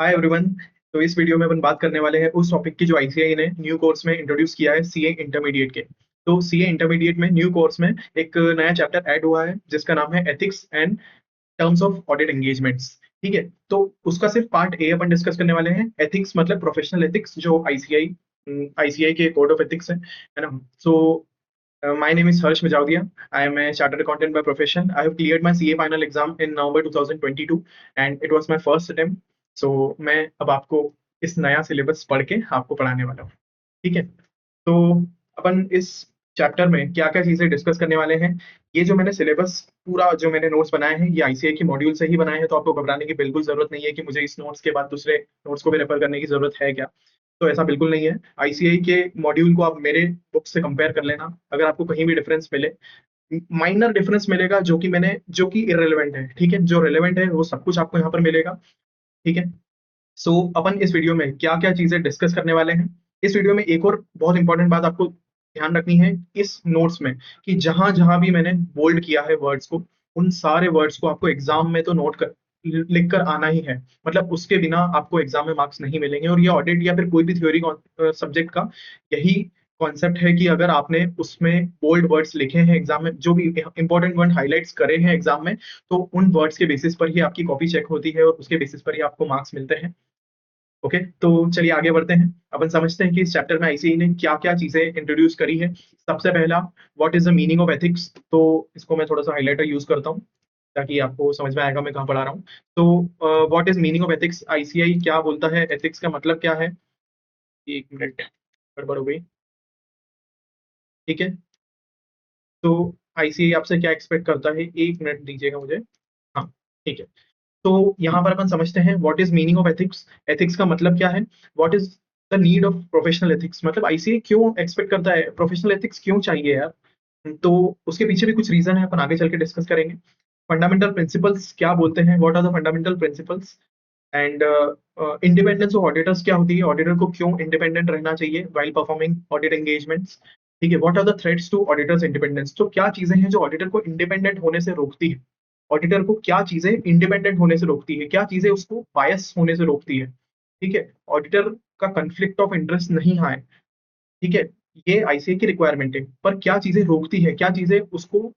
Hi everyone. तो इस video में अपन बात करने वाले हैं उस टॉपिक की जो आईसीएआई ने न्यू कोर्स में इंट्रोड्यूस किया है, सीए इंटरमीडिएट के। तो सीए इंटरमीडिएट में न्यू कोर्स में एक नया चैप्टर ऐड हुआ है जिसका नाम है ethics and terms of audit engagements. ठीक है, तो उसका सिर्फ पार्ट ए अपन डिस्कस करने वाले हैं। एथिक्स मतलब प्रोफेशनल एथिक्स, जो आईसीआई के कोड ऑफ एथिक्स है ना। So my name is Harsh Mijavdiya. I am a chartered accountant by profession. I have cleared my CA final exam in November 2022 and it was my first attempt. सो मैं अब आपको इस नया सिलेबस पढ़ के आपको पढ़ाने वाला हूँ। ठीक है, तो अपन इस चैप्टर में क्या क्या चीजें डिस्कस करने वाले हैं। ये जो मैंने सिलेबस पूरा जो मैंने नोट्स बनाए हैं ये आईसीआई के मॉड्यूल से ही बनाए हैं, तो आपको घबराने की बिल्कुल जरूरत नहीं है कि मुझे इस नोट्स के बाद दूसरे नोट्स को भी रेफर करने की जरूरत है क्या। तो ऐसा बिल्कुल नहीं है। आईसीआई के मॉड्यूल को आप मेरे बुक से कंपेयर कर लेना। अगर आपको कहीं भी डिफरेंस मिले, माइनर डिफरेंस मिलेगा जो कि इरेलीवेंट है। ठीक है, जो रेलेवेंट है वो सब कुछ आपको यहाँ पर मिलेगा। ठीक है, सो अपन इस वीडियो में क्या क्या चीजें डिस्कस करने वाले हैं। इस वीडियो में एक और बहुत इंपॉर्टेंट बात आपको ध्यान रखनी है इस नोट्स में, कि जहां जहां भी मैंने बोल्ड किया है वर्ड्स को, उन सारे वर्ड्स को आपको एग्जाम में तो नोट कर लिख कर आना ही है। मतलब उसके बिना आपको एग्जाम में मार्क्स नहीं मिलेंगे। और ये ऑडिट या फिर कोई भी थ्योरी सब्जेक्ट का यही कॉन्सेप्ट है कि अगर आपने उसमें बोल्ड वर्ड्स लिखे हैं एग्जाम में, जो भी इंपॉर्टेंट वर्ड हाईलाइट्स करे हैं एग्जाम में, तो उन वर्ड्स के बेसिस पर ही आपकी कॉपी चेक होती है और उसके बेसिस पर ही आपको मार्क्स मिलते हैं। ओके, तो चलिए आगे बढ़ते हैं। अपन समझते हैं कि इस चैप्टर में आईसीआई ने क्या क्या चीजें इंट्रोड्यूस करी है। सबसे पहला, what is the meaning of ethics. तो इसको मैं थोड़ा सा हाईलाइटर यूज करता हूँ ताकि आपको समझ में आएगा मैं कहाँ पढ़ा रहा हूँ। तो what is meaning of ethics, ICI क्या बोलता है, एथिक्स का मतलब क्या है। एक मिनट, गड़बड़ हो गई। ठीक है, तो आईसीआई आपसे क्या एक्सपेक्ट करता है, एक मिनट दीजिएगा मुझे। हाँ, ठीक है। तो यहाँ पर अपन समझते हैं what is meaning of ethics. Ethics का मतलब क्या है, what is the need of professional ethics. मतलब आईसीए क्यों एक्सपेक्ट करता है, प्रोफेशनल एथिक्स क्यों चाहिए यार। तो उसके पीछे भी कुछ रीजन है, अपन आगे चल के डिस्कस करेंगे। फंडामेंटल प्रिंसिपल्स क्या बोलते हैं, what are the fundamental principles. And independence of auditors क्या होती है, ऑडिटर को क्यों इंडिपेंडेंट रहना चाहिए वाइल परफॉर्मिंग ऑडिट एंगेजमेंट्स। ठीक है, what are the threats to auditors independence. तो क्या चीजें हैं जो ऑडिटर को इंडिपेंडेंट होने से रोकती है, ऑडिटर को क्या चीजें इंडिपेंडेंट होने से रोकती है, क्या चीजें उसको बायस होने से रोकती है। ठीक है, ऑडिटर का कंफ्लिक्ट ऑफ इंटरेस्ट नहीं आए। ठीक है, ये आईसीए की रिक्वायरमेंट है। पर क्या चीजें रोकती है, क्या चीजें उसको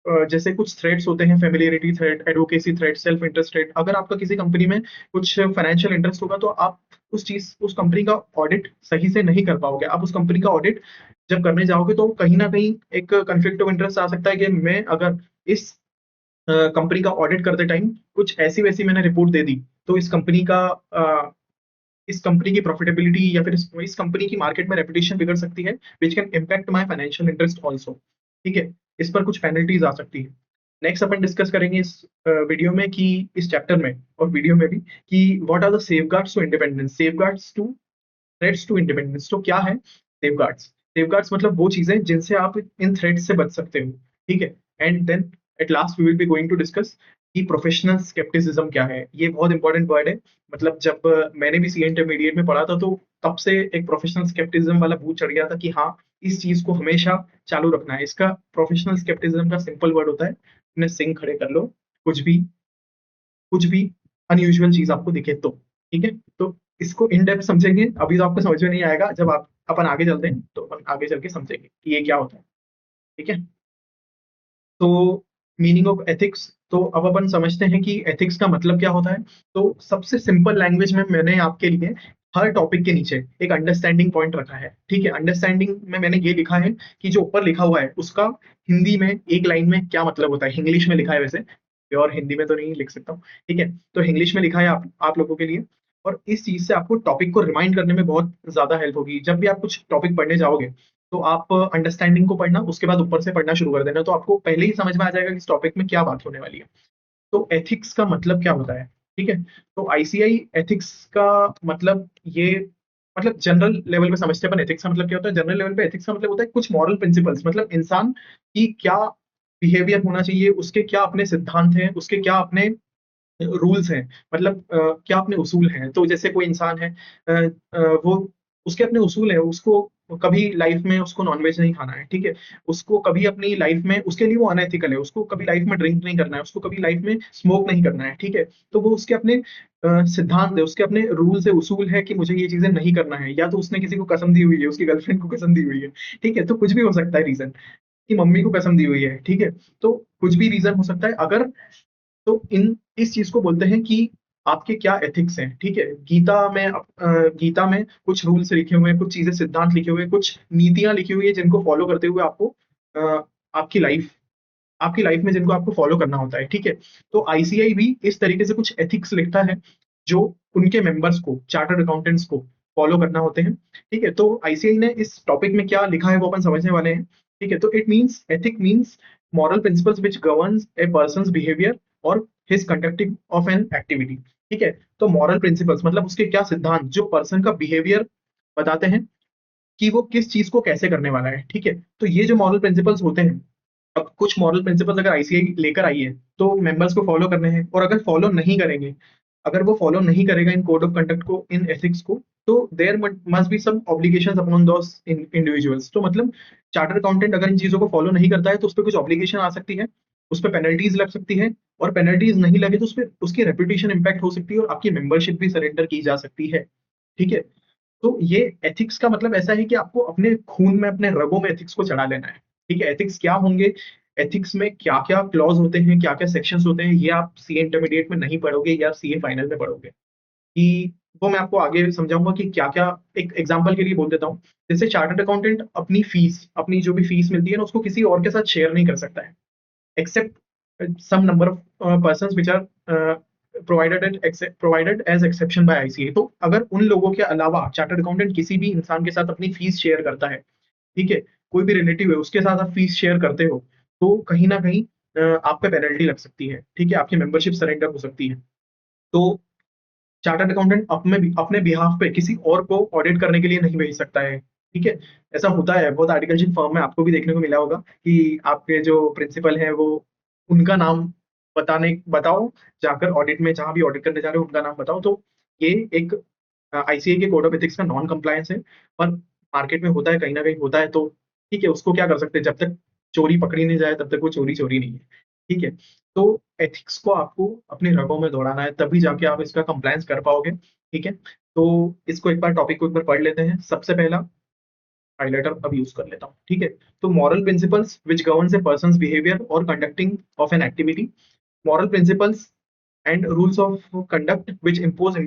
जैसे कुछ थ्रेड्स होते हैं, familiarity thread, advocacy thread, self interest thread. अगर आपका किसी कंपनी में कुछ फाइनेंशियल इंटरेस्ट होगा तो आप उस कंपनी का ऑडिट सही से नहीं कर पाओगे। आप उस कंपनी का ऑडिट जब करने जाओगे तो कहीं ना कहीं एक कंफ्लिक्ट ऑफ इंटरेस्ट आ सकता है कि मैं अगर इस कंपनी का ऑडिट करते टाइम कुछ ऐसी वैसी मैंने रिपोर्ट दे दी तो इस कंपनी की प्रॉफिटेबिलिटी या फिर इस कंपनी की मार्केट में रेपुटेशन बिगड़ सकती है, which can impact my financial interest also. ठीक है, इस पर कुछ पेनल्टीज आ सकती है। नेक्स्ट अपन डिस्कस करेंगे इस वीडियो में कि इस चैप्टर में और वीडियो में भी, कि what are the safeguards to independence, safeguards to threats to independence. तो क्या है सेफगार्ड्स। सेफगार्ड्स मतलब वो चीजें जिनसे आप इन थ्रेट्स से बच सकते हो। ठीक है, and then at last we will be going to discuss कि प्रोफेशनल स्केप्टिसिज्म क्या है। ये बहुत इंपॉर्टेंट वर्ड है। मतलब जब मैंने भी सी इंटरमीडिएट में पढ़ा था तो तब से एक प्रोफेशनल स्केप्टिज्म वाला भूत चढ़ गया था कि हाँ, इस चीज को हमेशा चालू रखना है। इसका प्रोफेशनल स्केप्टिज्म का सिंपल वर्ड होता है, अपने सिंग खड़े कर लो, कुछ भी कुछ भी अनयूजुअल चीज आपको दिखे तो। ठीक है, तो इसको इन डेप्थ समझेंगे, अभी तो आपको समझ में नहीं आएगा, जब आप अपन आगे चलते हैं तो अपन आगे चल के समझेंगे कि ये क्या होता है। ठीक है, तो मीनिंग ऑफ एथिक्स, तो अब अपन समझते हैं कि एथिक्स का मतलब क्या होता है। तो सबसे सिंपल लैंग्वेज में मैंने आपके लिए हर टॉपिक के नीचे एक अंडरस्टैंडिंग पॉइंट रखा है। ठीक है, अंडरस्टैंडिंग में मैंने ये लिखा है कि जो ऊपर लिखा हुआ है उसका हिंदी में एक लाइन में क्या मतलब होता है। इंग्लिश में लिखा है वैसे, और हिंदी में तो नहीं लिख सकता हूँ। ठीक है, तो इंग्लिश में लिखा है आप लोगों के लिए। और इस चीज से आपको टॉपिक को रिमाइंड करने में बहुत ज्यादा हेल्प होगी। जब भी आप कुछ टॉपिक पढ़ने जाओगे तो आप अंडरस्टैंडिंग को पढ़ना, उसके बाद ऊपर से पढ़ना शुरू कर देना, तो आपको पहले ही समझ में आ जाएगा कि इस टॉपिक में क्या बात होने वाली है। तो एथिक्स का मतलब क्या होता है। ठीक है, तो आईसीआई एथिक्स का मतलब ये, मतलब जनरल लेवल पे समझते हैं अपन एथिक्स का मतलब क्या होता है। जनरल लेवल पे एथिक्स का मतलब होता है कुछ मॉरल प्रिंसिपल्स, मतलब इंसान की क्या बिहेवियर होना चाहिए, उसके क्या अपने सिद्धांत हैं, उसके क्या अपने रूल्स हैं। मतलब क्या अपने उसूल हैं। तो जैसे कोई इंसान है, वो उसके अपने उसूल हैं, उसको कभी लाइफ में उसको नॉनवेज नहीं खाना है, ठीक है, उसको कभी अपनी लाइफ में, उसके लिए वो अनएथिकल है, उसको कभी लाइफ में ड्रिंक नहीं करना है, उसको कभी लाइफ में स्मोक नहीं करना है, ठीक है, तो वो उसके अपने सिद्धांत है, उसके अपने रूल्स है, उसूल है कि मुझे ये चीजें नहीं करना है, या तो उसने किसी को कसम दी हुई है, उसकी गर्लफ्रेंड को कसम दी हुई है, ठीक है, तो कुछ भी हो सकता है रीजन, कि मम्मी को कसम दी हुई है, ठीक है, तो कुछ भी रीजन हो सकता है। अगर तो इन इस चीज को बोलते हैं कि आपके क्या एथिक्स हैं, ठीक है, गीता में कुछ रूल्स लिखे हुए हैं, कुछ चीजें, सिद्धांत लिखे हुए हैं, कुछ नीतियां लिखी हुई है जिनको फॉलो करते हुए आपको अ, आपकी लाइफ आपकी लाइफ में जिनको आपको फॉलो करना होता है, ठीक है, तो आईसीआई भी इस तरीके से कुछ एथिक्स लिखता है जो उनके मेंबर्स को, चार्टर्ड अकाउंटेंट्स को फॉलो करना होते हैं, ठीक है, तो आईसीआई ने इस टॉपिक में क्या लिखा है वो अपन समझने वाले हैं, ठीक है, तो it means, ethic means moral principles which governs a person's behavior और his conducting of an activity, ठीक है, तो मॉरल प्रिंसिपल्स मतलब उसके क्या सिद्धांत जो पर्सन का बिहेवियर बताते हैं कि वो किस चीज को कैसे करने वाला है, ठीक है, तो ये जो मॉरल प्रिंसिपल्स होते हैं, अब कुछ मॉरल प्रिंसिपल्स अगर आईसीआई लेकर आई है तो मेंबर्स को फॉलो करने हैं, और अगर फॉलो नहीं करेंगे, अगर वो फॉलो नहीं करेगा इन कोड ऑफ कंडक्ट को, इन एथिक्स को, तो there must be some obligations upon those individuals, तो मतलब चार्टर्ड अकाउंटेंट अगर इन चीजों को फॉलो नहीं करता है तो उस पर कुछ ऑब्लिगेशन आ सकती है, उस पर पेनल्टीज लग सकती है, और पेनल्टीज नहीं लगे तो उस पर उसकी रेपुटेशन इंपैक्ट हो सकती है, और आपकी मेंबरशिप भी सरेंडर की जा सकती है, ठीक है, तो ये एथिक्स का मतलब ऐसा है कि आपको अपने खून में, अपने रगों में एथिक्स को चढ़ा लेना है, ठीक है, एथिक्स क्या होंगे, एथिक्स में क्या क्या क्लॉज होते हैं, क्या क्या सेक्शंस होते हैं, ये आप सीए इंटरमीडिएट में नहीं पढ़ोगे, या सीए फाइनल में पढ़ोगे, कि वो मैं आपको आगे समझाऊंगा कि क्या क्या। एक एग्जांपल के लिए बोल देता हूँ, जैसे चार्टर्ड अकाउंटेंट अपनी फीस, अपनी जो भी फीस मिलती है ना, उसको किसी और के साथ शेयर नहीं कर सकता है, except some number of persons which are provided as exception by ICA, तो अगर उन लोगों के अलावा चार्टर्ड अकाउंटेंट किसी भी इंसान के साथ अपनी फीस शेयर करता है, ठीक है, कोई भी रिलेटिव है उसके साथ आप फीस शेयर करते हो, तो कहीं ना कहीं आप पे पेनल्टी लग सकती है, ठीक है, आपकी मेंबरशिप सरेंडर हो सकती है, तो चार्टर्ड अकाउंटेंट अपने अपने बिहाफ पे किसी और को ऑडिट करने के लिए नहीं भेज सकता है, ठीक है, ऐसा होता है बहुत आर्टिकलशिप फर्म में, आपको भी देखने को मिला होगा कि आपके जो प्रिंसिपल हैं वो, उनका नाम बताओ, जाकर ऑडिट में जहां भी ऑडिट करने जा रहे हो उनका नाम बताओ, तो ये एक आईसीआई के कोड ऑफ एथिक्स का नॉन कंप्लायंस है, पर मार्केट में होता है, कहीं ना कहीं होता है, तो ठीक है, उसको क्या कर सकते हैं, जब तक चोरी पकड़ी नहीं जाए तब तक वो चोरी चोरी नहीं है, ठीक है, तो एथिक्स को आपको अपने रगों में दौड़ाना है, तभी जाके आप इसका कंप्लायंस कर पाओगे, ठीक है, तो इसको एक बार टॉपिक को एक बार पढ़ लेते हैं। सबसे पहला हाइलाइटर अब यूज कर लेता हूँ, ठीक है, तो moral principles which governs a person's behaviour और conducting of an activity, moral principles and rules of conduct which impose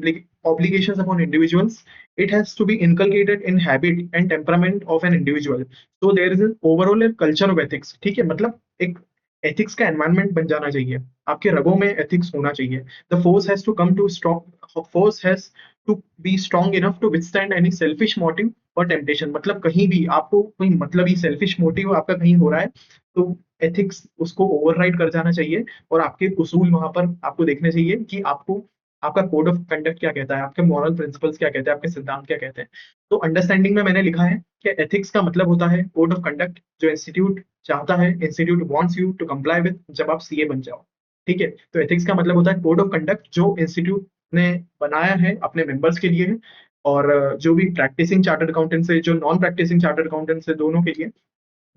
obligations upon individuals. It has to be inculcated in habit and temperament of an individual. So there is an overall a culture of ethics. ठीक है, मतलब एक ethics का environment बन जाना चाहिए, आपके रगों में एथिक्स होना चाहिए। The force has to come to strong, force has to be strong enough to withstand any selfish motive और टेम्पटेशन, मतलब कहीं भी आपको कोई मतलब ही सेल्फिश मोटिव आपका कहीं हो रहा है, तो एथिक्स उसको ओवरराइड कर जाना चाहिए, और आपके उसूल वहां पर आपको देखने चाहिए कि आपको आपका कोड ऑफ कंडक्ट क्या कहता है, आपके मॉरल प्रिंसिपल्स क्या कहते हैं, आपके सिद्धांत क्या कहते हैं। तो अंडरस्टैंडिंग में मैंने लिखा है कि एथिक्स का मतलब होता है कोड ऑफ कंडक्ट जो इंस्टीट्यूट चाहता है, institute wants you to comply with जब आप सीए बन जाओ, ठीक है, तो एथिक्स का मतलब होता है कोड ऑफ कंडक्ट जो इंस्टीट्यूट ने बनाया है अपने मेंबर्स के लिए, और जो भी प्रैक्टिसिंग चार्टर्ड अकाउंटेंट से, जो नॉन प्रैक्टिसिंग चार्टर्ड अकाउंटेंट से, दोनों के लिए,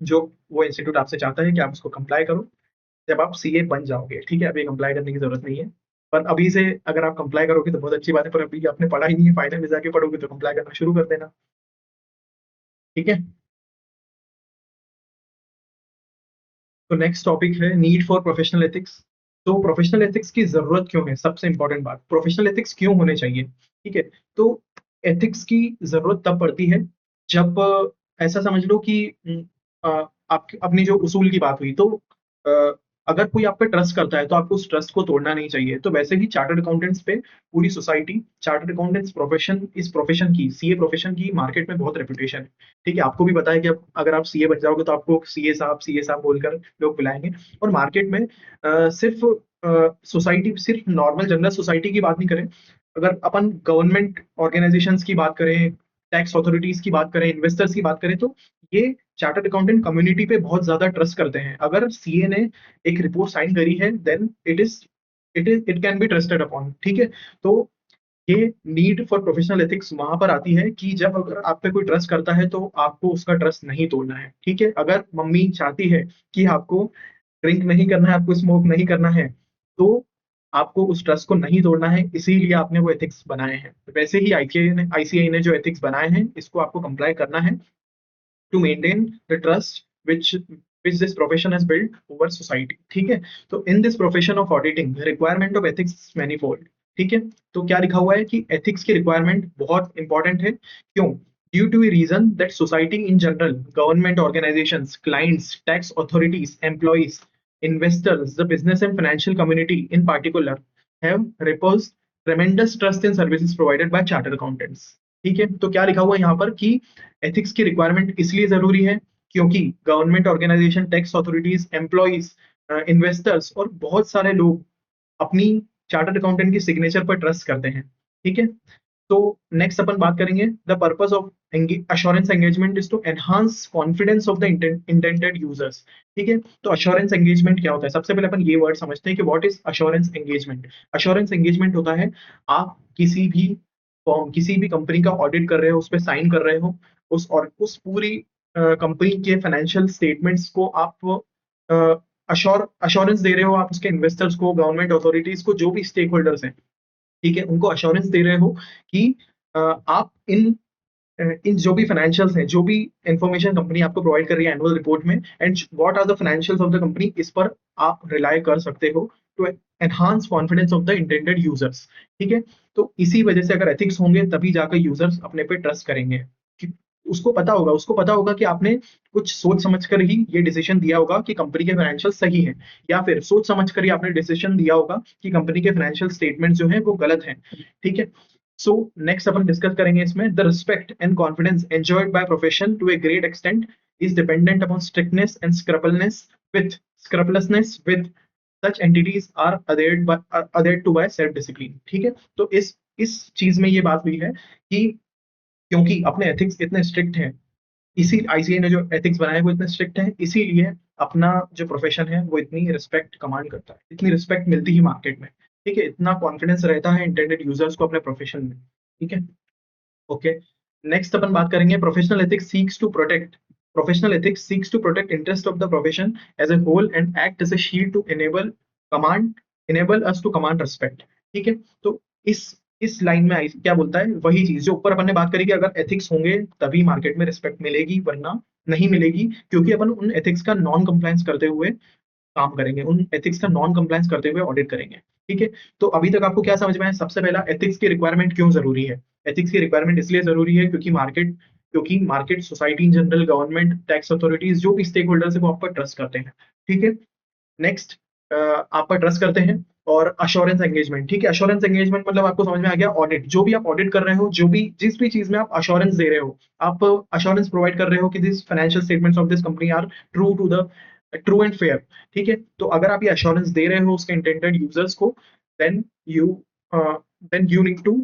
जो वो इंस्टीट्यूट आपसे चाहता है कि आप उसको कंप्लाई करो जब आप सीए बन जाओगे, ठीक है, अभी कंप्लाई करने की जरूरत नहीं है, पर अभी से अगर आप कंप्लाई करोगे तो बहुत अच्छी बात है, पर अभी आपने पढ़ा ही नहीं है, फाइनल में जाके पढ़ोगे तो कंप्लाई करना शुरू कर देना, ठीक है। तो नेक्स्ट टॉपिक है नीड फॉर प्रोफेशनल एथिक्स। तो प्रोफेशनल एथिक्स की जरूरत क्यों है, सबसे इंपॉर्टेंट बात, प्रोफेशनल एथिक्स क्यों होने चाहिए, ठीक है, तो एथिक्स की जरूरत तब पड़ती है जब ऐसा समझ लो कि आप अपनी जो उसूल की बात हुई, तो अ, अगर कोई आप पे ट्रस्ट करता है तो आपको उस ट्रस्ट को तोड़ना नहीं चाहिए, तो वैसे ही चार्टर्ड अकाउंटेंट्स पे पूरी सोसाइटी, चार्टर्ड अकाउंटेंट्स प्रोफेशन, इस प्रोफेशन की, सीए प्रोफेशन की मार्केट में बहुत रेपुटेशन है, ठीक है, आपको भी पता है कि अब अगर आप सीए बन जाओगे तो आपको सीए साहब बोलकर लोग बुलाएंगे, और मार्केट में सिर्फ सोसाइटी, सिर्फ नॉर्मल जनरल सोसाइटी की बात नहीं करें, अगर अपन गवर्नमेंट ऑर्गेनाइजेशंस की बात करें, टैक्स अथॉरिटीज की बात करें, इन्वेस्टर्स की बात करें, तो ये चार्टर्ड अकाउंटेंट कम्युनिटी पे बहुत ज्यादा ट्रस्ट करते हैं, अगर सीए ने एक रिपोर्ट साइन करी है then it can be trusted upon, ठीक है, तो ये नीड फॉर प्रोफेशनल एथिक्स वहां पर आती है कि जब अगर आप पे कोई ट्रस्ट करता है तो आपको उसका ट्रस्ट नहीं तोड़ना है। ठीक है, अगर मम्मी चाहती है कि आपको ड्रिंक नहीं करना है, आपको स्मोक नहीं करना है, तो आपको उस ट्रस्ट को नहीं तोड़ना है, इसीलिए आपने वो एथिक्स बनाए हैं। वैसे ही आईसीआई ने जो एथिक्स बनाए हैं इसको आपको कंप्लाई करना है to maintain the trust which this profession has built over society। ठीक है, तो in this profession of auditing requirement of ethics manifold. ठीक है, तो क्या लिखा हुआ है कि एथिक्स की रिक्वायरमेंट बहुत इंपॉर्टेंट है। क्यों? Due to a reason that society in general, government organizations, clients, tax authorities, employees, investors, the business and financial community in particular have reposed tremendous trust in services provided by chartered accountants। ठीक है, तो क्या लिखा हुआ है यहाँ पर कि एथिक्स की रिक्वायरमेंट इसलिए जरूरी है क्योंकि government organisation, tax authorities, employees, investors और बहुत सारे लोग अपनी चार्टर्ड अकाउंटेंट की सिग्नेचर पर ट्रस्ट करते हैं। ठीक है, तो नेक्स्ट अपन बात करेंगे the purpose of assurance engagement is to enhance confidence of the intended users. ठीक है, तो अश्योरेंस एंगेजमेंट क्या होता है? सबसे पहले अपन ये वर्ड समझते हैं कि what is assurance engagement. Assurance engagement होता है आप किसी भी फॉर्म, किसी भी कंपनी का ऑडिट कर रहे हो, उस पर साइन कर रहे हो, उस और उस पूरी कंपनी के फाइनेंशियल स्टेटमेंट्स को आप अश्योरेंस दे रहे हो, आप उसके इन्वेस्टर्स को, गवर्नमेंट अथॉरिटीज को, जो भी स्टेक होल्डर्स हैं, ठीक है, उनको अश्योरेंस दे रहे हो कि आप इन जो भी फाइनेंशियल्स हैं, जो भी इंफॉर्मेशन कंपनी आपको प्रोवाइड कर रही है एनुअल रिपोर्ट में, and what are the financials of the company, इस पर आप रिलाय कर सकते हो to enhance confidence of the intended users. ठीक है, तो इसी वजह से अगर एथिक्स होंगे तभी जाकर यूजर्स अपने पे ट्रस्ट करेंगे। उसको पता होगा कि आपने कुछ सोच समझ कर ही ये डिसीजन दिया होगा कि कंपनी के फाइनेंशियल सही है, या फिर सोच समझ कर ही आपने डिसीजन दिया होगा कि कंपनी के फाइनेंशियल स्टेटमेंट जो है वो गलत है। ठीक है, सो नेक्स्ट अपन डिस्कस करेंगे इसमें the respect and confidence enjoyed by profession to a great extent is dependent upon strictness and scrupulousness with such entities are adhered to by self discipline। ठीक है, तो इस चीज में ये बात हुई है कि क्योंकि अपने एथिक्स इतने स्ट्रिक्ट हैं, इसी आईसीआई ने जो एथिक्स बनाए वो इतने स्ट्रिक्ट हैं, इसीलिए अपना जो प्रोफेशन है वो इतनी रिस्पेक्ट कमांड करता है, इतनी रिस्पेक्ट मिलती है मार्केट में। ठीक है, इतना कॉन्फिडेंस रहता है इंटेंडेड यूजर्स को अपने प्रोफेशन में। ठीक है, ओके, नेक्स्ट अपन बात करेंगे professional ethics seeks to protect interest of the profession as a whole and act as a shield to command enable us to command respect. ठीक है, तो इस लाइन में क्या बोलता है, वही चीज जो ऊपर अपन ने बात करी कि अगर एथिक्स होंगे तभी मार्केट में रिस्पेक्ट मिलेगी, वरना नहीं मिलेगी, क्योंकि अपन उन एथिक्स का नॉन कंप्लायंस करते हुए काम करेंगे, उन एथिक्स का नॉन कंप्लायंस करते हुए ऑडिट करेंगे। ठीक है, तो अभी तक आपको क्या समझ में आया? सबसे पहला, एथिक्स की रिक्वायरमेंट क्यों जरूरी है? एथिक्स की रिक्वायरमेंट इसलिए जरूरी है क्योंकि market, society in general, government, tax authorities, जो भी स्टेक होल्डर्स है वो आप पर ट्रस्ट करते हैं। ठीक है, नेक्स्ट, आप पर ट्रस्ट करते हैं। और अश्योरेंस एंगेजमेंट, ठीक है, अश्योरेंस एंगेजमेंट मतलब आपको समझ में आ गया, ऑडिट, जो भी आप ऑडिट कर रहे हो, जो भी जिस भी चीज में आप अश्योरेंस दे रहे हो, आप अश्योरेंस प्रोवाइड कर रहे हो कि this financial statements of this company are true and fair. ठीक है, तो अगर आप ये अश्योरेंस दे रहे हो उसके इंटेंडेड यूजर्स को, then you then you need to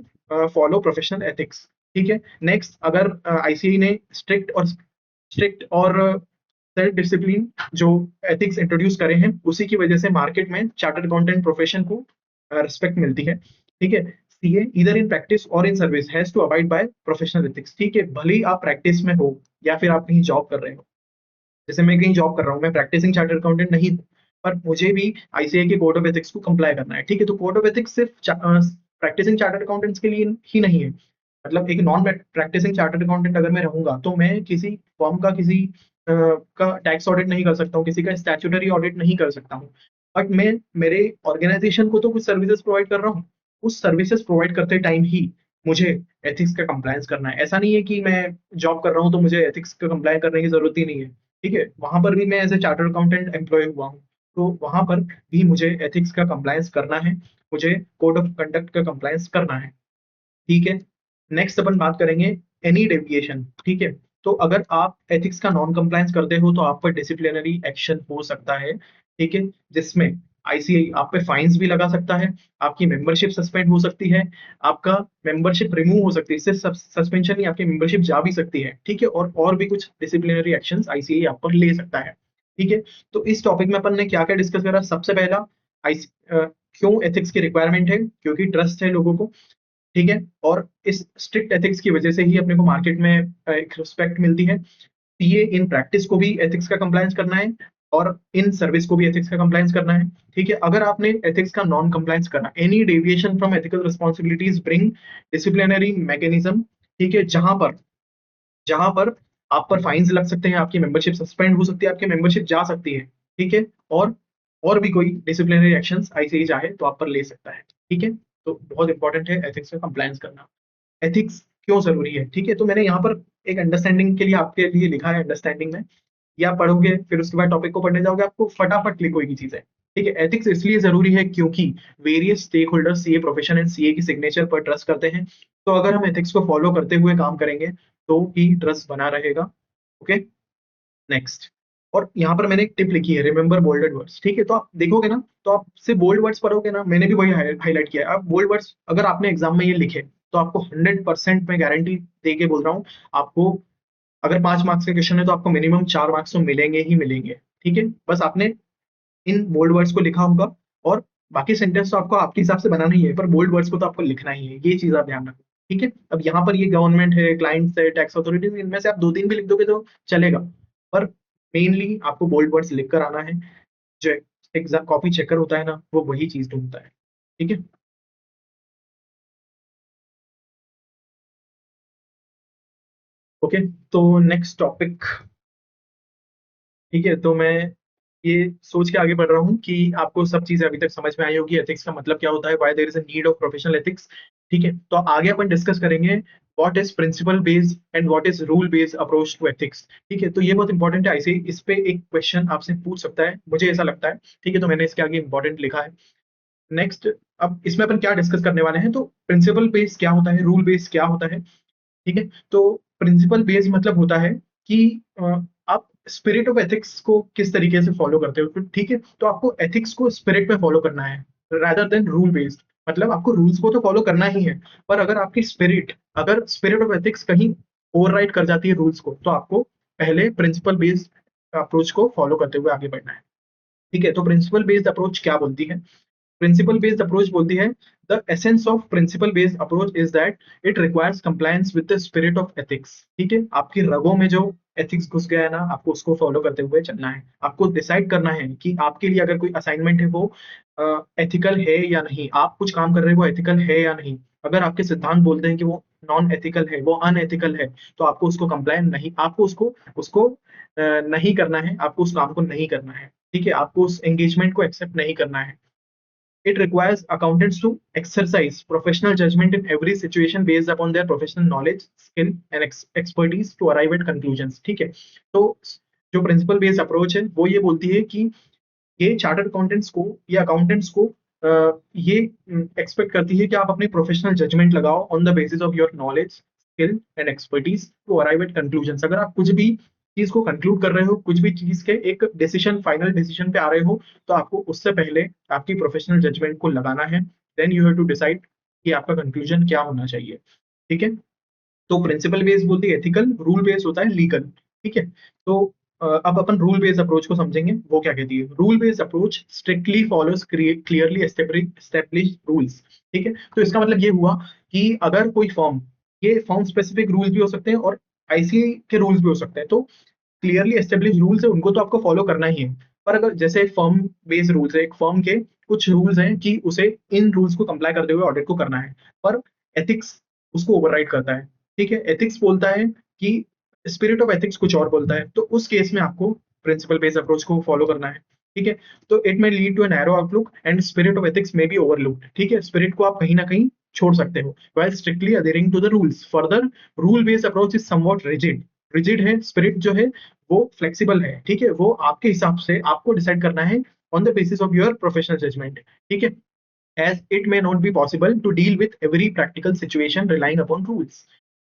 follow professional ethics. ठीक है, नेक्स्ट, अगर आईसीआई ने स्ट्रिक्ट और सेल्फ डिसिप्लिन जो एथिक्स इंट्रोड्यूस करे हैं, उसी की वजह से मार्केट में चार्टर्ड अकाउंटेंट प्रोफेशन को रिस्पेक्ट मिलती है। ठीक है, सीए इधर इन प्रैक्टिस और in service has to abide by professional ethics. ठीक है, भले ही आप प्रैक्टिस में हो या फिर आप कहीं जॉब कर रहे हो, जैसे मैं कहीं जॉब कर रहा हूँ, मैं प्रैक्टिसिंग चार्टर्ड अकाउंटेंट नहीं हूँ, पर मुझे भी आईसीआई के कोड ऑफ एथिक्स को कंप्लाई करना है। ठीक है, तो कोड ऑफ एथिक्स सिर्फ प्रैक्टिसिंग चार्टर्ड अकाउंटेंट्स के लिए ही नहीं है। मतलब एक नॉन प्रैक्टिसिंग चार्टर्ड अकाउंटेंट अगर मैं रहूंगा तो मैं किसी फर्म का का टैक्स ऑडिट नहीं कर सकता हूँ, किसी का स्टैट्यूटरी ऑडिट नहीं कर सकता हूँ, बट मैं मेरे ऑर्गेनाइजेशन को तो कुछ सर्विसेज प्रोवाइड कर रहा हूँ। उस सर्विसेज प्रोवाइड करते टाइम ही मुझे एथिक्स का कंप्लायंस करना है। ऐसा नहीं है कि मैं जॉब कर रहा हूँ तो मुझे एथिक्स का कंप्लाई करने की जरूरत ही नहीं है। ठीक है, वहां पर भी मैं as a chartered accountant employ हुआ हूँ, तो वहां पर भी मुझे एथिक्स का कंप्लायंस करना है, मुझे कोड ऑफ कंडक्ट का कंप्लायंस करना है। ठीक है, नेक्स्ट अपन बात करेंगे एनी डेविएशन। ठीक है, तो अगर आप एथिक्स का नॉन कंप्लायंस करते हो तो आप पर डिसिप्लिनरी एक्शन हो सकता है। ठीक है, जिसमें आईसीआई आप पे फाइन्स भी लगा सकता है, आपकी मेंबरशिप सस्पेंड हो सकती है, आपका मेंबरशिप रिमूव हो सकती है, इससे सस्पेंशन ही आपकी मेंबरशिप जा भी सकती है। ठीक है, और भी कुछ डिसिप्लिनरी एक्शंस आईसीआई आप पर ले सकता है। ठीक है, तो इस टॉपिक में अपन ने क्या क्या डिस्कस करा? सबसे पहला, आई क्यों एथिक्स की रिक्वायरमेंट है? क्योंकि ट्रस्ट है लोगों को। ठीक है। और इस स्ट्रिक्ट एथिक्स की वजह से ही अपने को मार्केट में एक रिस्पेक्ट मिलती है। सीए इन प्रैक्टिस को भी एथिक्स का कंप्लायंस करना है और इन सर्विस को भी एथिक्स का कंप्लायंस करना है। ठीक है, अगर आपने एथिक्स का नॉन कंप्लायंस करा, any deviation from ethical responsibilities bring disciplinary mechanism, ठीक है, जहां पर आप पर फाइन्स लग सकते हैं, आपकी मेंबरशिप सस्पेंड हो सकती है, आपकी मेंबरशिप जा सकती है। ठीक है, और भी कोई डिसिप्लिनरी एक्शंस आईसीआई चाहे तो आप पर ले सकता है। ठीक है, तो बहुत इंपॉर्टेंट है एथिक्स का कंप्लायंस करना। एथिक्स क्यों जरूरी है? ठीक है, तो मैंने यहाँ पर एक अंडरस्टैंडिंग के लिए आपके लिए लिखा है अंडरस्टैंडिंग में, या पढ़ोगे फिर उसके बाद टॉपिक को पढ़ने जाओगे आपको फटाफट क्लिक होगी चीजें। ठीक है, एथिक्स इसलिए जरूरी है क्योंकि various stakeholder CA profession and CA की सिग्नेचर पर ट्रस्ट करते हैं। तो अगर हम एथिक्स को फॉलो करते हुए काम करेंगे तो ही ट्रस्ट बना रहेगा। Okay, next. और यहाँ पर मैंने एक टिप लिखी है, रिमेंबर बोल्डेड वर्ड्स। ठीक है, तो आप देखोगे ना, तो आप से बोल्ड वर्ड्स पढ़ोगे ना, मैंने भी वही हाईलाइट किया है। आप बोल्ड वर्ड्स अगर आपने एग्जाम में ये लिखे तो आपको 100% मैं गारंटी दे के बोल रहा हूँ, आपको अगर 5 मार्क्स का क्वेश्चन है तो आपको मिनिमम 4 मार्क्स तो मिलेंगे ही मिलेंगे। ठीक है, बस आपने इन बोल्ड वर्ड्स को लिखा होगा, और बाकी सेंटेंस तो आपको आपके हिसाब से बनाना ही है, पर बोल्ड वर्ड्स को तो आपको लिखना ही है। ये चीज आप ध्यान रखो। ठीक है, अब यहाँ पर ये गवर्नमेंट है, क्लाइंट्स है, टैक्स अथॉरिटीज, इनमें से आप 2-3 भी लिख दोगे तो चलेगा, पर मेनली आपको बोल्ड वर्ड्स लिख कर आना है। जो एग्जाम कॉपी चेकर होता है ना, वो वही चीज ढूंढता है। ठीक है, ओके, तो नेक्स्ट टॉपिक। ठीक है, तो मैं ये सोच के आगे बढ़ रहा हूँ कि आपको सब चीजें अभी तक समझ में आई होगी, एथिक्स का मतलब क्या होता है, why there is a need of professional ethics. ठीक है, तो आगे अपन डिस्कस करेंगे what is principle based and what is rule based approach to ethics. ठीक है, तो ये बहुत इंपॉर्टेंट है, ऐसे ही इस पे एक क्वेश्चन आपसे पूछ सकता है, मुझे ऐसा लगता है। ठीक है, तो मैंने इसके आगे इंपॉर्टेंट लिखा है। नेक्स्ट, अब इसमें अपन क्या डिस्कस करने वाले हैं, तो प्रिंसिपल बेस्ड क्या होता है, रूल बेस्ड क्या होता है। ठीक है, तो प्रिंसिपल बेस्ड मतलब होता है कि आप स्पिरिट ऑफ एथिक्स को किस तरीके से फॉलो करते हो। तो ठीक है, तो आपको एथिक्स को स्पिरिट में फॉलो करना है रादर देन रूल बेस्ड। मतलब आपको रूल्स को तो फॉलो करना ही है, पर अगर आपकी स्पिरिट, अगर स्पिरिट ऑफ एथिक्स कहीं ओवरराइड कर जाती है रूल्स को, तो आपको पहले प्रिंसिपल बेस्ड अप्रोच को फॉलो करते हुए आगे बढ़ना है। ठीक है, तो प्रिंसिपल बेस्ड अप्रोच क्या बोलती है? प्रिंसिपल बेस्ड अप्रोच बोलती है, the essence of principal based approach is that it requires compliance with the spirit of ethics. ठीक है, आपकी रगों में जो एथिक्स घुस गया है ना, आपको उसको फॉलो करते हुए चलना है। आपको डिसाइड करना है कि आपके लिए अगर कोई असाइनमेंट है वो एथिकल है या नहीं, आप कुछ काम कर रहे हो वो एथिकल है या नहीं। अगर आपके सिद्धांत बोलते हैं कि वो नॉन एथिकल है, वो अनएथिकल है, तो आपको उसको कंप्लायन नहीं, आपको उसको उसको नहीं करना है, आपको उस काम को नहीं करना है। ठीक है, आपको उस एंगेजमेंट को एक्सेप्ट नहीं करना है। It requires accountants to exercise professional judgment in every situation based upon their professional knowledge, skill and expertise to arrive at conclusions। ठीक है, तो जो प्रिंसिपल बेस्ड अप्रोच है वो ये बोलती है कि ये चार्टर्ड अकाउंटेंट्स को या अकाउंटेंट्स को ये एक्सपेक्ट करती है कि आप अपनी प्रोफेशनल जजमेंट लगाओ on the basis of your knowledge, skill and expertise to arrive at conclusion. अगर आप कुछ भी चीज को कंक्लूड कर रहे हो, कुछ भी चीज के एक डिसीजन, फाइनल डिसीजन पे आ रहे हो, तो आपको उससे पहले आपकी प्रोफेशनल जजमेंट को लगाना है। Then you have to decide कि आपका कंक्लूजन क्या होना चाहिए। ठीक है, तो प्रिंसिपल बेस्ड बोलती है एथिकल, रूल बेस्ड होता है लीगल। ठीक है, तो अब अपन रूल बेस्ड अप्रोच को समझेंगे, वो क्या कहती है। Rule based approach strictly follows clearly establish rules. ठीक है, तो इसका मतलब ये हुआ कि अगर कोई फॉर्म, ये फॉर्म स्पेसिफिक रूल्स भी हो सकते हैं और आईसीए के रूल्स भी हो सकते हैं, तो क्लियरली एस्टेब्लिश रूल्स है, उनको तो आपको फॉलो करना ही है। पर अगर जैसे फर्म बेस्ड रूल्स है, एक फर्म के कुछ रूल्स हैं कि उसे इन रूल्स को कंप्लाई करते हुए ऑडिट को करना है, पर एथिक्स उसको ओवरराइड करता है। ठीक है, एथिक्स बोलता है कि स्पिरिट ऑफ एथिक्स कुछ और बोलता है, तो उस केस में आपको प्रिंसिपल बेस्ड अप्रोच को फॉलो करना है। ठीक है, तो it may lead to an narrow outlook and spirit of ethics may be overlooked. ठीक है, स्पिरिट को आप कहीं ना कहीं छोड़ सकते हो while strictly adhering to the rules। further, rule based approach is somewhat rigid। Rigid है, स्पिरिट जो है वो फ्लेक्सिबल है। ठीक है, वो आपके हिसाब से आपको डिसाइड करना है on the basis of your professional judgement. ठीक है, as it may not be possible to deal with every practical situation relying upon rules,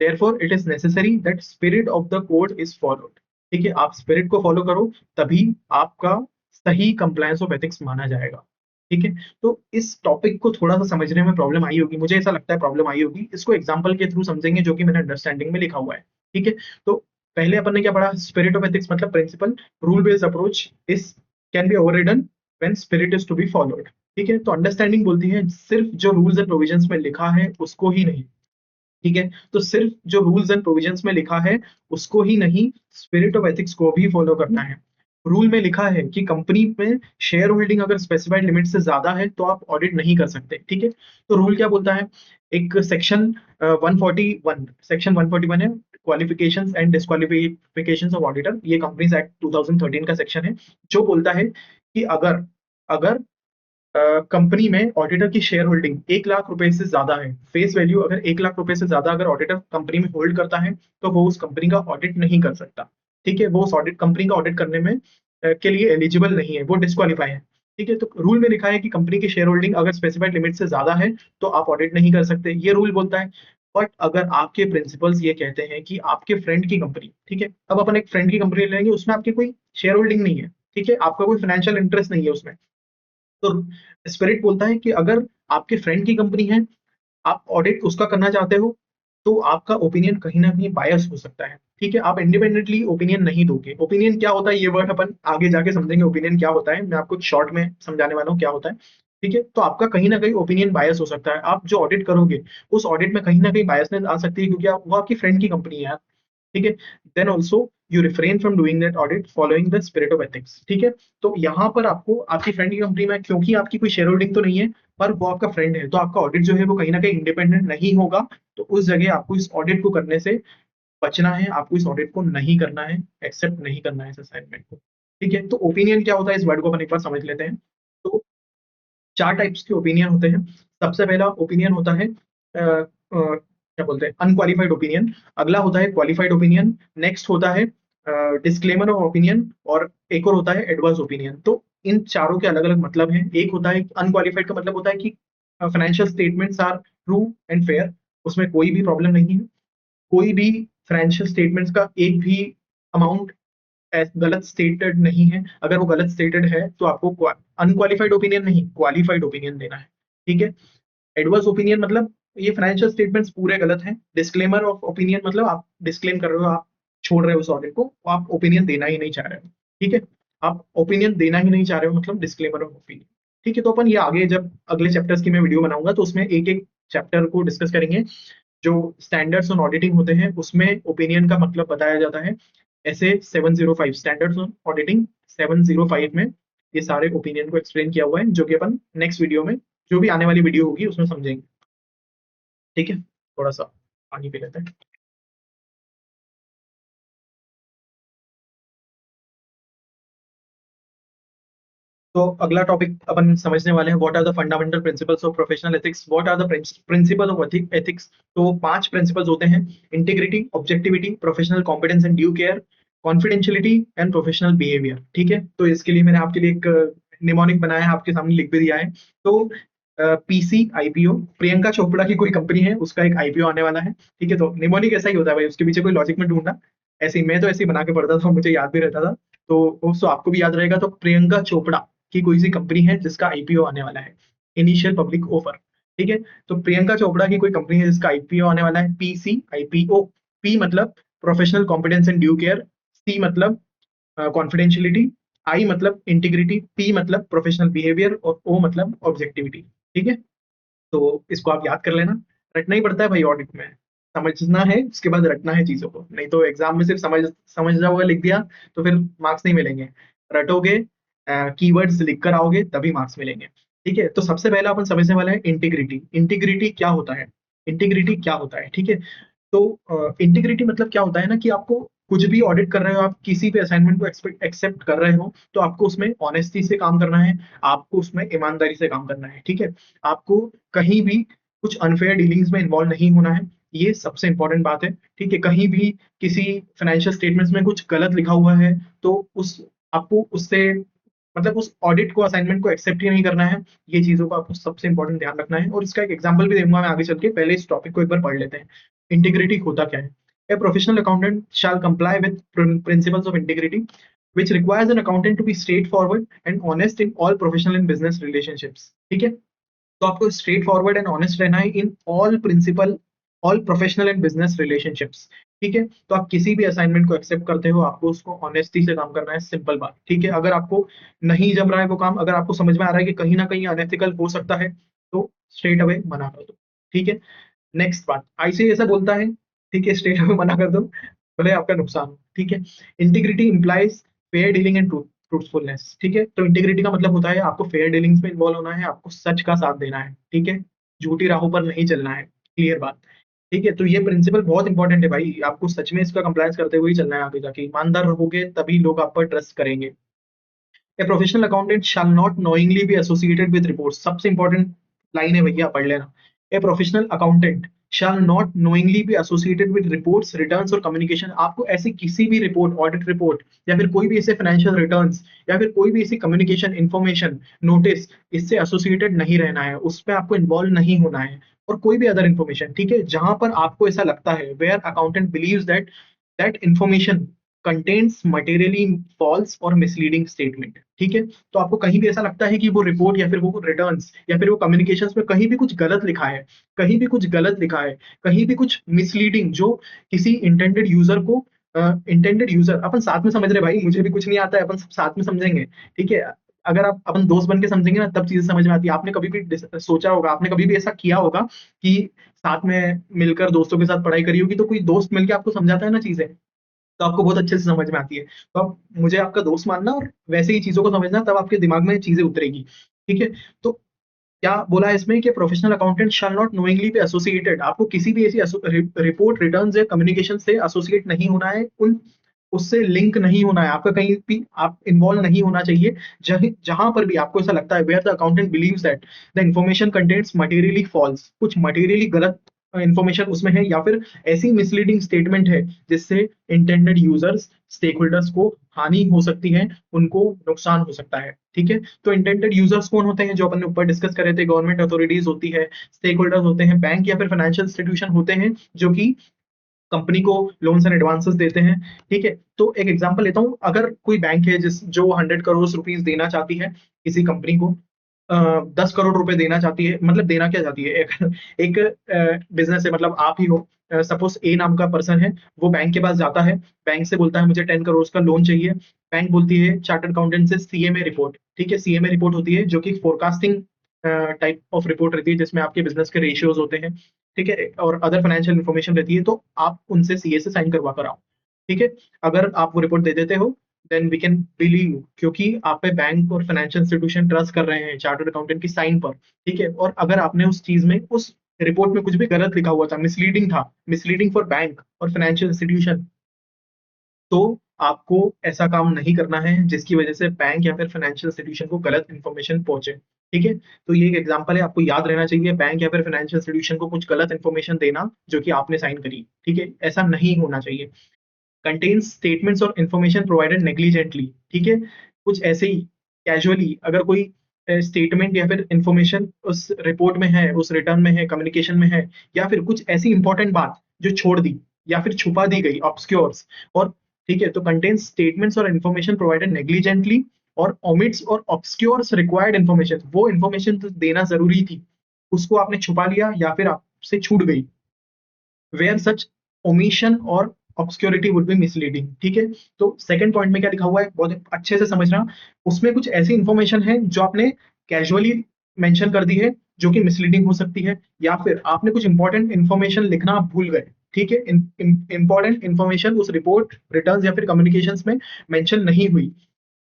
therefore it is necessary that spirit of the code is followed। ठीक है, आप spirit को follow करो, तभी आपका सही कंप्लायंस ऑफ एथिक्स माना जाएगा। ठीक है, तो इस टॉपिक को थोड़ा सा समझने में प्रॉब्लम आई होगी, मुझे ऐसा लगता है प्रॉब्लम आई होगी। इसको एग्जांपल के थ्रू समझेंगे, जो कि मैंने अंडरस्टैंडिंग में लिखा हुआ है। ठीक है, तो पहले अपन ने क्या पढ़ा, स्पिरिट ऑफ एथिक्स मतलब principle, rule based approach is can be overridden when spirit is to be followed. ठीक है। तो अंडरस्टैंडिंग बोलती है सिर्फ जो रूल्स एंड प्रोविजंस में लिखा है उसको ही नहीं, ठीक है। तो सिर्फ जो रूल्स एंड प्रोविजंस में लिखा है उसको ही नहीं, स्पिरिट ऑफ एथिक्स को भी फॉलो करना है। रूल में लिखा है कि कंपनी में शेयर होल्डिंग अगर स्पेसिफाइड लिमिट से ज्यादा है तो आप ऑडिट नहीं कर सकते, ठीक है। तो रूल क्या बोलता है, एक सेक्शन 141, सेक्शन 141 है, क्वालिफिकेशंस एंड डिस्क्वालिफिकेशंस ऑफ ऑडिटर, ये कंपनीज एक्ट 2013 का सेक्शन है, जो बोलता है कि अगर अगर कंपनी में ऑडिटर की शेयर होल्डिंग 1 लाख रुपए से ज्यादा है, फेस वैल्यू अगर 1 लाख रुपए से ज्यादा अगर ऑडिटर कंपनी में होल्ड करता है तो वो उस कंपनी का ऑडिट नहीं कर सकता, ठीक है। वो उस ऑडिट कंपनी का ऑडिट करने में के लिए एलिजिबल नहीं है, वो डिस्क्वालीफाई है, ठीक है। तो रूल में लिखा है कि कंपनी की शेयर होल्डिंग अगर स्पेसिफाइड लिमिट से ज्यादा है तो आप ऑडिट नहीं कर सकते, ये रूल बोलता है। बट अगर आपके प्रिंसिपल्स ये कहते हैं कि आपके फ्रेंड की कंपनी, ठीक है, अब अपन एक फ्रेंड की कंपनी लेंगे, उसमें आपकी कोई शेयर होल्डिंग नहीं है, ठीक है, आपका कोई फाइनेंशियल इंटरेस्ट नहीं है उसमें, तो स्पिरिट बोलता है कि अगर आपके फ्रेंड की कंपनी है, आप ऑडिट उसका करना चाहते हो, तो आपका ओपिनियन कहीं ना कहीं बायस हो सकता है, ठीक है। आप इंडिपेंडेंटली ओपिनियन नहीं दोगे। ओपिनियन क्या होता है ये वर्ड अपन आगे जाके समझेंगे, ओपिनियन क्या होता है, मैं आपको शॉर्ट में समझाने वाला हूँ क्या होता है, ठीक है। तो आपका कहीं ना कहीं ओपिनियन बायस हो सकता है, आप जो ऑडिट करोगे उस ऑडिट में कहीं ना कहीं बायसनेस आ सकती है, क्योंकि वो आपकी फ्रेंड की कंपनी है, ठीक है। Then also you refrain from doing that audit following the spirit of ethics, ठीक है। तो यहाँ पर आपको आपकी फ्रेंड की कंपनी में, क्योंकि आपकी कोई शेयर होल्डिंग तो नहीं है पर वो आपका फ्रेंड है, तो आपका ऑडिट जो है वो कहीं ना कहीं इंडिपेंडेंट नहीं होगा, तो उस जगह आपको इस ऑडिट को करने से बचना है, आपको इस ऑडिट को नहीं करना है, एक्सेप्ट नहीं करना है इस असाइनमेंट को, ठीक है। तो ओपिनियन क्या होता है इस वर्ड को अपन एक बार समझ लेते हैं। तो 4 टाइप्स के ओपिनियन होते हैं। सबसे पहला ओपिनियन होता है क्या बोलते हैं, अनक्वालिफाइड ओपिनियन। अगला होता है क्वालिफाइड ओपिनियन। नेक्स्ट होता है डिस्क्लेमर ऑफ ओपिनियन, और एक और होता है एडवर्स ओपिनियन। तो इन चारों के अलग अलग मतलब हैं। एक होता है अनक्वालिफाइड, का मतलब होता है कि financial statements are true and fair, उसमें कोई भी प्रॉब्लम नहीं है, कोई भी फाइनेंशियल स्टेटमेंट्स का एक भी अमाउंट गलत स्टेटेड नहीं है, अगर वो गलत स्टेटेड है तो आपको अनक्वालिफाइड ओपिनियन नहीं, क्वालिफाइड ओपिनियन देना है, ठीक है। एडवर्स ओपिनियन मतलब ये फाइनेंशियल स्टेटमेंट्स पूरे गलत हैं। डिस्क्लेमर ऑफ ओपिनियन मतलब आप डिस्क्लेम कर रहे हो, आप छोड़ रहे हो उस ऑडिट को, आप ओपिनियन देना ही नहीं चाह रहे हो, ठीक है। आप ओपिनियन देना ही नहीं चाह रहे हो मतलब डिस्क्लेमर ऑफ ओपिनियन, ठीक है। तो अपन ये आगे जब अगले चैप्टर्स की मैं वीडियो बनाऊंगा तो उसमें एक एक चैप्टर को डिस्कस करेंगे। जो स्टैंडर्ड्स ऑन ऑडिटिंग होते हैं उसमें ओपिनियन का मतलब बताया जाता है। ऐसे 705 स्टैंडर्ड्स ऑन ऑडिटिंग 705 में ये सारे ओपिनियन को एक्सप्लेन किया हुआ है, जो कि अपन नेक्स्ट वीडियो में, जो भी आने वाली वीडियो होगी उसमें समझेंगे, ठीक है। थोड़ा सा पानी पी लेते हैं। तो अगला टॉपिक अपन समझने वाले हैं, what are the fundamental principles of professional ethics, what are the principle of ethics. तो 5 प्रिंसिपल्स होते हैं, integrity, objectivity, professional competence and due care, confidentiality and professional behaviour, ठीक है। तो इसके लिए मैंने आपके लिए एक निमोनिक बनाया है, आपके सामने लिख भी दिया है। तो पीसी आईपीओ, प्रियंका चोपड़ा की कोई कंपनी है, उसका एक आईपीओ आने वाला है, ठीक है। तो निमोनिक ऐसा ही होता है भाई, उसके पीछे कोई लॉजिक में ढूंढना, ऐसे ही मैं तो ऐसे ही बना के पढ़ता था, मुझे याद भी रहता था। तो वो आपको भी याद रहेगा। तो प्रियंका चोपड़ा की कोई सी कंपनी है जिसका आईपीओ आने वाला है, इनिशियल पब्लिक ऑफर, ठीक है। तो प्रियंका चोपड़ा की कोई कंपनी है जिसका आईपीओ आने वाला है, पीसी आईपीओ। पी मतलब professional competence and due care, C मतलब कॉन्फिडेंशियलिटी, आई मतलब इंटीग्रिटी, पी मतलब प्रोफेशनल बिहेवियर, और ओ मतलब ऑब्जेक्टिविटी, ठीक है। तो इसको आप याद कर लेना, रटना ही पड़ता है भाई ऑडिट में, समझना है उसके बाद रटना है चीजों को, नहीं तो एग्जाम में सिर्फ समझ समझ जाओगे लिख दिया तो फिर मार्क्स नहीं मिलेंगे। रटोगे, कीवर्ड्स लिख कर आओगे तभी मार्क्स मिलेंगे, ठीक है। तो सबसे पहला अपन समझने वाला है इंटीग्रिटी। इंटीग्रिटी क्या होता है, इंटीग्रिटी क्या होता है, ठीक है। तो इंटीग्रिटी मतलब क्या होता है ना, कि आपको कुछ भी ऑडिट कर रहे हो, आप किसी भी असाइनमेंट को एक्सेप्ट कर रहे हो, तो आपको उसमें ऑनेस्टी से काम करना है, आपको उसमें ईमानदारी से काम करना है, ठीक है। आपको कहीं भी कुछ अनफेयर डीलिंग्स में इन्वॉल्व नहीं होना है, ये सबसे इंपॉर्टेंट बात है, ठीक है। कहीं भी किसी फाइनेंशियल स्टेटमेंट्स में कुछ गलत लिखा हुआ है तो उस आपको उससे मतलब उस ऑडिट को, असाइनमेंट को एक्सेप्ट ही नहीं करना है। ये चीजों का आपको सबसे इंपॉर्टेंट ध्यान रखना है, और इसका एक एग्जांपल भी दूंगा मैं आगे चल के, पहले इस टॉपिक को एक बार पढ़ लेते हैं। इंटीग्रिटी होता क्या है। ए professional accountant shell comply with principles of integrity which requires an accountant to be straightforward and honest in all professional and business relationships, ठीक है। तो आपको स्ट्रेट फॉरवर्ड एंड ऑनेस्ट रहना है in all principle all professional and business relationships. ठीक है, तो आप किसी भी असाइनमेंट को एक्सेप्ट करते हो, आपको उसको ऑनेस्टी से काम करना है, सिंपल बात। ठीक है, अगर आपको नहीं जम रहा है वो काम, अगर आपको समझ में आ रहा है कि कहीं ना कहीं अनएथिकल हो सकता है, तो स्ट्रेट अवे मना कर दो। ठीक है, नेक्स्ट बात, आईसीए ऐसा बोलता है, ठीक है, स्ट्रेट अवे मना कर दो, भले आपका नुकसान हो। ठीक है, integrity implies fair dealing and truthfulness. ठीक है, तो इंटीग्रिटी का मतलब होता है आपको फेयर डीलिंग्स में इन्वॉल्व होना है, आपको सच का साथ देना है। ठीक है, झूठी राहों पर नहीं चलना है, क्लियर बात। ठीक है, तो ये प्रिंसिपल बहुत इंपॉर्टेंट है भाई, आपको सच में इसका कंप्लायंस करते हुए ही चलना है, आगे जाके ईमानदार रहोगे तभी लोग आप पर ट्रस्ट करेंगे। ए professional accountant shall not knowingly be associated with reports, सबसे इंपॉर्टेंट लाइन है भैया, पढ़ लेना। ए professional accountant shall not knowingly be associated with reports, returns और कम्युनिकेशन। आपको ऐसी किसी भी रिपोर्ट, ऑडिट रिपोर्ट या फिर कोई भी ऐसे फाइनेंशियल रिटर्न्स या फिर कोई भी ऐसी कम्युनिकेशन, इंफॉर्मेशन, नोटिस, इससे एसोसिएटेड नहीं रहना है, उस पर आपको इन्वॉल्व नहीं होना है। और कोई भी अदर इन्फॉर्मेशन, ठीक है, जहां पर आपको ऐसा लगता है, where accountant believes that that information contains materially false और मिसलीडिंग स्टेटमेंट। ठीक है, तो आपको कहीं भी ऐसा लगता है कि वो रिपोर्ट या फिर वो रिटर्न्स या फिर वो कम्युनिकेशंस में कहीं भी कुछ गलत लिखा है, कहीं भी कुछ गलत लिखा है, कहीं भी कुछ मिसलीडिंग, जो किसी इंटेंडेड यूजर को, इंटेंडेड यूजर, अपन साथ में समझ रहे भाई, मुझे भी कुछ नहीं आता है, अपन सब साथ में समझेंगे। ठीक है, अगर आप अपन दोस्त बन के समझेंगे ना, तब चीजें समझ में आती है। आपने कभी भी सोचा होगा, आपने कभी भी ऐसा किया होगा कि साथ में मिलकर दोस्तों के साथ पढ़ाई करी होगी, तो कोई दोस्त मिलकर आपको समझाता है ना चीजें, तो आपको बहुत अच्छे से समझ में आती है। तो आप मुझे आपका दोस्त मानना और वैसे ही चीजों को समझना, तब आपके दिमाग में चीजें उतरेगी। ठीक है, तो क्या बोला है इसमें कि professional accountant shall not knowingly be associated, आपको किसी भी ऐसी रिपोर्ट, रिटर्न्स या कम्युनिकेशन से एसोसिएट नहीं होना है, उन उससे लिंक नहीं होना है, आपका कहीं भी आप इन्वॉल्व नहीं होना चाहिए। जहां पर भी आपको ऐसा लगता है, where the accountant believes that the information contains materially false, कुछ मटेरियली गलत इंफॉर्मेशन उसमें है, या फिर ऐसी मिसलीडिंग स्टेटमेंट है जिससे इंटेंडेड यूजर्स, स्टेक होल्डर्स को हानि हो सकती है, उनको नुकसान हो सकता है। ठीक है, तो इंटेंडेड यूजर्स कौन होते हैं, जो अपन ने ऊपर डिस्कस करे थे, गवर्नमेंट अथॉरिटीज होती है, स्टेक होल्डर्स होते हैं, बैंक या फिर फाइनेंशियल इंस्टीट्यूशन होते हैं, जो कि कंपनी को लोन्स एंड एडवांसेस देते हैं। ठीक है, तो एक एग्जांपल लेता हूं, अगर कोई बैंक है जिस जो 100 करोड़ रुपीस देना चाहती है किसी कंपनी को, 10 करोड़ रुपए देना चाहती है, मतलब देना क्या चाहती है, एक बिजनेस है, मतलब आप ही हो, सपोज ए नाम का पर्सन है, वो बैंक के पास जाता है, बैंक से बोलता है मुझे 10 करोड़ का लोन चाहिए। बैंक बोलती है चार्टर्ड अकाउंटेंट से सीएमए रिपोर्ट, ठीक है, सीएमए रिपोर्ट होती है जो कि फोरकास्टिंग टाइप ऑफ रिपोर्ट रहती है, जिसमें आपके बिजनेस के रेशियोज होते हैं। ठीक है, और अदर फाइनेंशियल इन्फॉर्मेशन रहती है, तो आप उनसे सीए से साइन करवा कर आओ। ठीक है, अगर आप वो रिपोर्ट दे देते हो, देन वी कैन बिलीव, क्योंकि आप पे बैंक और फाइनेंशियल इंस्टीट्यूशन ट्रस्ट कर रहे हैं चार्टर्ड अकाउंटेंट की साइन पर। ठीक है, और अगर आपने उस चीज में, उस रिपोर्ट में कुछ भी गलत लिखा हुआ था, मिसलीडिंग था, मिसलीडिंग फॉर बैंक और फाइनेंशियल इंस्टीट्यूशन, तो आपको ऐसा काम नहीं करना है जिसकी वजह से बैंक या फिर फाइनेंशियल इंस्टीट्यूशन को गलत इन्फॉर्मेशन पहुंचे। ठीक है, तो ये एक एग्जांपल है, आपको याद रहना चाहिए, बैंक या फिर फाइनेंशियल इंस्टीट्यूशन को कुछ गलत इन्फॉर्मेशन देना जो कि आपने साइन करी। ठीक है, ऐसा नहीं होना चाहिए। कंटेन्स स्टेटमेंट्स और इन्फॉर्मेशन प्रोवाइडेड नेग्लिजेंटली। ठीक है, कुछ ऐसे ही कैजुअली अगर कोई स्टेटमेंट या फिर इंफॉर्मेशन उस रिपोर्ट में है, उस रिटर्न में है, कम्युनिकेशन में है, या फिर कुछ ऐसी इंपॉर्टेंट बात जो छोड़ दी या फिर छुपा दी गई, ऑब्सक्योर्स, और ठीक है, तो कंटेन्स स्टेटमेंट्स और इन्फॉर्मेशन प्रोवाइडेड नेग्लिजेंटली, और ओमिट्स और ऑब्सक्योर्स रिक्वायर्ड इन्फॉर्मेशन, वो इन्फॉर्मेशन तो देना जरूरी थी, उसको आपने छुपा लिया या फिर आपसे छूट गई, वेयर सच ओमिशन और ऑब्सक्योरिटी वुड बी मिसलीडिंग। ठीक है, तो सेकंड पॉइंट में क्या लिखा हुआ है, बहुत अच्छे से समझना, उसमें कुछ ऐसी इंफॉर्मेशन है जो आपने कैजुअली मेंशन कर दी है, जो कि मिसलीडिंग हो सकती है, या फिर आपने कुछ इंपॉर्टेंट इंफॉर्मेशन लिखना आप भूल गए। ठीक है, इंपॉर्टेंट इंफॉर्मेशन उस रिपोर्ट, रिटर्न्स या फिर कम्युनिकेशंस में मेंशन नहीं हुई,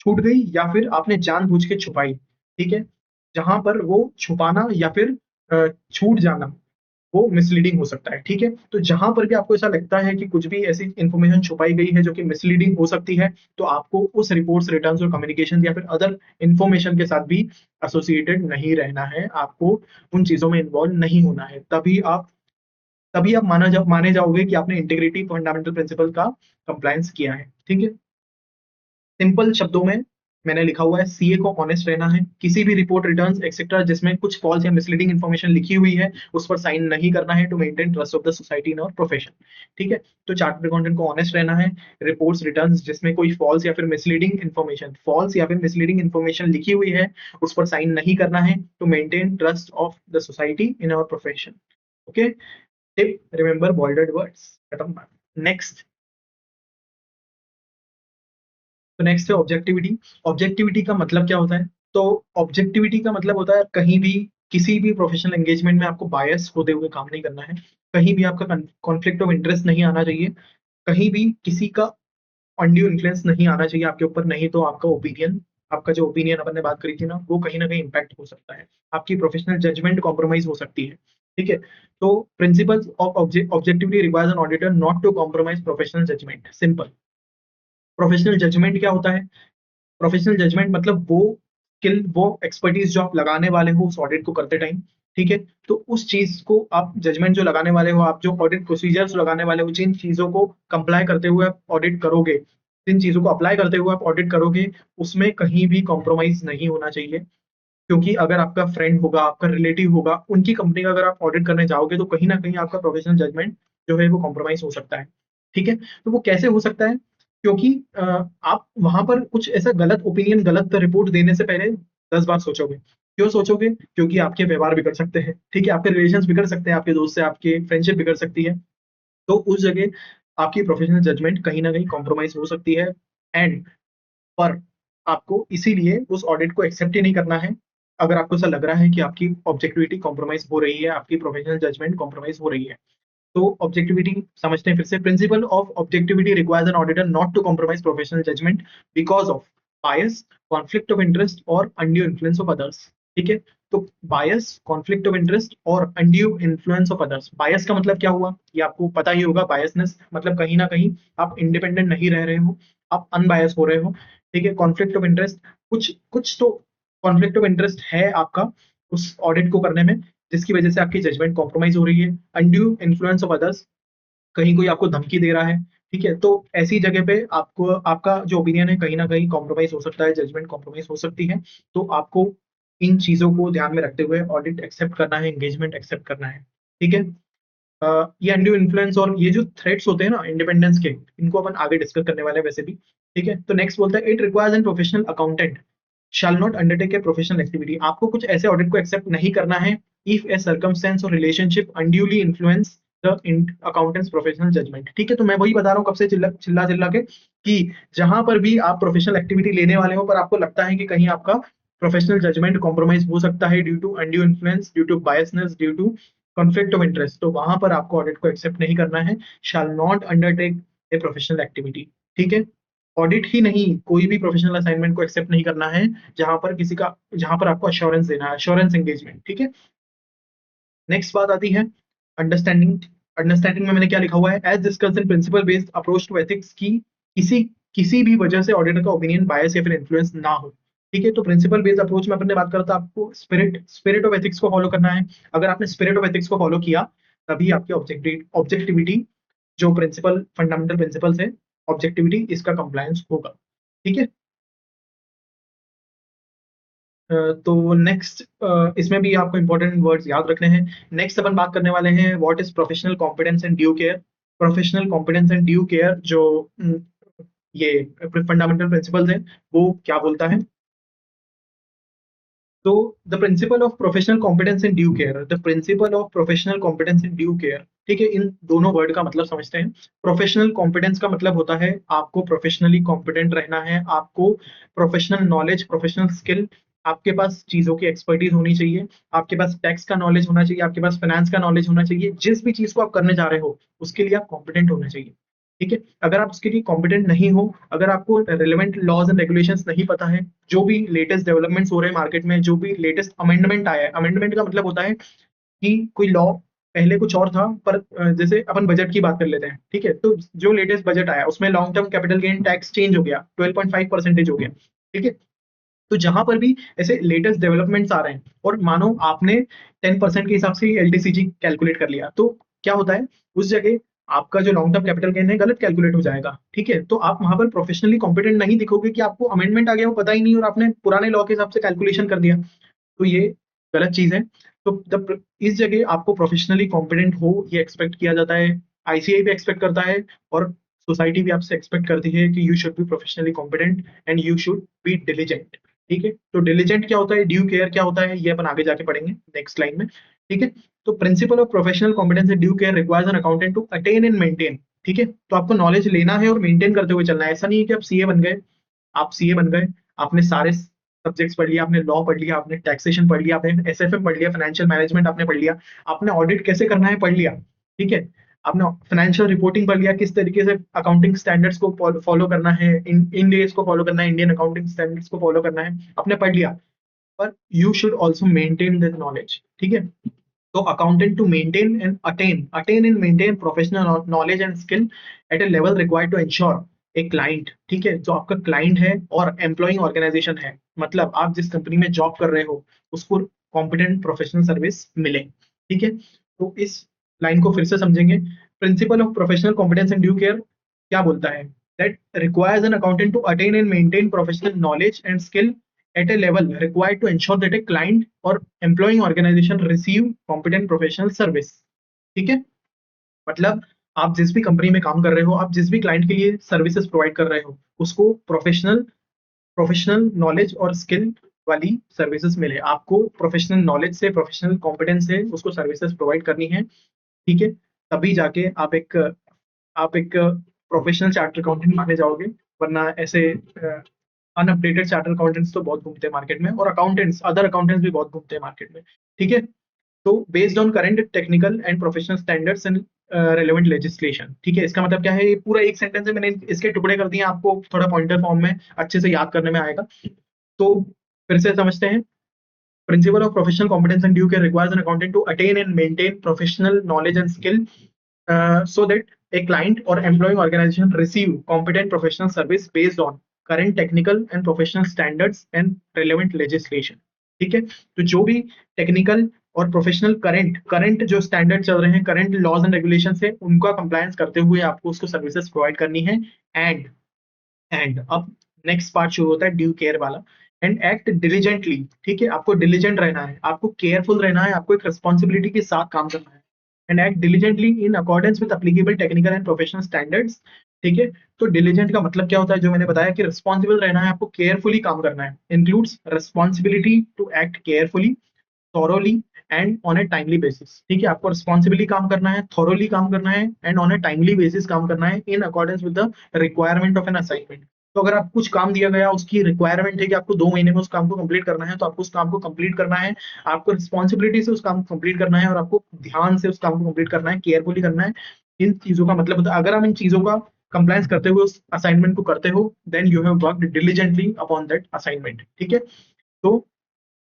छूट गई, या फिर आपने जानबूझ के छुपाई। ठीक है, जहां पर वो छुपाना या फिर छूट जाना, वो मिसलीडिंग हो सकता है। ठीक है, तो जहां पर भी आपको ऐसा लगता है कि कुछ भी ऐसी इंफॉर्मेशन छुपाई गई है जो कि मिसलीडिंग हो सकती है, तो आपको उस रिपोर्ट्स, रिटर्न्स और कम्युनिकेशन या फिर अदर इंफॉर्मेशन के साथ भी एसोसिएटेड नहीं रहना है, आपको उन चीजों में इन्वॉल्व नहीं होना है, तभी आप माने जाओगे कि आपने इंटीग्रिटी फंडामेंटल प्रिंसिपल का कंप्लायंस किया है। ठीक है, सिंपल शब्दों में मैंने लिखा हुआ है, सीए को ऑनेस्ट रहना है, किसी भी रिपोर्ट, रिटर्न्स एक्सेट्रा जिसमें कुछ फॉल्स या मिसलीडिंग इन्फॉर्मेशन लिखी हुई है उस पर साइन नहीं करना है, to maintain trust of the society in और प्रोफेशन। ठीक है, तो चार्टर्ड अकाउंटेंट को ऑनेस्ट रहना है, रिपोर्ट्स, रिटर्न्स जिसमें कोई फॉल्स या फिर मिसलीडिंग इन्फॉर्मेशन लिखी हुई है उस पर साइन नहीं करना है, to maintain trust of the society in और profession. Okay, tip, remember bolded words, खत्म बात। नेक्स्ट, तो नेक्स्ट है ऑब्जेक्टिविटी। ऑब्जेक्टिविटी का मतलब क्या होता है? तो ऑब्जेक्टिविटी का मतलब होता है कहीं भी किसी भी प्रोफेशनल एंगेजमेंट में आपको बायस होते हुए काम नहीं करना है, कहीं भी आपका कॉन्फ्लिक्ट ऑफ इंटरेस्ट नहीं आना चाहिए, कहीं भी किसी का अनड्यू इन्फ्लुएंस नहीं आना चाहिए आपके ऊपर, नहीं तो आपका ओपिनियन, आपका जो ओपिनियन अपन ने बात करी थी ना, वो कहीं ना कहीं इम्पैक्ट हो सकता है, आपकी प्रोफेशनल जजमेंट कॉम्प्रोमाइज हो सकती है। ठीक है, तो principles of objectivity requires an auditor not to compromise professional judgement. Simple. Professional judgement क्या होता है? प्रोफेशनल जजमेंट मतलब वो स्किल, वो एक्सपर्टीज जो आप लगाने वाले हो उस ऑडिट को करते टाइम। ठीक है, तो उस चीज को आप जजमेंट जो लगाने वाले हो, आप जो ऑडिट प्रोसीजर्स लगाने वाले हो, जिन चीजों को कंप्लाई करते हुए आप ऑडिट करोगे, जिन चीजों को अप्लाई करते हुए आप ऑडिट करोगे, उसमें कहीं भी कॉम्प्रोमाइज नहीं होना चाहिए। क्योंकि अगर आपका फ्रेंड होगा, आपका रिलेटिव होगा, उनकी कंपनी का अगर आप ऑडिट करने जाओगे तो कहीं ना कहीं आपका प्रोफेशनल जजमेंट जो है वो कॉम्प्रोमाइज हो सकता है। ठीक है, तो वो कैसे हो सकता है? क्योंकि आप वहां पर कुछ ऐसा गलत ओपिनियन, गलत रिपोर्ट देने से पहले 10 बार सोचोगे। क्यों सोचोगे? क्योंकि आपके व्यवहार बिगड़ सकते हैं, ठीक है, आपके रिलेशन बिगड़ सकते हैं, आपके दोस्त से आपके फ्रेंडशिप बिगड़ सकती है। तो उस जगह आपकी प्रोफेशनल जजमेंट कहीं ना कहीं कॉम्प्रोमाइज हो सकती है। एंड पर आपको इसीलिए उस ऑडिट को एक्सेप्ट ही नहीं करना है, अगर आपको ऐसा लग रहा है कि आपकी ऑब्जेक्टिविटी कॉम्प्रोमाइज हो रही है, आपकी प्रोफेशनल जजमेंट कॉम्प्रोमाइज हो रही है। तो ऑब्जेक्टिविटी समझते हैं फिर से। Principle of objectivity requires an auditor not to compromise professional judgement because of bias, conflict of interest और अनड्यू इन्फ्लुएंस ऑफ अदर्स। ठीक है, तो बायस, कॉन्फ्लिक्ट ऑफ इंटरेस्ट और undue influence of others. Bias का मतलब क्या हुआ, ये आपको पता ही होगा। बायसनेस मतलब कहीं ना कहीं आप इंडिपेंडेंट नहीं रह रहे हो, आप अनबायस हो रहे हो। ठीक है, कॉन्फ्लिक्ट ऑफ इंटरेस्ट, कुछ कुछ तो कॉन्फ्लिक्ट ऑफ इंटरेस्ट है आपका उस ऑडिट को करने में, जिसकी वजह से आपकी जजमेंट कॉम्प्रोमाइज हो रही है। अनड्यू इन्फ्लुएंस ऑफ अदर्स, कहीं कोई आपको धमकी दे रहा है। ठीक है, तो ऐसी जगह पे आपको आपका जो ओपिनियन है कहीं ना कहीं कॉम्प्रोमाइज हो सकता है, जजमेंट कॉम्प्रोमाइज हो सकती है। तो आपको इन चीजों को ध्यान में रखते हुए ऑडिट एक्सेप्ट करना है, एंगेजमेंट एक्सेप्ट करना है। ठीक है, ये अनड्यू इन्फ्लुएंस और ये जो थ्रेट्स होते हैं ना इंडिपेंडेंस के, इनको अपन आगे डिस्कस करने वाले हैं वैसे भी। ठीक है, तो नेक्स्ट बोलता है it requires N professional accountant shall not undertake a professional activity। आपको कुछ ऐसे ऑडिट को एक्सेप्ट नहीं करना है if a circumstance or relationship unduly influence the accountant's professional judgment। ठीक है, तो मैं वही बता रहा हूँ कब से चिल्ला चिल्ला चिल्ला के, कि जहां पर भी आप प्रोफेशनल एक्टिविटी लेने वाले हो पर आपको लगता है कि कहीं आपका प्रोफेशनल जजमेंट कॉम्प्रोमाइज हो सकता है due to undue influence, due to biasness, due to conflict of interest, तो वहां पर आपको ऑडिट को एक्सेप्ट नहीं करना है। Shall not undertake a professional activity. ठीक है, ऑडिट ही नहीं, कोई भी प्रोफेशनल असाइनमेंट को एक्सेप्ट नहीं करना है जहां पर आपको अश्योरेंस देना है, अश्योरेंस एंगेजमेंट। ठीक है, नेक्स्ट बात आती है अंडरस्टैंडिंग। अंडरस्टैंडिंग में मैंने क्या लिखा हुआ है, as discussed in principle based approach to ethics, की किसी किसी भी वजह से ऑडिटर का ओपिनियन बायस या फिर इन्फ्लुएंस ना हो। ठीक है, तो प्रिंसिपल बेस्ड अप्रोच में अपन ने बात करा था, आपको स्पिरिट स्पिरिट ऑफ एथिक्स को फॉलो करना है। अगर आपने स्पिरिट ऑफ एथिक्स को फॉलो किया, तभी आपकी ऑब्जेक्टिविटी, जो प्रिंसिपल फंडामेंटल प्रिंसिपल्स है ऑब्जेक्टिविटी, इसका कंप्लायंस होगा। ठीक है, तो नेक्स्ट, इसमें भी आपको इंपॉर्टेंट वर्ड्स याद रखने हैं। नेक्स्ट अपन बात करने वाले हैं what is professional competence and due care. Professional competence and due care जो ये फंडामेंटल प्रिंसिपल्स हैं, वो क्या बोलता है? तो the principle of professional competence in due care, the principle of professional competence in due care. ठीक है, इन दोनों वर्ड का मतलब समझते हैं। प्रोफेशनल कॉम्पिटेंस का मतलब होता है आपको प्रोफेशनली कॉम्पिटेंट रहना है, आपको प्रोफेशनल नॉलेज, प्रोफेशनल स्किल, आपके पास चीजों की एक्सपर्टीज होनी चाहिए, आपके पास टैक्स का नॉलेज होना चाहिए, आपके पास फाइनेंस का नॉलेज होना चाहिए, जिस भी चीज को आप करने जा रहे हो उसके लिए आप कॉम्पिटेंट होना चाहिए। ठीक है, अगर आप उसके लिए कॉम्पिटेंट नहीं हो, अगर आपको रिलेवेंट लॉज एंड रेगुलेशंस नहीं पता है, जो भी लेटेस्ट डेवलपमेंट्स हो रहे हैं मार्केट में, जो भी लेटेस्ट अमेंडमेंट आया है, अमेंडमेंट का मतलब होता है कि कोई लॉ पहले कुछ और था, पर जैसे अपन बजट की बात कर लेते हैं। ठीक है, तो जो लेटेस्ट बजट आया उसमें long term capital gain tax change हो गया, 12.5% हो गया। ठीक है, तो जहां पर भी ऐसे लेटेस्ट डेवलपमेंट्स आ रहे हैं और मानो आपने 10% के हिसाब से एलडीसीजी कैलकुलेट कर लिया, तो क्या होता है उस जगह आपका जो लॉन्ग टर्म कैपिटल गेन है गलत कैलकुलेट हो जाएगा। ठीक है, तो आप वहां पर प्रोफेशनली कॉम्पिटेंट नहीं दिखोगे कि आपको अमेंडमेंट आ गया वो पता ही नहीं और आपने पुराने लॉ के हिसाब से कैलकुलेशन कर दिया, तो ये गलत चीज है। तो इस जगह आपको प्रोफेशनली कॉम्पिटेंट हो ये एक्सपेक्ट किया जाता है, आईसीआई भी एक्सपेक्ट करता है, और सोसाइटी भी आपसे एक्सपेक्ट करती है कि you should be professionally competent and you should be diligent. ठीक है, तो डिलीजेंट क्या होता है, ड्यू केयर क्या होता है, ये अपन आगे जाके पढ़ेंगे नेक्स्ट लाइन में। ठीक है। तो principle of professional competence and due care requires an accountant to attain and maintain. ठीक है, तो आपको नॉलेज लेना है और मेंटेन करते हुए चलना है। ऐसा नहीं है कि आप सीए बन गए, आप सीए बन गए, आपने सारे सब्जेक्ट्स पढ़ लिया, आपने लॉ पढ़ लिया, आपने टैक्सेशन पढ़ लिया, आपने एसएफएम पढ़ लिया, फाइनेंशियल मैनेजमेंट आपने पढ़ लिया, आपने ऑडिट कैसे करना है पढ़ लिया, ठीक है, आपने फाइनेंशियल रिपोर्टिंग पढ़ लिया, किस तरीके से अकाउंटिंग स्टैंडर्ड्स को फॉलो करना है, इन डेज को फॉलो करना है, इंडियन अकाउंटिंग स्टैंडर्ड्स को फॉलो करना है, आपने पढ़ लिया। पर you should also maintain this knowledge. ठीक है, तो accountant to maintain and attain and maintain professional knowledge and skill at a level required to ensure a client. ठीक है, जो आपका क्लाइंट है और एम्प्लॉइंग ऑर्गेनाइजेशन है, मतलब आप जिस कंपनी में जॉब कर रहे हो उसको कॉम्पिटेंट प्रोफेशनल सर्विस मिले। ठीक है, तो इस लाइन को फिर से समझेंगे। Principle of professional competence and due care क्या बोलता है? That requires an accountant to attain and maintain professional knowledge and skill at a level required to ensure that a client or employing organization receive competent professional service। ठीक है, मतलब आप जिस भी company में काम कर रहे हो, आप जिस भी क्लाइंट के लिए सर्विसेज प्रोवाइड कर रहे हो, उसको प्रोफेशनल प्रोफेशनल नॉलेज और स्किल वाली सर्विसेज मिले। आपको प्रोफेशनल नॉलेज से, प्रोफेशनल कॉम्पिटेंस से उसको सर्विसेज प्रोवाइड करनी है। ठीक है, तभी जाके आप एक प्रोफेशनल चार्टर्ड अकाउंटेंट माने जाओगे, वरना ऐसे अनअपडेटेड चार्टर्ड अकाउंटेंट्स तो बहुत घूमते हैं मार्केट में, और अकाउंटेंट्स, अदर अकाउंटेंट्स भी बहुत घूमते हैं मार्केट में। ठीक है, तो based on current technical and professional standards and relevant legislation. ठीक है, इसका मतलब क्या है? ये पूरा एक सेंटेंस है, मैंने इसके टुकड़े कर दिए, आपको थोड़ा पॉइंटर फॉर्म में अच्छे से याद करने में आएगा। तो फिर से समझते हैं। Principle of professional competence and due care requires an accountant to attain and maintain professional knowledge and skill so that a client or employing organization receive competent professional service based on current technical and professional standards and relevant legislation। ठीक है, तो जो भी technical और professional current जो standard चल रहे हैं, करंट लॉज एंड रेगुलेशन है, उनका कंप्लायंस करते हुए आपको उसको सर्विसेज प्रोवाइड करनी है। एंड अब नेक्स्ट पार्ट शुरू होता है ड्यू केयर वाला। And act diligently. ठीक है, आपको डिलीजेंट रहना है, आपको केयरफुल रहना है, आपको एक रिस्पॉन्सिबिलिटी के साथ काम करना है। And act diligently in accordance with applicable technical and professional standards. ठीक है, तो डिलीजेंट का मतलब क्या होता है? जो मैंने बताया कि रिस्पॉन्सिबल रहना है, आपको केयरफुली काम करना है। Includes responsibility to act carefully, thoroughly and on a timely basis. ठीक है, आपको रिस्पॉन्सिबली काम करना है, थॉरोली काम करना है, and on a timely basis काम करना है, in accordance with the requirement of an assignment. तो अगर आपको कुछ काम दिया गया, उसकी रिक्वायरमेंट है कि आपको 2 महीने में उस काम को कंप्लीट करना है, तो आपको उस काम को कंप्लीट करना है। आपको रिस्पॉन्सिबिलिटी से उस काम को कंप्लीट करना है, और आपको ध्यान से उस काम को कंप्लीट करना है, केयरफुली करना है। इन चीजों का मतलब होता है, अगर आप इन चीजों का कंप्लायंस करते हुए उस असाइनमेंट को करते हो, then you have worked diligently upon that assignment. ठीक है, तो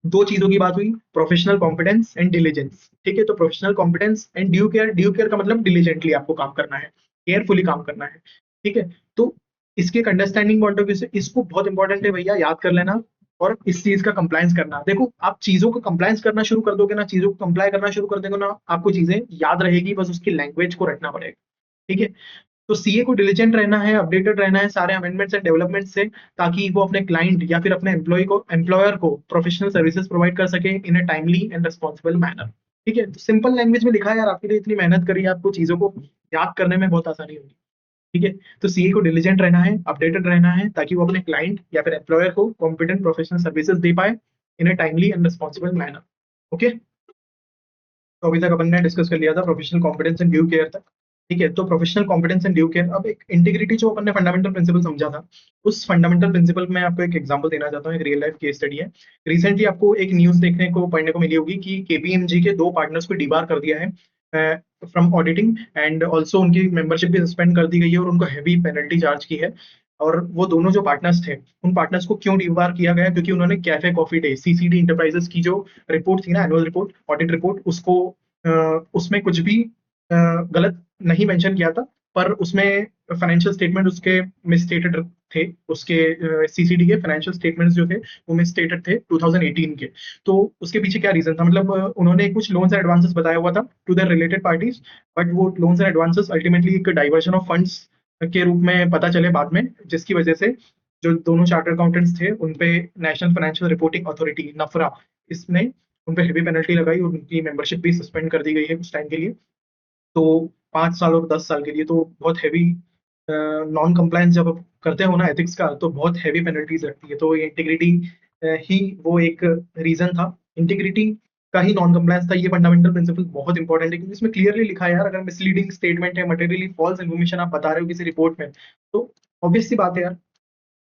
दो चीजों की बात हुई, प्रोफेशनल कॉम्पिटेंस एंड डिलीजेंस। ठीक है, तो professional competence and due care, due care का मतलब डिलीजेंटली आपको काम करना है, केयरफुली काम करना है। ठीक है, तो इसके एक अंडरस्टैंडिंग पॉइंट ऑफ व्यू से इसको बहुत इंपॉर्टेंट है भैया, याद कर लेना। और इस चीज का कंप्लायंस करना, देखो आप चीजों का कंप्लायंस करना शुरू कर दोगे ना, चीजों को कंप्लाई करना शुरू कर दोगे ना, आपको चीजें याद रहेगी, बस उसकी लैंग्वेज को रखना पड़ेगा। ठीक है, तो सीए को डिलीजेंट रहना है, अपडेटेड रहना है सारे अमेंडमेंट्स एंड डेवलपमेंट से, ताकि वो अपने क्लाइंट या फिर अपने एम्प्लॉयर को प्रोफेशनल सर्विसेज प्रोवाइड कर सके इन a timely and responsible manner. ठीक है, तो सिंपल लैंग्वेज में लिखा है यार, आपके लिए इतनी मेहनत करी है, आपको चीजों को याद करने में बहुत आसानी होगी। ठीक है, तो सीए को डिलीजेंट रहना है, अपडेटेड रहना है, ताकि वो अपने क्लाइंट या फिर एम्प्लॉयर को कॉम्पिटेंट प्रोफेशनल सर्विसेज दे पाए in a timely and responsible manner. Okay, तो अभी तक अपन ने डिस्कस कर लिया था professional competence and due care तक। ठीक है, तो professional competence and due care, अब एक इंटीग्रिटी जो अपन ने फंडामेंटल प्रिंसिपल समझा था, उस फंडामेंटल प्रिंसिपल में आपको एक एग्जांपल देना चाहता हूँ, एक रियल लाइफ केस स्टडी है। रिसेंटली आपको एक न्यूज देखने को पढ़ने को मिली होगी कि केपीएमजी के 2 पार्टनर्स को डिबार कर दिया है फ्रॉम ऑडिटिंग, एंड ऑल्सो उनकी मेंबरशिप भी सस्पेंड कर दी गई है, और उनको हैवी पेनल्टी चार्ज की है। और वो दोनों जो पार्टनर्स थे, उन पार्टनर्स को क्यों डिबार किया गया? क्योंकि उन्होंने cafe coffee day, CCD enterprises की जो रिपोर्ट थी ना, एनुअल रिपोर्ट, ऑडिट रिपोर्ट, उसको उसमें कुछ भी गलत नहीं मेंशन किया था, पर उसमें फाइनेंशियल स्टेटमेंट उसके मिसस्टेटेड थे। उसके सीसीडी के फाइनेंशियल स्टेटमेंट्स जो थे वो मिसस्टेटेड थे 2018 के। तो उसके पीछे क्या रीजन था? मतलब उन्होंने कुछ लोन्स एंड एडवांसेस बताया हुआ था to the related parties, but वो लोन्स एंड एडवांसेस अल्टीमेटली एक डाइवर्शन ऑफ फंड्स के रूप में पता चले बाद में, जिसकी वजह से जो दोनों चार्टर्ड अकाउंटेंट्स थे उन पे नेशनल फाइनेंशियल रिपोर्टिंग अथॉरिटी, नफरा, इसने उन पे हेवी पेनल्टी लगाई, और उनकी मेंबरशिप भी सस्पेंड कर दी गई है कुछ टाइम के लिए। तो 5 साल और 10 साल के लिए, तो बहुत हैवी नॉन कंप्लायंस जब आप करते हो ना एथिक्स का, तो बहुत हैवी पेनल्टीज लगती है। तो ये इंटीग्रिटी ही वो एक रीजन था। इंटीग्रिटी का ही नॉन कंप्लायंस था। ये फंडामेंटल प्रिंसिपल बहुत इंपॉर्टेंट है, क्योंकि इसमें क्लियरली लिखा है यार, अगर मिसलीडिंग स्टेटमेंट है, मटेरियली फॉल्स इन्फॉर्मेशन आप बता रहे हो किसी रिपोर्ट में, तो ऑब्वियस सी बात है यार।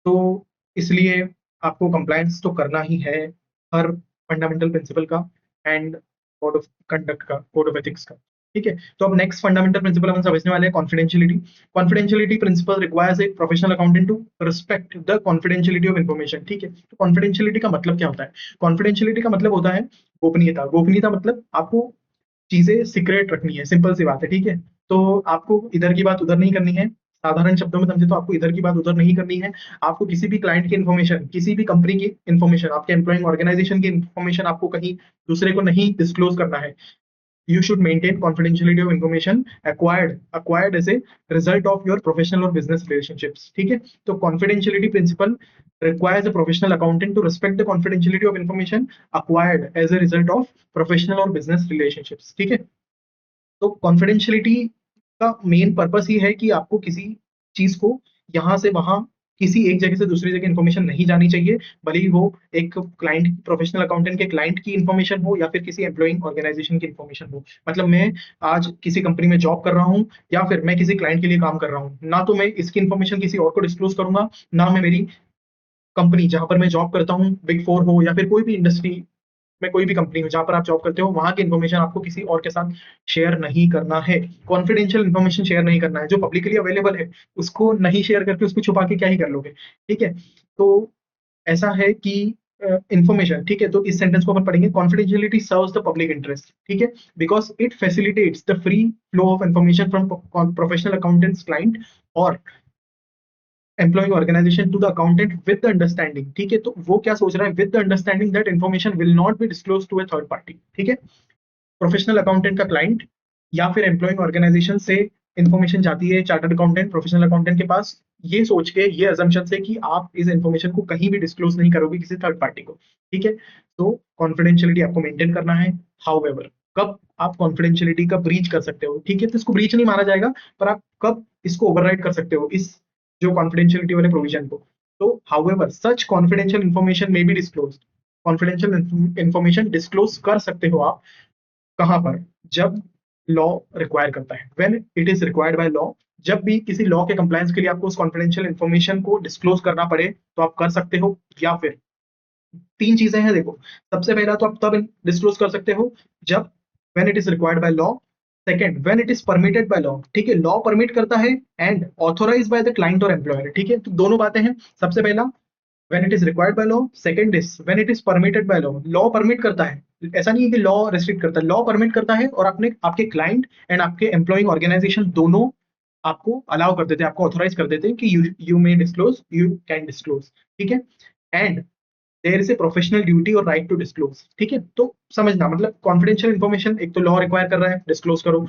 तो इसलिए आपको कंप्लायंस तो करना ही है हर फंडामेंटल प्रिंसिपल का एंड कोड ऑफ कंडक्ट का, कोड ऑफ एथिक्स का। ठीक है, तो अब नेक्स्ट फंडामेंटल प्रिंसिपल हम समझने वाले हैं confidentiality. Confidentiality principle requires a professional accountant to respect the confidentiality of information. ठीक है, तो कॉन्फिडेंशियलिटी का मतलब क्या होता है? कॉन्फिडेंशियलिटी का मतलब होता है गोपनीयता। गोपनीयता मतलब आपको चीजें सीक्रेट रखनी है, सिंपल सी बात है। ठीक है, तो आपको इधर की बात उधर नहीं करनी है। साधारण शब्दों में समझे तो आपको इधर की बात उधर नहीं करनी है। आपको किसी भी क्लाइंट की इन्फॉर्मेशन, किसी भी कंपनी की इन्फॉर्मेशन, आपके एम्प्लॉइंग ऑर्गेनाइजेशन की इन्फॉर्मेशन आपको कहीं दूसरे को नहीं डिस्क्लोज करना है। You should maintain confidentiality of information acquired as a result of your professional or business relationships। ठीक है, तो confidentiality principle requires a professional accountant to respect the confidentiality of information acquired as a result of professional or business relationships। ठीक है, तो confidentiality का main purpose ही है कि आपको किसी चीज को यहाँ से वहां, किसी एक जगह से दूसरी जगह इन्फॉर्मेशन नहीं जानी चाहिए, भले ही वो एक क्लाइंट, प्रोफेशनल अकाउंटेंट के क्लाइंट की इन्फॉर्मेशन हो या फिर किसी एम्प्लॉइंग ऑर्गेनाइजेशन की इन्फॉर्मेशन हो। मतलब मैं आज किसी कंपनी में जॉब कर रहा हूँ या फिर मैं किसी क्लाइंट के लिए काम कर रहा हूँ, ना तो मैं इसकी इन्फॉर्मेशन किसी और को डिस्क्लोज करूंगा, ना मैं मेरी कंपनी जहां पर मैं जॉब करता हूँ, बिग फोर हो या फिर कोई भी इंडस्ट्री में कोई भी कंपनी हो जहां पर आप जॉब करते हो, वहां की इन्फॉर्मेशन आपको किसी और के साथ शेयर नहीं करना है। कॉन्फिडेंशियल इन्फॉर्मेशन शेयर नहीं करना है। जो पब्लिकली अवेलेबल है उसको नहीं शेयर करके उसको छुपा के क्या ही कर लोगे। ठीक है, तो ऐसा है कि इंफॉर्मेशन, ठीक है, तो इस सेंटेंस को अपन पढ़ेंगे, confidentiality serves the public interest. ठीक है, because it facilitates the free flow of information from professional accountants client और employing organisation to the accountant with the understanding. ठीक है, तो वो क्या सोच रहा है, with the understanding that information will not be disclose to a third party. ठीक है, प्रोफेशनल अकाउंटेंट का क्लाइंट या फिर एम्प्लॉइंग ऑर्गेनाइजेशन से इन्फॉर्मेशन जाती है चार्टर्ड अकाउंटेंट, प्रोफेशनल अकाउंटेंट के पास, ये सोच के, ये अजम्पशन से कि आप इस इन्फॉर्मेशन को कहीं भी डिस्क्लोज नहीं करोगे किसी थर्ड पार्टी को। ठीक है, तो कॉन्फिडेंशियलिटी आपको मेंटेन करना है। हाउएवर, कब आप कॉन्फिडेंशियलिटी का ब्रीच कर सकते हो? ठीक है, तो इसको ब्रीच नहीं माना जाएगा, पर आप कब इसको ओवरराइड कर सकते हो, इस जो कॉन्फिडेंशियलिटी वाले प्रोविजन को? तो हाउएवर सच कॉन्फिडेंशियल इन्फॉर्मेशन में be disclose. Confidential information disclose कर सकते हो आप कहां पर? जब लॉ रिक्वायर करता है, when it is required by law. जब भी किसी लॉ के कंप्लायंस के लिए आपको उस कॉन्फिडेंशियल इन्फॉर्मेशन को डिस्क्लोज करना पड़े तो आप कर सकते हो। या फिर तीन चीजें हैं देखो, सबसे पहला तो आप तब डिस्क्लोज कर सकते हो जब when it is required by law. Second, when it is permitted by law. ठीक है, लॉ परमिट करता है, and authorise by the client और एम्प्लॉयर। ठीक है, तो दोनों बातें हैं। सबसे पहला when it is required by law, second is when it is permitted by law. Law permit करता है, ऐसा नहीं है कि लॉ रेस्ट्रिक्ट करता है, लॉ परमिट करता है, और आपने आपके क्लाइंट एंड आपके एम्प्लॉइंग ऑर्गेनाइजेशन दोनों आपको अलाउ कर देते हैं, आपको ऑथोराइज कर देते हैं कि you may disclose, you can disclose. ठीक है, and there is a professional duty और राइट टू डिस्क्लोज। ठीक है, तो समझना, मतलब कॉन्फिडेंशियल इन्फॉर्मेशन एक तो लॉ रिक्वायर कर रहा है, डिस्क्लोज करो।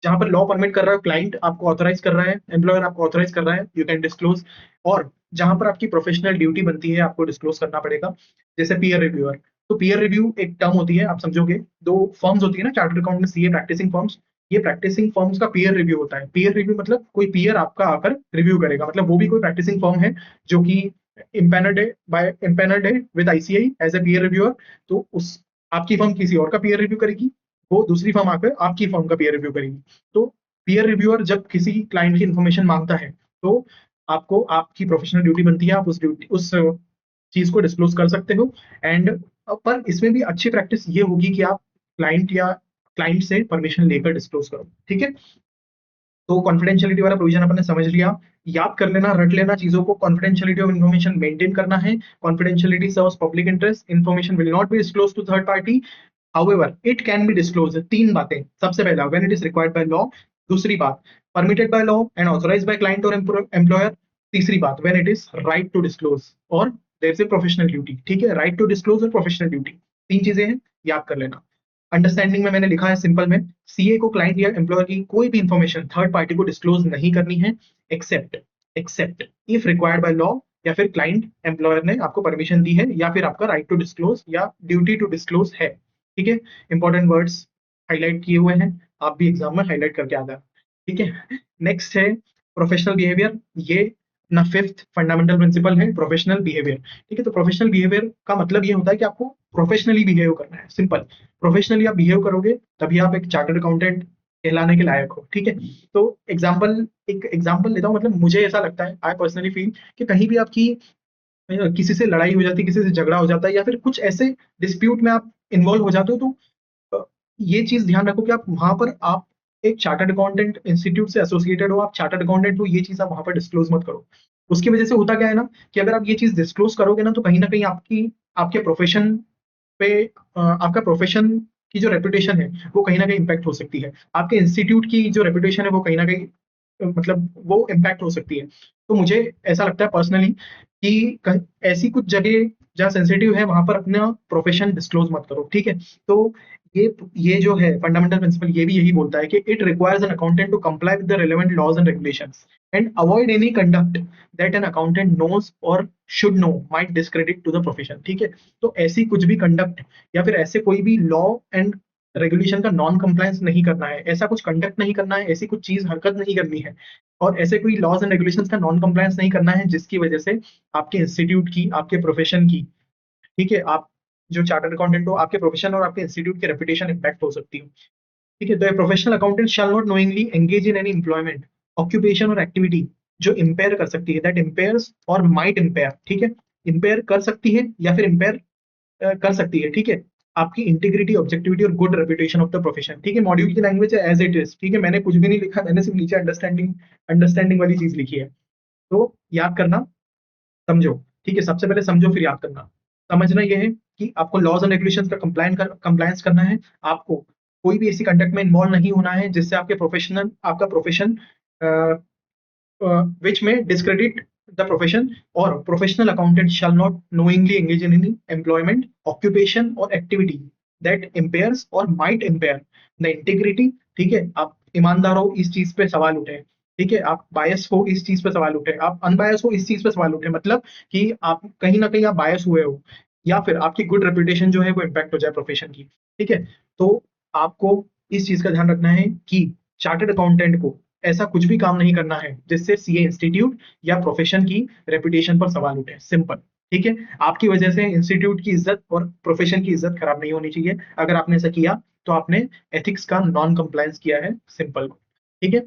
जहां पर लॉ परमिट कर रहा है, क्लाइंट आपको ऑथराइज कर रहा है, एम्प्लॉयर आपको ऑथराइज कर रहा है, यू कैन डिस्क्लोज। और जहां पर आपकी प्रोफेशनल ड्यूटी बनती है, आपको डिस्क्लोज करना पड़ेगा। जैसे पीयर रिव्यूअर, तो पीयर रिव्यू एक टर्म होती है, आप समझोगे, दो फर्म्स होती है ना चार्टर्ड अकाउंट में, सीए प्रैक्टिसिंग फर्म्स। ये प्रैक्टिसिंग फर्म्स का पीयर रिव्यू होता है। पीयर रिव्यू मतलब कोई पीयर आपका आकर रिव्यू करेगा, मतलब वो भी कोई प्रैक्टिसिंग फर्म है जो कि इम्पैनल्ड है with ICAI as a peer reviewer. तो उस आपकी फर्म किसी और का पीयर रिव्यू करेगी, वो दूसरी फर्म आकर आपकी फर्म का पीयर रिव्यू करेगी। तो पीयर रिव्यूअर जब किसी क्लाइंट की इन्फॉर्मेशन मांगता है, तो आपको आपकी प्रोफेशनल ड्यूटी बनती है, आप उस चीज को डिस्क्लोज कर सकते हो। एंड पर इसमें भी अच्छी प्रैक्टिस ये होगी कि आप क्लाइंट से परमिशन लेकर डिस्क्लोज करो। ठीक है, तो कॉन्फिडेंशियलिटी वाला प्रोविजन अपन ने समझ लिया। याद कर लेना, रट लेना चीजों को। कॉन्फिडेंशियलिटी ऑफ इन्फॉर्मेशन मेंटेन करना है। Confidentiality serves public interest. Information will not be disclose to third party, however it can be disclosed। तीन बातें, सबसे पहला when it is required by law, दूसरी बात permitted by law and authorized by client और employer, तीसरी बात when it is right to disclose और there is a professional duty। ठीक है, right to disclose और professional duty, तीन चीजें हैं, याद कर लेना। अंडरस्टैंडिंग में मैंने लिखा है सिंपल में, सीए को क्लाइंट या एम्प्लॉयर की कोई भी इंफॉर्मेशन थर्ड पार्टी को डिस्क्लोज नहीं करनी है, except except if required by law, या फिर क्लाइंट एम्प्लॉयर ने आपको परमिशन दी है, या फिर आपका राइट टू डिस्क्लोज या ड्यूटी टू डिस्क्लोज है। ठीक है, इंपॉर्टेंट वर्ड्स हाईलाइट किए हुए हैं, आप भी एग्जाम में हाईलाइट करके आ जाना। ठीक है, नेक्स्ट है प्रोफेशनल बिहेवियर। ये ना फिफ्थ फंडामेंटल प्रिंसिपल है प्रोफेशनल बिहेवियर। ठीक है, तो प्रोफेशनल बिहेवियर का मतलब ये होता है कि आपको प्रोफेशनली बिहेव करना है, सिंपल। प्रोफेशनली आप बिहेव करोगे तभी आप एक चार्टर्ड अकाउंटेंट कहलाने के लायक हो। ठीक है, तो एक एग्जाम्पल लेता हूँ, मतलब मुझे ऐसा लगता है, आई पर्सनली फील कि कहीं भी आपकी किसी से लड़ाई हो जाती है, किसी से झगड़ा हो जाता है, या फिर कुछ ऐसे डिस्प्यूट में आप इन्वॉल्व हो जाते हो, तो ये चीज ध्यान रखो कि आप वहां पर आप एक चार्टर्ड अकाउंटेंट इंस्टीट्यूट से एसोसिएटेड हो, आप चार्टर्ड अकाउंटेंट हो, ये चीज आप वहां पर डिस्क्लोज मत करो। उसकी वजह से होता क्या है ना, कि अगर आप ये चीज डिस्क्लोज करोगे ना कहीं आपकी आपके प्रोफेशन पे आपका प्रोफेशन की जो रेपुटेशन है वो कहीं ना कहीं इम्पैक्ट हो सकती है, आपके इंस्टीट्यूट की जो रेपुटेशन है वो कहीं ना कहीं मतलब वो इम्पैक्ट हो सकती है। तो मुझे ऐसा लगता है पर्सनली कि ऐसी कुछ जगह जहाँ सेंसिटिव है वहां पर अपना प्रोफेशन डिस्क्लोज मत करो। ठीक है, तो ये जो है फंडामेंटल प्रिंसिपल ये भी यही बोलता है कि it requires an accountant to comply with the relevant laws and regulations and avoid any conduct that an accountant knows और should know might discredit to the profession. ठीक है, तो ऐसी कुछ भी कंडक्ट या फिर ऐसे कोई भी लॉ एंड रेगुलेशन का नॉन कंप्लायंस नहीं करना है, ऐसा कुछ कंडक्ट नहीं करना है, ऐसी कुछ चीज हरकत नहीं करनी है, और ऐसे कोई लॉज एंड रेगुलेशंस का नॉन कंप्लायंस नहीं करना है जिसकी वजह से आपके इंस्टीट्यूट की, आपके प्रोफेशन की, ठीक है, आप जो चार्टर्ड अकाउंटेंट हो, आपके प्रोफेशन और आपके इंस्टीट्यूट की रेपुटेशन इंपैक्ट हो सकती है। ठीक है, तो ए professional accountant shall not knowingly engage in any employment, occupation और एक्टिविटी जो इंपेयर कर सकती है, दैट इंपेयर्स और माइट इंपेयर। ठीक है, इंपेयर कर सकती है या फिर इंपेयर कर सकती है, ठीक है, आपकी इंटीग्रिटी, ऑब्जेक्टिविटी और good reputation of the profession. ठीक है, मॉड्यूल की लैंग्वेज है एज इट इज। ठीक है, मैंने कुछ भी नहीं लिखा, मैंने सिर्फ नीचे अंडरस्टैंडिंग अंडरस्टैंडिंग वाली चीज लिखी है। तो याद करना, समझो। ठीक है, सबसे पहले समझो फिर याद करना। समझना यह है कि आपको लॉज एंड रेगुलेशंस का कंप्लायंस करना है, आपको कोई भी ऐसी कंडक्ट में इन्वॉल्व नहीं होना है जिससे आपका profession which may discredit the profession, or professional accountant shall not knowingly engage in any employment, occupation or activity that impairs or might impair the integrity। ठीक है, आप ईमानदार हो इस चीज पे सवाल उठे, ठीक है, आप बायस हो इस चीज पे सवाल उठे, आप अनबायस हो इस चीज पे सवाल उठे, मतलब कि आप कहीं ना कहीं आप बायस हुए हो, या फिर आपकी गुड रेपुटेशन जो है वो इम्पैक्ट हो जाए प्रोफेशन की। ठीक है, तो आपको इस चीज का ध्यान रखना है कि चार्टर्ड अकाउंटेंट को ऐसा कुछ भी काम नहीं करना है जिससे सीए इंस्टीट्यूट या प्रोफेशन की रेपुटेशन पर सवाल उठे, सिंपल। ठीक है, आपकी वजह से इंस्टीट्यूट की इज्जत और प्रोफेशन की इज्जत खराब नहीं होनी चाहिए। अगर आपने ऐसा किया तो आपने एथिक्स का नॉन कंप्लायंस किया है, सिंपल। ठीक है,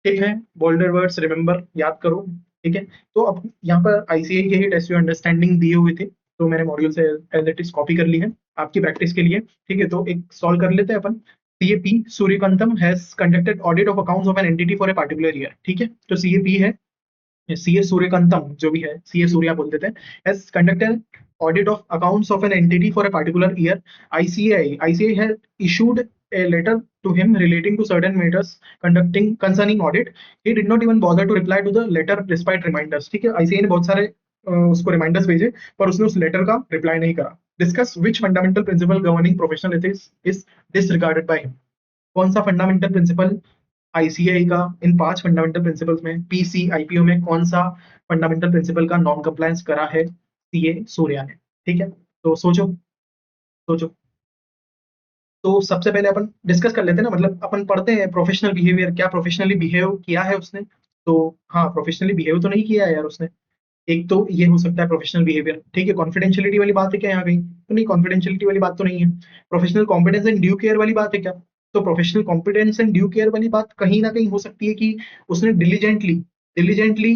ठीक है, बोल्डर वर्ड्स रिमेंबर, याद करो। ठीक है, तो अब यहाँ पर आईसीआई के ही टेस्ट अंडरस्टैंडिंग दिए हुए थे, तो मैंने मॉड्यूल से एज इट इज कॉपी कर ली है आपकी प्रैक्टिस के लिए। ठीक है, तो एक सॉल्व कर लेते हैं अपन। CA P Suryakantam has conducted audit of accounts of an entity for a particular year. ठीक है, तो सीएपी है, सीए सूर्यकांतम जो भी है, सीए सूर्या बोल देते हैं, has conducted audit of accounts of an entity for a particular year. ICI has issued a letter to him relating to certain matters conducting concerning audit. He did not even bother to reply to the letter despite reminders। ठीक है, ICI ने बहुत सारे उसको reminders भेजे पर उसने उस लेटर का रिप्लाई नहीं करा। Discuss which fundamental principle governing professional ethics is disregarded by him. कौन सा फंडामेंटल प्रिंसिपल आईसीआई का इन 5 फंडामेंटल प्रिंसिपल्स में, पीसी आईपीओ में कौन सा फंडामेंटल प्रिंसिपल का नॉन कंप्लायंस करा है सीए सूर्या ने। ठीक है, तो सोचो सोचो। तो सबसे पहले अपन डिस्कस कर लेते हैं ना, मतलब अपन पढ़ते हैं प्रोफेशनल बिहेवियर, क्या प्रोफेशनली बिहेव किया है उसने। तो हाँ, प्रोफेशनली बिहेव तो नहीं किया है यार उसने। एक तो ये हो सकता है प्रोफेशनल बिहेवियर। ठीक है, कॉन्फिडेंशियलिटी वाली बात है क्या यहाँ कहीं, तो नहीं, कॉन्फिडेंशियलिटी वाली बात तो नहीं है। Professional competence and due care वाली बात है क्या, तो professional competence and due care वाली बात कहीं ना कहीं हो सकती है कि उसने डिलीजेंटली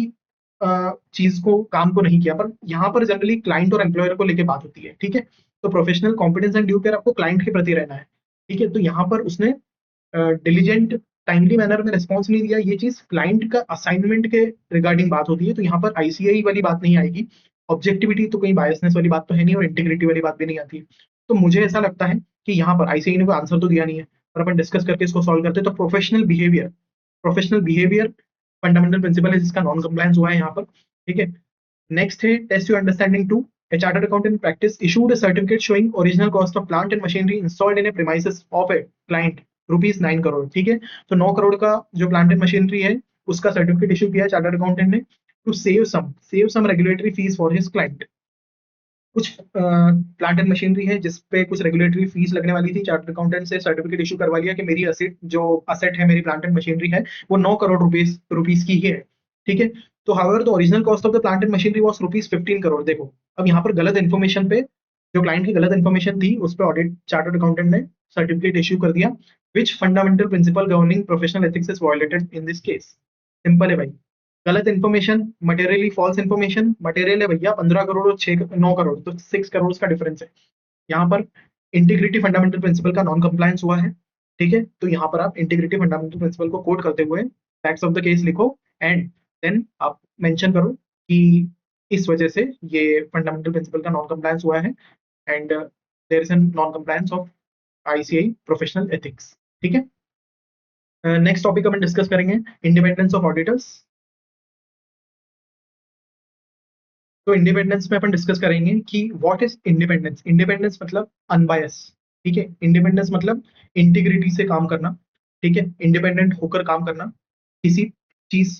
चीज को, काम को नहीं किया, पर यहाँ पर जनरली क्लाइंट और एम्प्लॉयर को लेके बात होती है। ठीक है, तो professional competence and due care आपको क्लाइंट के प्रति रहना है। ठीक है, तो यहाँ पर उसने डिलीजेंट टाइमली मैनर में रिस्पॉन्स नहीं दिया, ये चीज क्लाइंट का असाइनमेंट के रिगार्डिंग बात होती है, तो यहाँ पर आईसीआई वाली बात नहीं आएगी। ऑब्जेक्टिविटी तो कहीं बायसनेस वाली बात तो है नहीं, और इंटीग्रिटी वाली बात भी नहीं आती। तो मुझे ऐसा लगता है कि यहाँ पर आईसीआई ने कोई आंसर तो दिया नहीं है, पर अपन डिस्कस करके इसको सॉल्व करते हैं। तो प्रोफेशनल बिहेवियर फंडामेंटल प्रिंसिपल है जिसका नॉन कंप्लायंस हुआ है यहाँ पर। ठीक है, नेक्स्ट है test your understanding two. A chartered accountant in practice issued a certificate showing original cost of plant and machinery installed in a premises of a client ₹9 crore. ठीक है, तो 9 करोड़ का जो प्लांट एंड मशीनरी है उसका सर्टिफिकेट इशू किया chartered accountant ने to save some regulatory fees for his client. कुछ प्लांट एंड मशीनरी है जिसपे कुछ रेगुलेटरी फीस लगने वाली थी, चार्टर्ड अकाउंटेंट से सर्टिफिकेट इशू करवा लिया कि मेरी असेट है, मेरी प्लांट एंड मशीनरी है, वो 9 करोड़ रुपीस की ही है। ठीक है। तो however the original cost of the plant and machinery was ₹15 crore. देखो अब यहाँ पर गलत इन्फॉर्मेशन पे, जो क्लाइंट की गलत इन्फॉर्मेशन थी उस पर ऑडिट चार्टर्ड अकाउंटेंट ने सर्टिफिकेट इश्यू कर दिया, which fundamental principle governing professional ethics is violated in this case. Simple है भाई, गलत information, materially false information, material है भैया 15 करोड़ और 9 करोड़, तो 6 करोड़ का डिफरेंस है। यहाँ पर इंटीग्रिटी फंडामेंटल प्रिंसिपल का नॉन कंप्लायंस हुआ है। ठीक है, तो यहाँ पर आप इंटीग्रिटी फंडामेंटल प्रिंसिपल को कोट करते हुए फैक्ट्स ऑफ द केस लिखो एंड देन आप मेंशन करो कि इस वजह से ये फंडामेंटल प्रिंसिपल का नॉन कंप्लायंस हुआ है and there is an non compliance of ICAI professional ethics. ठीक है, नेक्स्ट टॉपिक हम डिस्कस करेंगे इंडिपेंडेंस ऑफ ऑडिटर्स। तो इंडिपेंडेंस में अपन डिस्कस करेंगे कि व्हाट इज इंडिपेंडेंस। इंडिपेंडेंस मतलब अनबायस। ठीक है, इंडिपेंडेंस मतलब इंटीग्रिटी से काम करना। ठीक है, इंडिपेंडेंट होकर काम करना, किसी चीज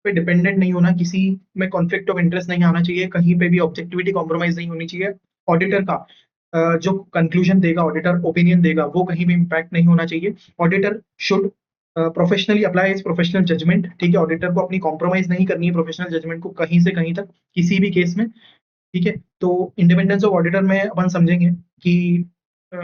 पे डिपेंडेंट नहीं होना, किसी में कॉन्फ्लिक्ट ऑफ इंटरेस्ट नहीं आना चाहिए, कहीं पे भी ऑब्जेक्टिविटी कॉम्प्रोमाइज नहीं होनी चाहिए। ऑडिटर का जो कंक्लूजन देगा, ऑडिटर ओपिनियन देगा, वो कहीं भी इम्पैक्ट नहीं होना चाहिए। Auditor should professionally apply is professional judgement. ठीक है, ऑडिटर को अपनी कॉम्प्रोमाइज नहीं करनी है प्रोफेशनल जजमेंट को कहीं से कहीं तक, किसी भी केस में। ठीक है, तो इंडिपेंडेंस ऑफ ऑडिटर में अपन समझेंगे कि अ,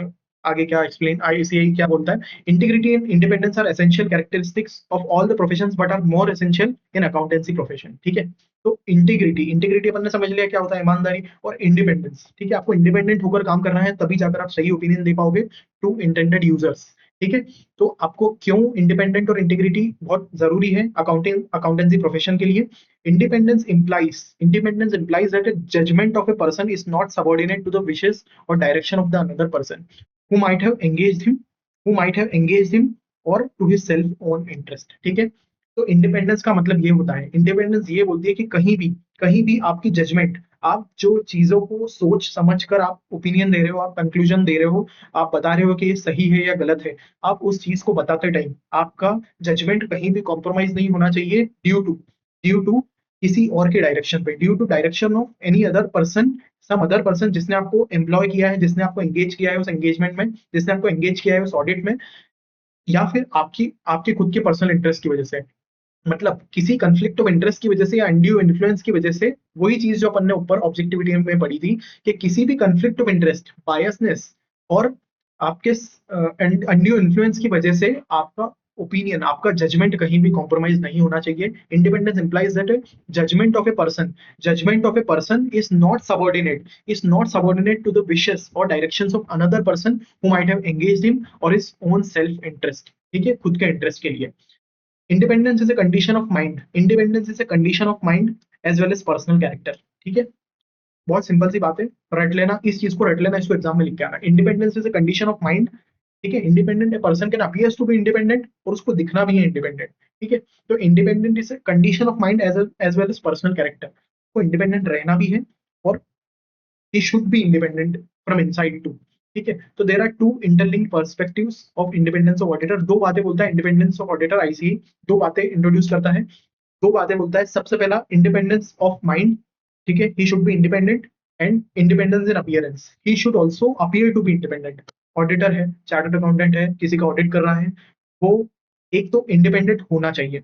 आगे क्या एक्सप्लेन आईसीआई क्या बोलता है। Integrity and independence are essential characteristics of all the professions but are more essential in accountancy profession. ठीक है, तो इंटीग्रिटी, इंटीग्रिटी अपन ने समझ लिया क्या होता है, ईमानदारी। और इंडिपेंडेंस, ठीक है, आपको इंडिपेंडेंट होकर काम करना है, तभी जाकर आप सही ओपिनियन दे पाओगे टू इंटेंडेड यूजर्स। ठीक है, तो आपको क्यों इंडिपेंडेंट और इंटीग्रिटी बहुत जरूरी है अकाउंटेंसी प्रोफेशन के लिए। Independence implies that a judgment of a person is not subordinate to the wishes or direction of the another person who might have engaged him, or to his self own interest। ठीक है, तो independence का मतलब ये होता है, independence ये बोलती है कि कहीं भी आपकी जजमेंट, आप जो चीजों को सोच समझ कर आप ओपिनियन दे रहे हो, आप कंक्लूजन दे रहे हो, आप बता रहे हो कि ये सही है या गलत है, आप उस चीज को बताते टाइम आपका जजमेंट कहीं भी कॉम्प्रोमाइज नहीं होना चाहिए ड्यू टू किसी और के डायरेक्शन पे, due to direction of any other person, some other person जिसने आपको एम्प्लॉय किया है, जिसने आपको एंगेज किया है उस एंगेजमेंट में, जिसने आपको एंगेज किया है उस ऑडिट में, या फिर आपकी आपके खुद के पर्सनल इंटरेस्ट की वजह से। मतलब किसी कंफ्लिक्ट ऑफ इंटरेस्ट की वजह से या अनड्यू इन्फ्लुएंस की वजह से, वही चीज जो अपन ने ऊपर ऑब्जेक्टिविटी में पढ़ी थी कि किसी भी कंफ्लिक्ट ऑफ इंटरेस्ट, बायसनेस और आपके अनड्यू इन्फ्लुएंस की वजह से आपका ओपिनियन, आपका जजमेंट कहीं भी कॉम्प्रोमाइज नहीं होना चाहिए। Independence implies that judgement of a person is not subordinate to the wishes और directions of another person who might have engaged him और हिज ओन सेल्फ इंटरेस्ट। ठीक है, खुद के इंटरेस्ट के लिए। Independence is a condition of mind, independence is a condition of mind as well as personal character। ठीक है, बहुत सिंपल सी बात है, रट लेना इस चीज को, रट लेना, इसको एग्जाम में लिख के आना। Independence is a condition of mind। ठीक है, independent person can appears to be independent और उसको दिखना भी है इंडिपेंडेंट। ठीक है, तो independent is a condition of mind as well as personal character। को इंडिपेंडेंट रहना भी है और he should be independent from inside too। ठीक है, तो there are two interlinked perspectives of independence of auditor. दो बातें बोलता है इंडिपेंडेंस ऑफ ऑडिटर आईसीए, दो बातें इंट्रोड्यूस करता है, दो बातें बोलता है। सबसे पहला इंडिपेंडेंस ऑफ माइंड। ठीक है, he should be independent and independence in appearance, he should also appear to be independent. Auditor है, चार्टर्ड अकाउंटेंट है, किसी का ऑडिट कर रहा है, वो एक तो इंडिपेंडेंट होना चाहिए।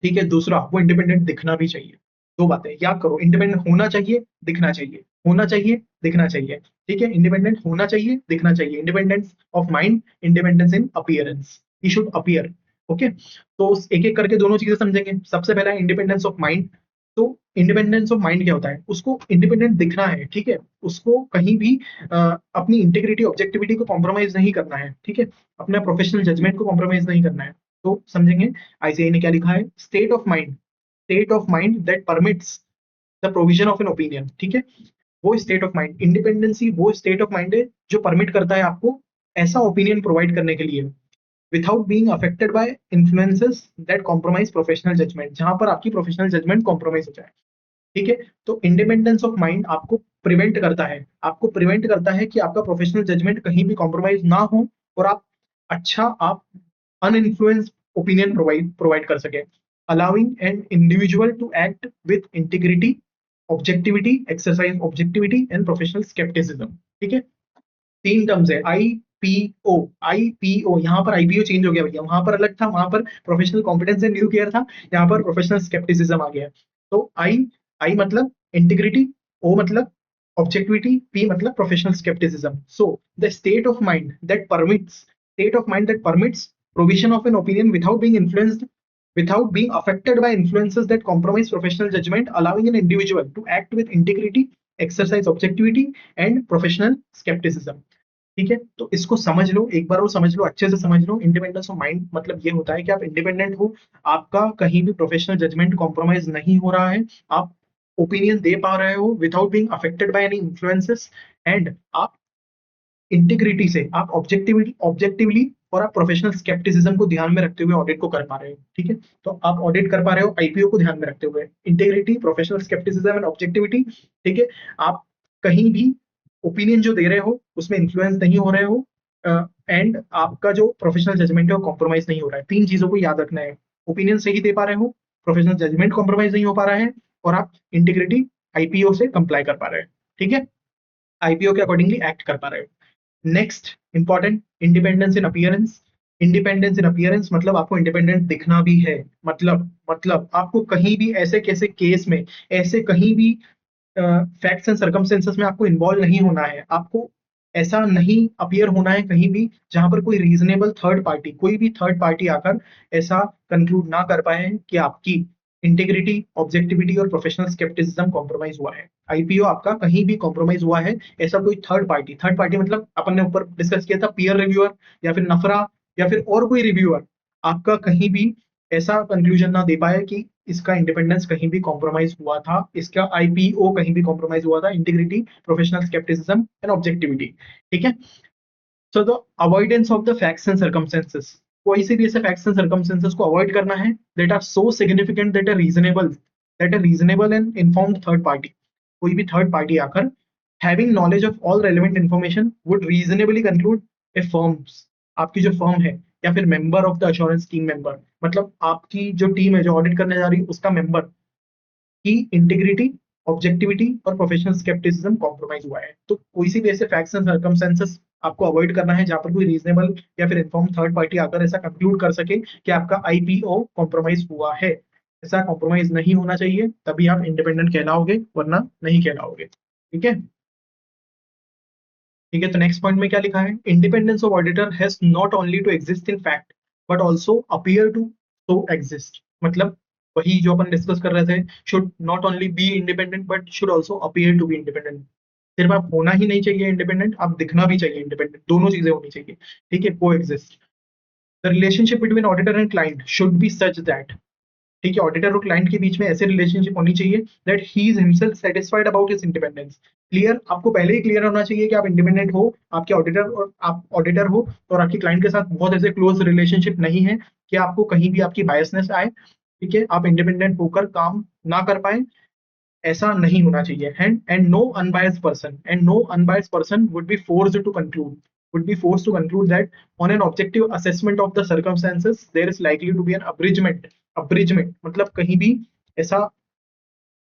ठीक है, दूसरा वो इंडिपेंडेंट दिखना भी चाहिए। दो बातें याद करो, इंडिपेंडेंट होना चाहिए, दिखना चाहिए, होना चाहिए, दिखना चाहिए। ठीक है, इंडिपेंडेंट होना चाहिए, दिखना चाहिए, independence of mind, independence in appearance, he should appear. Okay, तो एक एक करके दोनों चीजें समझेंगे। सबसे पहला इंडिपेंडेंस ऑफ माइंड। तो इंडिपेंडेंस ऑफ माइंड क्या होता है, उसको इंडिपेंडेंट दिखना है। ठीक है, उसको कहीं भी अपनी इंटीग्रिटी ऑब्जेक्टिविटी को कॉम्प्रोमाइज नहीं करना है। ठीक है, अपना प्रोफेशनल जजमेंट को कॉम्प्रोमाइज नहीं करना है। तो समझेंगे आईसीआई ने क्या लिखा है, state of mind that permits the provision of an opinion. ठीक है, वो स्टेट ऑफ माइंड, इंडिपेंडेंसी वो स्टेट ऑफ माइंड है जो परमिट करता है आपको ऐसा ओपिनियन प्रोवाइड करने के लिए without being affected by influences that compromise professional judgement, जहां पर आपकी प्रोफेशनल जजमेंट कॉम्प्रोमाइज हो जाए। ठीक है, तो इंडिपेंडेंस ऑफ माइंड आपको प्रिवेंट करता है कि आपका प्रोफेशनल जजमेंट कहीं भी कॉम्प्रोमाइज ना हो और आप अनइन्फ्लुएंस ओपिनियन प्रोवाइड कर सके, allowing an individual to act with integrity, objectivity, exercise objectivity and professional scepticism. ठीक है, तीन टर्म्स है, आई आईपीओ, आईपीओ, यहाँ पर आईपीओ चेंज हो गया भैया, वहां पर अलग था, वहां पर professional competence and new care था, यहाँ पर प्रोफेशनल स्केप्टिसिज्म आ गया। तो आई मतलब इंटीग्रिटी, ओ मतलब ऑब्जेक्टिविटी, पी मतलब professional scepticism. So the state of mind that permits provision of an opinion without being affected by influences that compromise professional judgment, allowing an individual to act with integrity, exercise objectivity and professional skepticism। ठीक है, तो इसको समझ लो, एक बार वो समझ लो, अच्छे से समझ लो। इंडिपेंडेंस ऑफ माइंड मतलब ये होता है कि आप इंडिपेंडेंट हो, आपका कहीं भी प्रोफेशनल जजमेंट कॉम्प्रोमाइज नहीं हो रहा है, आप ओपिनियन दे पा रहे हो without being affected by any influences, and आप इंटीग्रिटी से, आप ऑब्जेक्टिवली और आप प्रोफेशनल स्केप्टिसिज्म को ध्यान में रखते हुए ऑडिट को कर पा रहे हो। ठीक है, तो आप ऑडिट कर पा रहे हो आईपीओ को ध्यान में रखते हुए, integrity, professional scepticism and objectivity. ठीक है, आप कहीं भी ओपिनियन जो दे रहे हो उसमें इन्फ्लुएंस नहीं हो रहे हो, एंड आपका जो प्रोफेशनल जजमेंट है वो कॉम्प्रोमाइज नहीं हो रहा है। तीन चीजों को याद रखना है, ओपिनियन सही दे पा रहे हो, प्रोफेशनल जजमेंट कॉम्प्रोमाइज नहीं हो पा रहा है, और आप इंटीग्रिटी आईपीओ से कंप्लाई कर पा रहे हैं। ठीक है, आईपीओ के अकॉर्डिंगली एक्ट कर पा रहे हो। Next important, independence in appearance. Independence in appearance मतलब आपको इंडिपेंडेंट दिखना भी है, मतलब आपको कहीं भी ऐसे कैसे केस में, ऐसे कहीं भी फैक्ट्स एंड सर्कमस्टेंसेस में आपको इन्वॉल्व नहीं होना है, आपको ऐसा नहीं अपीयर होना है कहीं भी जहां पर कोई रीजनेबल थर्ड पार्टी, कोई भी थर्ड पार्टी आकर ऐसा कंक्लूड ना कर पाए कि आपकी इंटीग्रिटी, ऑब्जेक्टिविटी और प्रोफेशनल स्केप्टिसिज्म कॉम्प्रोमाइज हुआ है। आईपीओ आपका कहीं भी कॉम्प्रोमाइज हुआ है, ऐसा कोई थर्ड पार्टी मतलब अपन ने ऊपर डिस्कस किया था पीयर रिव्यूअर या फिर नफरा या फिर और कोई रिव्यूअर, आपका कहीं भी ऐसा कंक्लूजन ना दे पाए कि इसका इंडिपेंडेंस कहीं भी कॉम्प्रोमाइज हुआ था, इसका आईपीओ कहीं भी कॉम्प्रोमाइज हुआ था, integrity, professional scepticism and objectivity. ठीक है, so the avoidance of the facts and circumstances, कोई से भी ऐसे फैक्ट्स एंड सर्कमस्टेंसेस को अवॉइड करना है that are so significant that a reasonable and informed third party, कोई भी थर्ड पार्टी आकर having knowledge of all relevant information would reasonably conclude a firms, आपकी जो फर्म है या फिर member of the assurance team member, मतलब आपकी जो टीम है जो ऑडिट करने जा रही है उसका मेंबर की इंटीग्रिटी, ऑब्जेक्टिविटी और प्रोफेशनल स्केप्टिसिज्म कॉम्प्रोमाइज हुआ है। तो कोई सी भी ऐसे फैक्ट्स एंड सर्कमस्टेंसेस आपको अवॉइड करना है जहां पर कोई रीजनेबल या फिर इन्फॉर्म थर्ड पार्टी आकर ऐसा कंक्लूड कर सके कि आपका आईपीओ कॉम्प्रोमाइज हुआ है। ऐसा कॉम्प्रोमाइज नहीं होना चाहिए, तभी आप इंडिपेंडेंट कहलाओगे, वरना नहीं कहलाओगे। ठीक है, ठीक है, तो नेक्स्ट पॉइंट में क्या लिखा है, independence of auditor has not only to exist in fact but also appear to so exist, मतलब वही जो अपन डिस्कस कर रहे थे, should not only be independent but should also appear to be independent. सिर्फ आप होना ही नहीं चाहिए इंडिपेंडेंट, आप दिखना भी चाहिए इंडिपेंडेंट, दोनों चीजें होनी चाहिए। ठीक है, को exist. The relationship between auditor and client should be such that, ठीक है, ऑडिटर और क्लाइंट के बीच में ऐसे रिलेशनशिप होनी चाहिए that he is himself satisfied about his independence. Clear, आपको पहले ही क्लियर होना चाहिए कि आप इंडिपेंडेंट हो, आपके ऑडिटर और आप ऑडिटर हो, और आपके क्लाइंट के साथ बहुत ऐसे क्लोज रिलेशनशिप नहीं है कि आपको कहीं भी आपकी बायसनेस आए। ठीक है, आप इंडिपेंडेंट होकर काम ना कर पाए, ऐसा नहीं होना चाहिए। And no unbiased person would be forced to conclude that on an objective assessment of the circumstances there is likely to be an abridgment मतलब कहीं भी ऐसा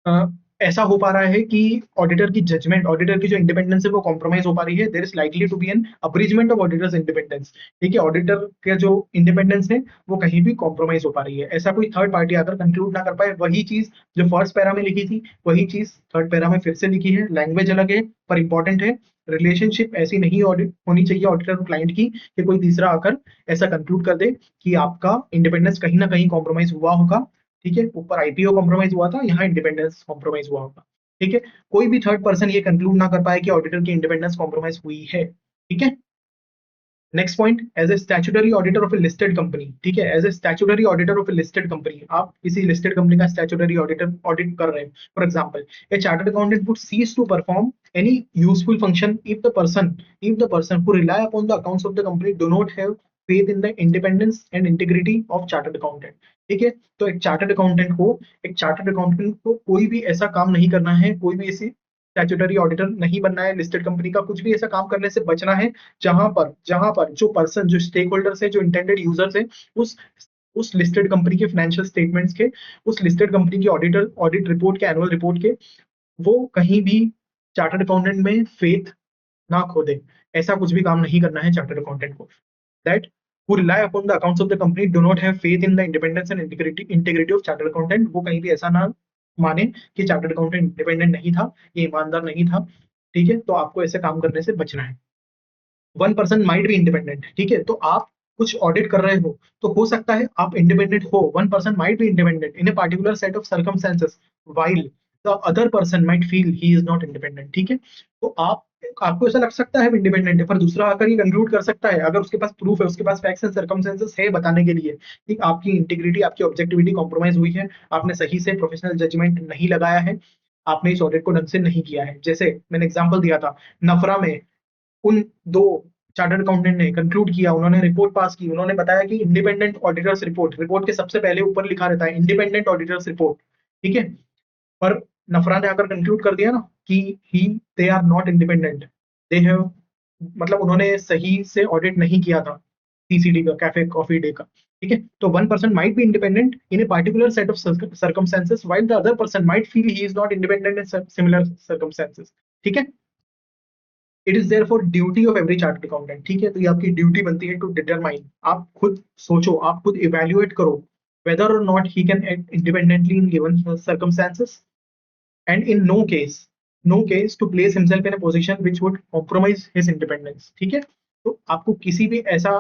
अ, ऐसा हो पा रहा है कि ऑडिटर की जजमेंट, ऑडिटर की जो इंडिपेंडेंस है वो कॉम्प्रोमाइज हो पा रही है, there is likely to be an abridgement of auditor's independence. ठीक है, ऑडिटर का जो इंडिपेंडेंस है वो कहीं भी कॉम्प्रोमाइज हो पा रही है, ऐसा कोई थर्ड पार्टी आकर कंक्लूड ना कर पाए। वही चीज जो फर्स्ट पैरा में लिखी थी वही चीज थर्ड पैरा में फिर से लिखी है, लैंग्वेज अलग है पर इंपॉर्टेंट है। रिलेशनशिप ऐसी नहीं ऑडिट होनी चाहिए ऑडिटर और क्लाइंट की कि कोई तीसरा आकर ऐसा कंक्लूड कर दे कि आपका इंडिपेंडेंस कहीं ना कहीं कॉम्प्रोमाइज हुआ होगा। ठीक है, ऊपर आईपीओ कॉम्प्रोमाइज हुआ था, यहाँ इंडिपेंडेंस कॉम्प्रोमाइज हुआ होगा। ठीक है, कोई भी थर्ड पर्सन ये कंक्लूड ना कर पाए कि ऑडिटर की इंडिपेंडेंस कॉम्प्रोमाइज हुई है। ठीक है, next point, as a statutory auditor of a listed company. ठीक है, as a statutory auditor of a listed company, आप किसी लिस्टेड कंपनी का स्टैट्यूटरी ऑडिट कर रहे हैं। For example, a chartered accountant would cease to perform any useful function if the person who rely upon the accounts of the company do not have faith in the independence and integrity of chartered accountant। ठीक है, तो एक chartered accountant को कोई भी ऐसा काम नहीं करना है, कोई भी ऐसी स्टैट्यूटरी ऑडिटर नहीं बनना है, लिस्टेड कंपनी का कुछ भी ऐसा काम करने से बचना है जहां पर जो पर्सन, जो स्टेक होल्डर्स है, जो इंटेंडेड यूजर्स है, उस उस लिस्टेड कंपनी के फाइनेंशियल स्टेटमेंट्स के, उस लिस्टेड कंपनी की ऑडिट रिपोर्ट के, एनुअल रिपोर्ट के, वो कहीं भी चार्टर्ड अकाउंटेंट में फेथ ना खो दे। ऐसा कुछ भी काम नहीं करना है चार्टर्ड अकाउंटेंट को। That who rely upon the accounts of the company do not have faith in the independence and integrity of chartered accountant। वो कहीं भी ऐसा ना माने कि चार्टर्ड अकाउंटेंट इंडिपेंडेंट नहीं था, ये ईमानदार नहीं था। ठीक है, तो आपको ऐसे काम करने से बचना है। 1% माइट बी इंडिपेंडेंट, ठीक है, तो आप कुछ ऑडिट कर रहे हो तो हो सकता है आप इंडिपेंडेंट हो, 1% might be independent in a particular set of circumstances while the other person might feel he is not independent. ठीक है, तो आपको ऐसा लग सकता है इंडिपेंडेंट है, पर दूसरा आकर ये कंक्लूड कर सकता है, अगर उसके पास प्रूफ है, उसके पास फैक्ट्स एंड सर्कमस्टेंसेस है बताने के लिए कि आपकी इंटीग्रिटी, आपकी ऑब्जेक्टिविटी कॉम्प्रोमाइज हुई है, आपने सही से प्रोफेशनल जजमेंट नहीं लगाया है, आपने इस ऑडिट को ढंग से नहीं किया है। जैसे मैंने एग्जांपल दिया था नफरा में, उन दो चार्टर्ड अकाउंटेंट ने कंक्लूड किया, उन्होंने रिपोर्ट पास की, उन्होंने बताया कि इंडिपेंडेंट ऑडिटर्स रिपोर्ट, रिपोर्ट के सबसे पहले ऊपर लिखा रहता है इंडिपेंडेंट ऑडिटर्स रिपोर्ट। ठीक है, पर नफरा ने आकर कंक्लूड कर दिया ना कि ही they are not independent, they have, मतलब उन्होंने सही से ऑडिट नहीं किया था सीसीडी का, कैफे कॉफी डे का। ठीक है, तो 1% might be independent in a particular set of circumstances while the other person might feel he is not independent in similar circumstances. ठीक है, it is therefore duty of every chartered accountant. ठीक है, तो ये आपकी duty बनती है to determine, आप खुद सोचो, आप खुद इवेल्युएट करो whether or not he can act independently in given circumstances, and in no case to place himself in a position which would compromise his independence। ठीक है, तो आपको किसी भी ऐसा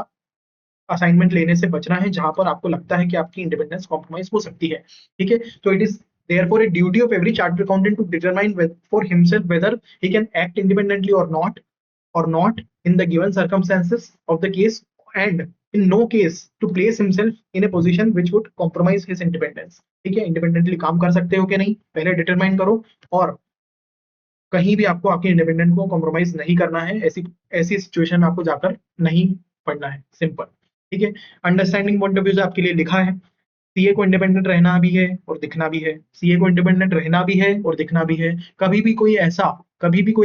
असाइनमेंट लेने से बचना है जहां पर आपको लगता है कि आपकी इंडिपेंडेंस कॉम्प्रोमाइज हो सकती है। ठीक है, तो it is therefore a duty of every chartered accountant to determine for himself whether he can act independently or not in the given circumstances of the case, and in no case to place himself in a position which would compromise his independence। ठीक है, independently काम कर सकते हो कि नहीं पहले determine करो, और कहीं भी आपको आपके इंडिपेंडेंट को कॉम्प्रोमाइज नहीं करना है, ऐसी ऐसी सिचुएशन में आपको जाकर नहीं पड़ना है, सिंपल। ठीक है, अंडरस्टैंडिंग पॉइंट ऑफ व्यू से आपके लिए लिखा है सीए को इंडिपेंडेंट रहना भी है और दिखना भी है, सीए को इंडिपेंडेंट रहना भी है और दिखना भी है। कभी भी कोई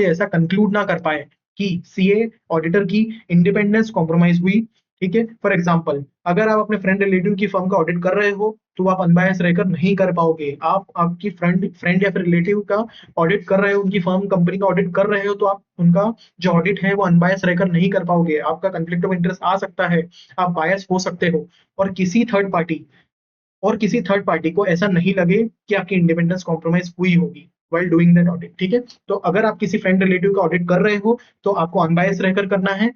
ऐसा कंक्लूड ना कर पाए कि सीए ऑडिटर की इंडिपेंडेंस कॉम्प्रोमाइज हुई। ठीक है, फॉर एग्जाम्पल अगर आप अपने फ्रेंड रिलेटिव की फर्म का ऑडिट कर रहे हो तो आप अनबायस रहकर नहीं कर पाओगे। आप आपकी फ्रेंड या फिर रिलेटिव का ऑडिट कर रहे हो, उनकी फर्म कंपनी का ऑडिट कर रहे हो, तो आप उनका जो ऑडिट है वो अनबायस रहकर नहीं कर पाओगे, आपका कंफ्लिक्ट ऑफ इंटरेस्ट आ सकता है, आप बायस हो सकते हो। और किसी थर्ड पार्टी को ऐसा नहीं लगे कि आपकी इंडिपेंडेंस कॉम्प्रोमाइज हुई होगी while डूइंग दैट ऑडिट। ठीक है, तो अगर आप किसी फ्रेंड रिलेटिव का ऑडिट कर रहे हो तो आपको अनबायस रहकर करना है,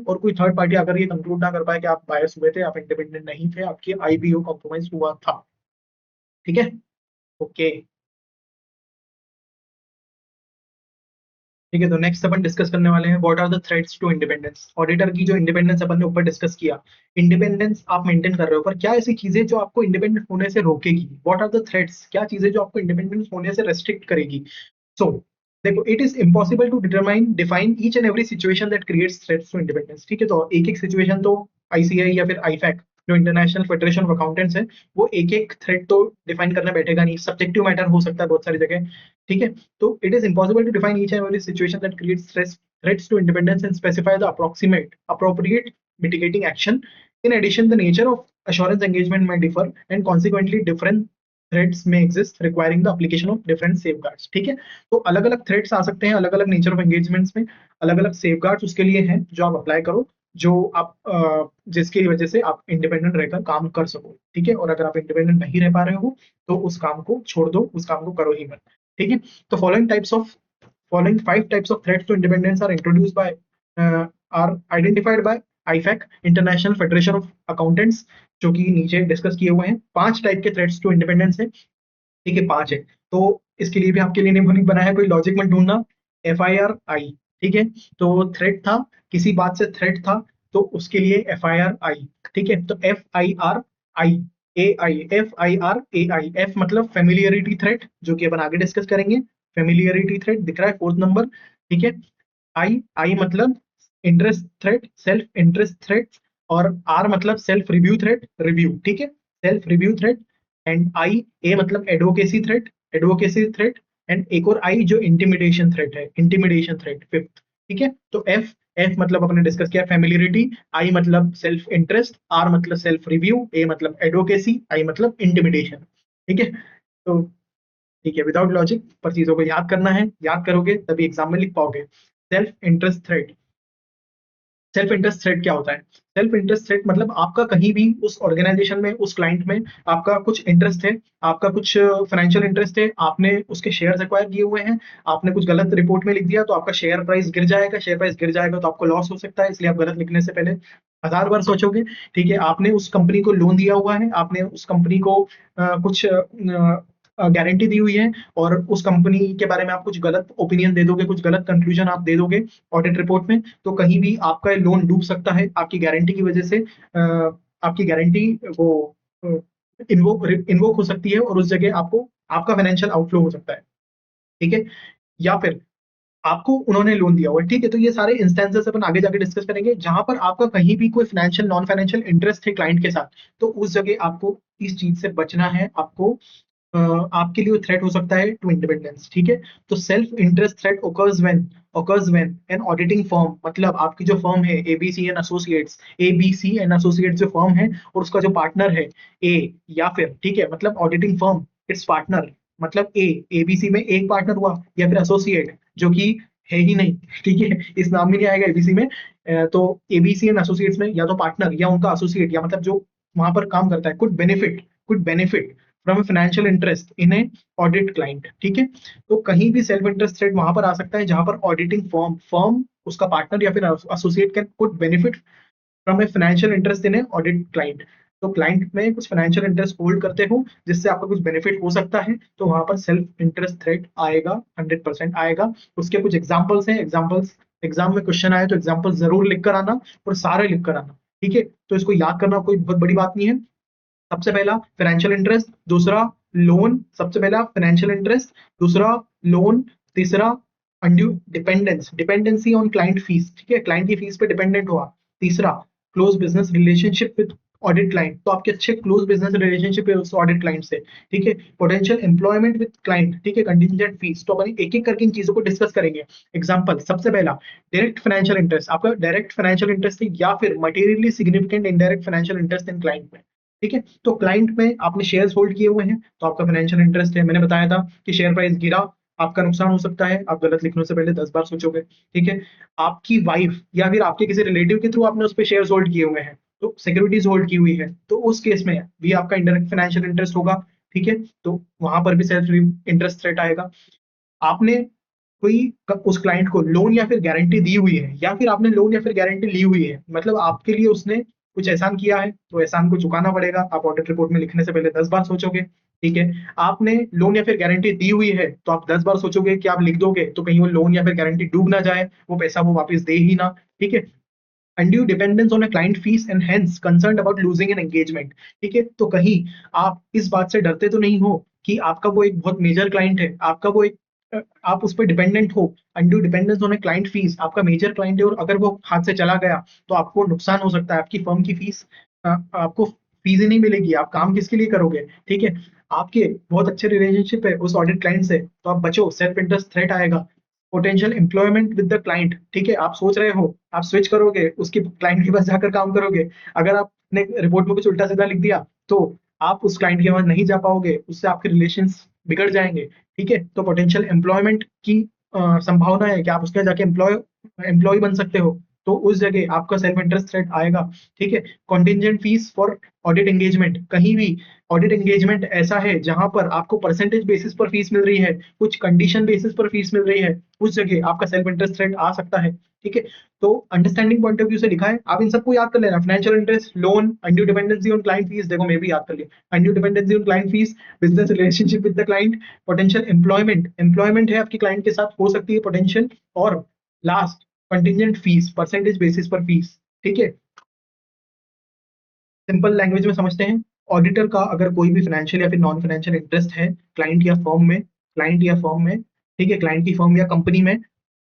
और कोई थर्ड पार्टी अगर ये कंक्लूड ना कर पाए कि आप बायस हुए थे, आप इंडिपेंडेंट नहीं थे, आपकी आईबीओ कॉम्प्रोमाइज हुआ था। ठीक है, ओके। ठीक है, तो नेक्स्ट अपन डिस्कस करने वाले हैं what are the threats to independence. Auditor की जो इंडिपेंडेंस अपन ने ऊपर डिस्कस किया, इंडिपेंडेंस आप मेंटेन कर रहे हो, पर क्या ऐसी चीजें जो आपको इंडिपेंडेंट होने से रोकेगी, व्हाट आर द थ्रेट्स, क्या चीजें जो आपको इंडिपेंडेंट होने से रेस्ट्रिक्ट करेगी। सो देखो, it is impossible to define each and every situation that creates threats to independence. ठीक है, तो एक एक सिचुएशन तो आईसीआई या फिर आईफैक जो इंटरनेशनल फेडरेशन ऑफ अकाउंटेंट्स है वो एक एक थ्रेट तो डिफाइन करना बैठेगा नहीं, सब्जेक्टिव मैटर हो सकता है बहुत सारी जगह। ठीक है, तो it is impossible to define each and every situation that creates threats to independence and specify the appropriate mitigating action. In addition, the nature of assurance engagement may differ, and consequently different threats may exist requiring the application of different safeguards। ठीक है, तो अलग अलग threats आ सकते हैं अलग अलग nature of engagements में, अलग अलग सेफगार्ड्स उसके लिए हैं जो आप अप्लाई करो, जो आप जिसकी वजह से आप इंडिपेंडेंट रहकर काम कर सको। ठीक है, और अगर आप इंडिपेंडेंट नहीं रह पा रहे हो तो उस काम को छोड़ दो, उस काम को करो ही मत। ठीक है, तो following 5 types of threats to independence are introduced by are identified by IFAC international federation of accountants, जो कि नीचे डिस्कस किए हुए हैं। 5 टाइप के थ्रेट्स टू इंडिपेंडेंस है। ठीक है, 5 है, तो इसके लिए भी आपके लिए नहीं बना है कोई लॉजिक मत ढूंढना। FIR आई, ठीक है, तो थ्रेट था, किसी बात से थ्रेट था तो उसके लिए FIR आई। ठीक है, तो FIR एफ मतलब फेमिलियरिटी थ्रेट, जो कि अपन आगे डिस्कस करेंगे। फेमिलियरिटी थ्रेट दिख रहा है 4th नंबर। ठीक है, आई मतलब interest threat, self interest threat, और आर मतलब सेल्फ रिव्यू थ्रेट, रिव्यू। ठीक है, self review threat. And I, A मतलब एडवोकेसी थ्रेट। एंड एक और आई जो इंटिमिडेशन थ्रेट है, इंटिमिडेशन थ्रेट 5th। ठीक है, तो एफ एफ मतलब अपने डिस्कस किया फेमिलियरिटी, आई मतलब सेल्फ इंटरेस्ट, आर मतलब सेल्फ रिव्यू, ए मतलब एडवोकेसी, आई मतलब इंटिमिडेशन। ठीक है, तो ठीक है, विदाउट लॉजिक पर चीजों को याद करना है, याद करोगे तभी एग्जाम में लिख पाओगे। Self interest threat. Self interest threat क्या होता है? सेल्फ इंटरेस्ट थ्रेट मतलब आपका कहीं भी उस ऑर्गेनाइजेशन में, उस क्लाइंट में आपका कुछ इंटरेस्ट है, आपका कुछ फाइनेंशियल इंटरेस्ट है, आपने उसके शेयर्स एक्वायर किए हुए हैं, आपने कुछ गलत रिपोर्ट में लिख दिया तो आपका शेयर प्राइस गिर जाएगा, शेयर प्राइस गिर जाएगा तो आपको लॉस हो सकता है, इसलिए आप गलत लिखने से पहले 1000 बार सोचोगे। ठीक है, आपने उस कंपनी को लोन दिया हुआ है, आपने उस कंपनी को कुछ गारंटी दी हुई है, और उस कंपनी के बारे में आप कुछ गलत ओपिनियन दे दोगे, कुछ गलत कंक्लूजन आप दे दोगे ऑडिट रिपोर्ट में, तो कहीं भी आपका लोन डूब सकता है आपकी गारंटी की वजह से। आपकी गारंटी वो इन्वोक हो सकती है और उस जगह आपको आपका फाइनेंशियल आउटफ्लो हो सकता है। ठीक है, या फिर आपको उन्होंने लोन दिया हुआ है, ठीक है, तो ये सारे इंस्टेंसेस अपन आगे जाके डिस्कस करेंगे जहां पर आपका कहीं भी कोई फाइनेंशियल नॉन फाइनेंशियल इंटरेस्ट है क्लाइंट के साथ, तो उस जगह आपको इस चीज से बचना है। आपको आपके लिए थ्रेट हो सकता है टू इंडिपेंडेंस। ठीक है, तो self interest threat occurs when an auditing firm, मतलब आपकी जो फर्म है ABC and associates, ABC and associates जो फर्म है और उसका जो पार्टनर है ए, या फिर ठीक है मतलब ऑडिटिंग फर्म इट्स पार्टनर, मतलब ए, एबीसी में एक पार्टनर हुआ, या फिर एसोसिएट जो कि है ही नहीं, ठीक है, इस नाम में नहीं आएगा एबीसी में। तो एबीसी एंड एसोसिएट्स में या तो पार्टनर या उनका एसोसिएट, या मतलब जो वहां पर काम करता है, could benefit from a financial interest in A audit client. ठीक है, तो कहीं भी सेल्फ इंटरेस्ट थ्रेट वहां पर आ सकता है जहां पर ऑडिटिंग फर्म उसका पार्टनर या फिर associate can could benefit from a financial interest in A audit client. तो क्लाइंट में कुछ फाइनेंशियल इंटरेस्ट होल्ड करते हो जिससे आपको कुछ बेनिफिट हो सकता है, तो वहां पर सेल्फ इंटरेस्ट थ्रेट आएगा, 100% आएगा। उसके कुछ एग्जाम्पल्स हैं, एग्जाम्पल्स एग्जाम में क्वेश्चन आए तो एग्जाम्पल जरूर लिख कर आना और सारे लिख कर आना। ठीक है, तो इसको याद करना कोई बहुत बड़ी बात नहीं है। सबसे पहला फाइनेंशियल इंटरेस्ट, दूसरा लोन, सबसे पहला फाइनेंशियल इंटरेस्ट, दूसरा लोन, तीसरा undue dependence, dependency on client fees, ठीक है, क्लाइंट की फीस पे डिपेंडेंट हुआ, तीसरा close business relationship with audit client, तो आपके अच्छे क्लोज बिजनेस रिलेशनशिप है उस ऑडिट क्लाइंट से। ठीक है, पोटेंशियल एम्प्लॉयमेंट विद क्लाइंट, ठीक है, कंटिजेंट फीस, तो अपन एक एक करके इन चीजों को डिस्कस करेंगे। एग्जांपल, सबसे पहला डायरेक्ट फाइनेंशियल इंटरेस्ट, आपका डायरेक्ट फाइनेंशियल इंटरेस्ट है या फिर materially significant indirect financial interest in client में। ठीक है, तो क्लाइंट में आपने शेयर्स होल्ड किए हुए हैं तो आपका फाइनेंशियल इंटरेस्ट है। मैंने बताया था कि शेयर प्राइस गिरा, आपका नुकसान हो सकता है, आप गलत लिखने से पहले 10 बार सोचोगे। ठीक है, आपकी वाइफ या फिर आपके किसी रिलेटिव के थ्रू आपने उस पर शेयर्स होल्ड किए हुए हैं, तो सिक्योरिटीज होल्ड की हुई है, तो उस केस में भी आपका इंडायरेक्ट फाइनेंशियल इंटरेस्ट होगा। ठीक है, तो वहां पर भी सेल्फ इंटरेस्ट थ्रेट आएगा। आपने कोई उस क्लाइंट को लोन या फिर गारंटी दी हुई है, या फिर आपने लोन या फिर गारंटी ली हुई है, मतलब आपके लिए उसने कुछ एहसान किया है तो एहसान को चुकाना पड़ेगा, आप ऑडिट रिपोर्ट में लिखने से पहले 10 बार सोचोगे। ठीक है, आपने लोन या फिर गारंटी दी हुई है तो आप 10 बार सोचोगे कि आप लिख दोगे तो कहीं वो लोन या फिर गारंटी डूब ना जाए, वो पैसा वो वापस दे ही ना। ठीक है, undue dependence on a client fees and hence concerned about losing an engagement। ठीक है, तो कहीं आप इस बात से डरते तो नहीं हो कि आपका वो एक बहुत मेजर क्लाइंट है, आपका वो एक आप उस पर डिपेंडेंट हो। Undue dependence on a client fees, आपका मेजर क्लाइंट है और अगर वो हाथ से चला गया तो आपको नुकसान हो सकता है, आपकी फर्म की फीस आपको फीस ही नहीं मिलेगी, आप काम किसके लिए करोगे। ठीक है, आपके बहुत अच्छे रिलेशनशिप है उस ऑडिट क्लाइंट से तो आप बचो, सेल्फ इंटरेस्ट थ्रेट आएगा। Potential employment with the client, ठीक है, आप सोच रहे हो आप स्विच करोगे, उसके क्लाइंट के पास जाकर काम करोगे, अगर आपने रिपोर्ट में कुछ उल्टा सीधा लिख दिया तो आप उस क्लाइंट के पास नहीं जा पाओगे, उससे आपके रिलेशंस बिगड़ जाएंगे। ठीक है, तो पोटेंशियल एम्प्लॉयमेंट की संभावना है कि आप उसके जाके एम्प्लॉय बन सकते हो, तो उस जगह आपका सेल्फ इंटरेस्ट थ्रेट आएगा। ठीक है, contingent fees for audit engagement, कहीं भी ऑडिट एंगेजमेंट ऐसा है जहां पर आपको परसेंटेज बेसिस पर फीस मिल रही है, कुछ कंडीशन बेसिस पर फीस मिल रही है, उस जगह आपका सेल्फ इंटरेस्ट रेट आ सकता है। ठीक है, तो अंडरस्टैंडिंग पॉइंट ऑफ व्यू से लिखा है, आप इन सबको याद कर लेना, financial interest, loan, undue dependency on client fees, देखो मैं भी याद कर लिया, undue dependency on client fees, business relationship with the client, potential employment है आपकी क्लाइंट के साथ हो सकती है पोटेंशियल, और last contingent fees, percentage basis पर फीस। ठीक है, सिंपल लैंग्वेज में समझते हैं, ऑडिटर का अगर कोई भी फाइनेंशियल या फिर नॉन फाइनेंशियल इंटरेस्ट है क्लाइंट या फर्म में, ठीक है, क्लाइंट की फर्म या कंपनी में,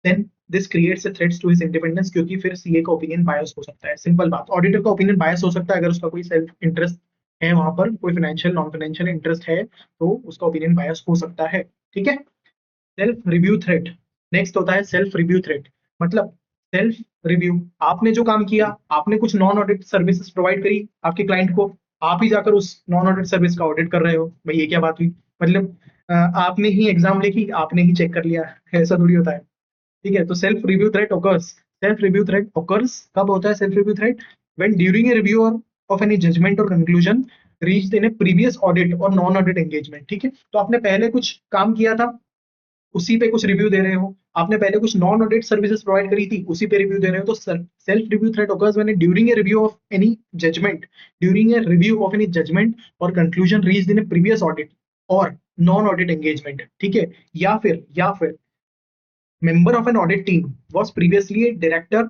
then this creates a threats to his independence, क्योंकि फिर सीए का ओपिनियन बायस हो सकता है। सिंपल बात, ऑडिटर का ओपिनियन बायस हो सकता है अगर उसका कोई सेल्फ इंटरेस्ट है, वहां पर कोई फाइनेंशियल नॉन फाइनेंशियल इंटरेस्ट है तो उसका ओपिनियन बायस हो सकता है। ठीक है, सेल्फ रिव्यू थ्रेट, नेक्स्ट होता है सेल्फ रिव्यू थ्रेट, मतलब सेल्फ रिव्यू, आपने जो काम किया, आपने कुछ नॉन ऑडिट सर्विसेज प्रोवाइड करी आपके क्लाइंट को, आप ही जाकर उस नॉन ऑडिट सर्विस का ऑडिट कर रहे हो, भाई ये क्या बात हुई, मतलब आपने ही एग्जाम लिखी, आपने ही चेक कर लिया, ऐसा थोड़ी होता है। ठीक है, तो सेल्फ रिव्यू थ्रेट ऑकर्स कब होता है? Self review threat when during a review और ऑफ एनी जजमेंट और conclusion reached in a previous audit और नॉन ऑडिट एंगेजमेंट। ठीक है, तो आपने पहले कुछ काम किया था, उसी पे कुछ रिव्यू दे रहे हो, आपने पहले कुछ नॉन ऑडिट सर्विसेज प्रोवाइड करी थी, उसी पे रिव्यू दे रहे हो, तो self review threat occurs when during a review of any judgement during a review of any judgement और conclusion reached in a previous audit और नॉन ऑडिट एंगेजमेंट। ठीक है, या फिर member of an audit team was previously a director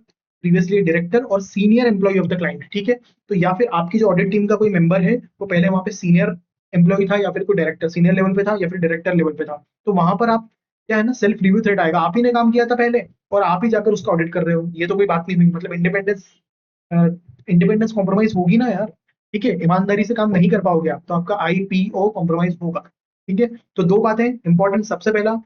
और senior employee of the client. ठीक है, तो या फिर आपकी जो ऑडिट टीम का कोई मेंबर है वो पहले वहां पे सीनियर एम्प्लॉय था, या फिर कोई डायरेक्टर सीनियर लेवल पे था, या फिर डायरेक्टर लेवल पे था, तो वहां पर आप क्या है ना, सेल्फ रिव्यू थ्रेट आएगा। आप ही ने काम किया था पहले और आप ही जाकर उसका ऑडिट कर रहे हो, ये तो कोई बात नहीं हुई, मतलब इंडिपेंडेंस कॉम्प्रोमाइज होगी ना यार। ठीक है, ईमानदारी से काम नहीं कर पाओगे आप, तो आपका IPO कॉम्प्रोमाइज होगा। ठीक है, तो दो बातें इंपॉर्टेंट, सबसे पहला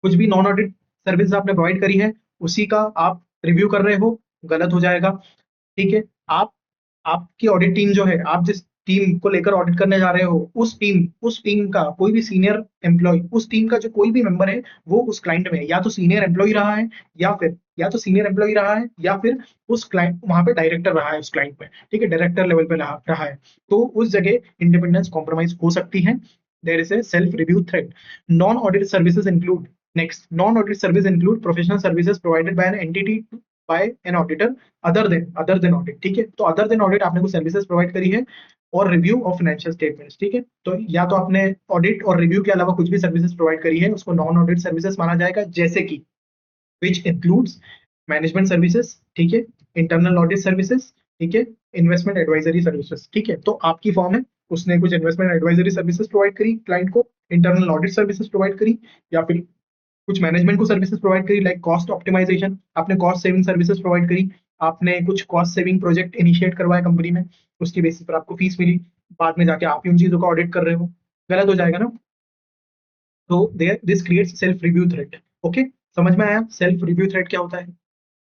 कुछ भी नॉन ऑडिट सर्विस आपने प्रोवाइड करी है उसी का आप रिव्यू कर रहे हो, गलत हो जाएगा। ठीक है, आप आपकी ऑडिट टीम जो है, आप जिस टीम को लेकर ऑडिट करने जा रहे हो, उस टीम का कोई भी सीनियर एम्प्लॉय, उस टीम का जो कोई भी मेंबर है वो उस क्लाइंट में या तो सीनियर एम्प्लॉय रहा है, या फिर उस क्लाइंट वहां पे डायरेक्टर रहा है उस क्लाइंट में। ठीक है, डायरेक्टर लेवल पे रहा है, तो उस जगह इंडिपेंडेंस कॉम्प्रोमाइज हो सकती है। There is a self review threat. Non audit services include Next, non-audit service include professional services provided by an entity by an auditor other than audit। ठीक है, तो other than audit आपने कुछ services provide करी है और review of financial statements. ठीक है, तो या तो आपने ऑडिट और रिव्यू के अलावा कुछ भी सर्विसेज प्रोवाइड करी है उसको नॉन ऑडिट सर्विसेज माना जाएगा, जैसे कि विच इंक्लूड्स मैनेजमेंट सर्विसेज। ठीक है, इंटरनल ऑडिट सर्विसेज। ठीक है, इन्वेस्टमेंट एडवाइजरी सर्विसेज। ठीक है, तो आपकी फॉर्म है, उसने कुछ इन्वेस्टमेंट एडवाइजरी सर्विसेज प्रोवाइड करी क्लाइंट को, इंटरनल ऑडिट सर्विसेज प्रोवाइड करी, या फिर कुछ मैनेजमेंट को सर्विसेज प्रोवाइड करी लाइक कॉस्ट ऑप्टिमाइजेशन, आपने कॉस्ट सेविंग सर्विसेज प्रोवाइड करी, आपने कुछ कॉस्ट सेविंग प्रोजेक्ट इनिशिएट करवाया कंपनी में, उसकी बेसिस पर आपको फीस मिली, बाद में जाके आप ही उन चीजों का ऑडिट कर रहे हो, गलत हो जाएगा ना। तो there this creates self review threat. Okay, समझ में आया सेल्फ रिव्यू थ्रेट क्या होता है?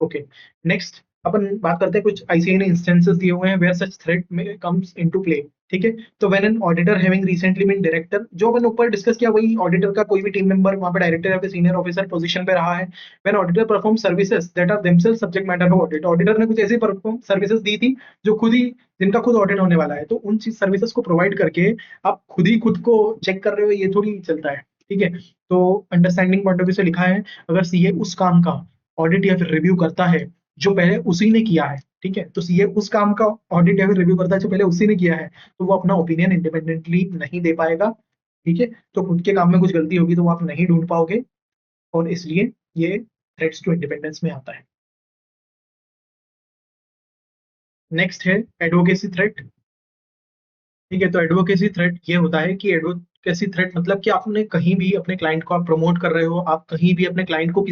ओके, नेक्स्ट अपन बात करते हैं, कुछ आईसीआई ने इंस्टेंसेस दिए हुए हैं वेयर सच थ्रेट में कम्स इनटू प्ले। ठीक है, तो when an auditor having recently been director, जो अपन ऊपर डिस्कस किया वही, ऑडिटर का कोई भी टीम मेंबर वहां पे डायरेक्टर या फिर सीनियर ऑफिसर पोजीशन पे रहा है। When auditor perform services that are themselves subject matter of audit, auditor ने कुछ ऐसी परफॉर्म सर्विसेज दी थी जो खुद ही, जिनका खुद ऑडिट होने वाला है, तो उन चीज सर्विसेज को प्रोवाइड करके आप खुद ही खुद को चेक कर रहे हो, ये थोड़ी चलता है। ठीक है, तो अंडरस्टैंडिंग पॉइंट ऑफ व्यू से लिखा है, अगर सीए उस काम का ऑडिट या फिर रिव्यू करता है जो पहले उसी ने किया है। ठीक है, तो सीए उस काम का ऑडिट या फिर रिव्यू करता है जो पहले उसी ने किया है, तो वो अपना ओपिनियन इंडिपेंडेंटली नहीं दे पाएगा। ठीक है, तो खुद के काम में कुछ गलती होगी तो वो आप नहीं ढूंढ पाओगे, और इसलिए ये थ्रेट्स टू इंडिपेंडेंस में आता है। नेक्स्ट है एडवोकेसी थ्रेट। ठीक है, तो एडवोकेसी थ्रेट ये होता है कि एडवोकेसी थ्रेट मतलब कि आपने कहीं भी अपने क्लाइंट को आप प्रमोट कर रहे हो, आप कहीं भी अपने क्लाइंट को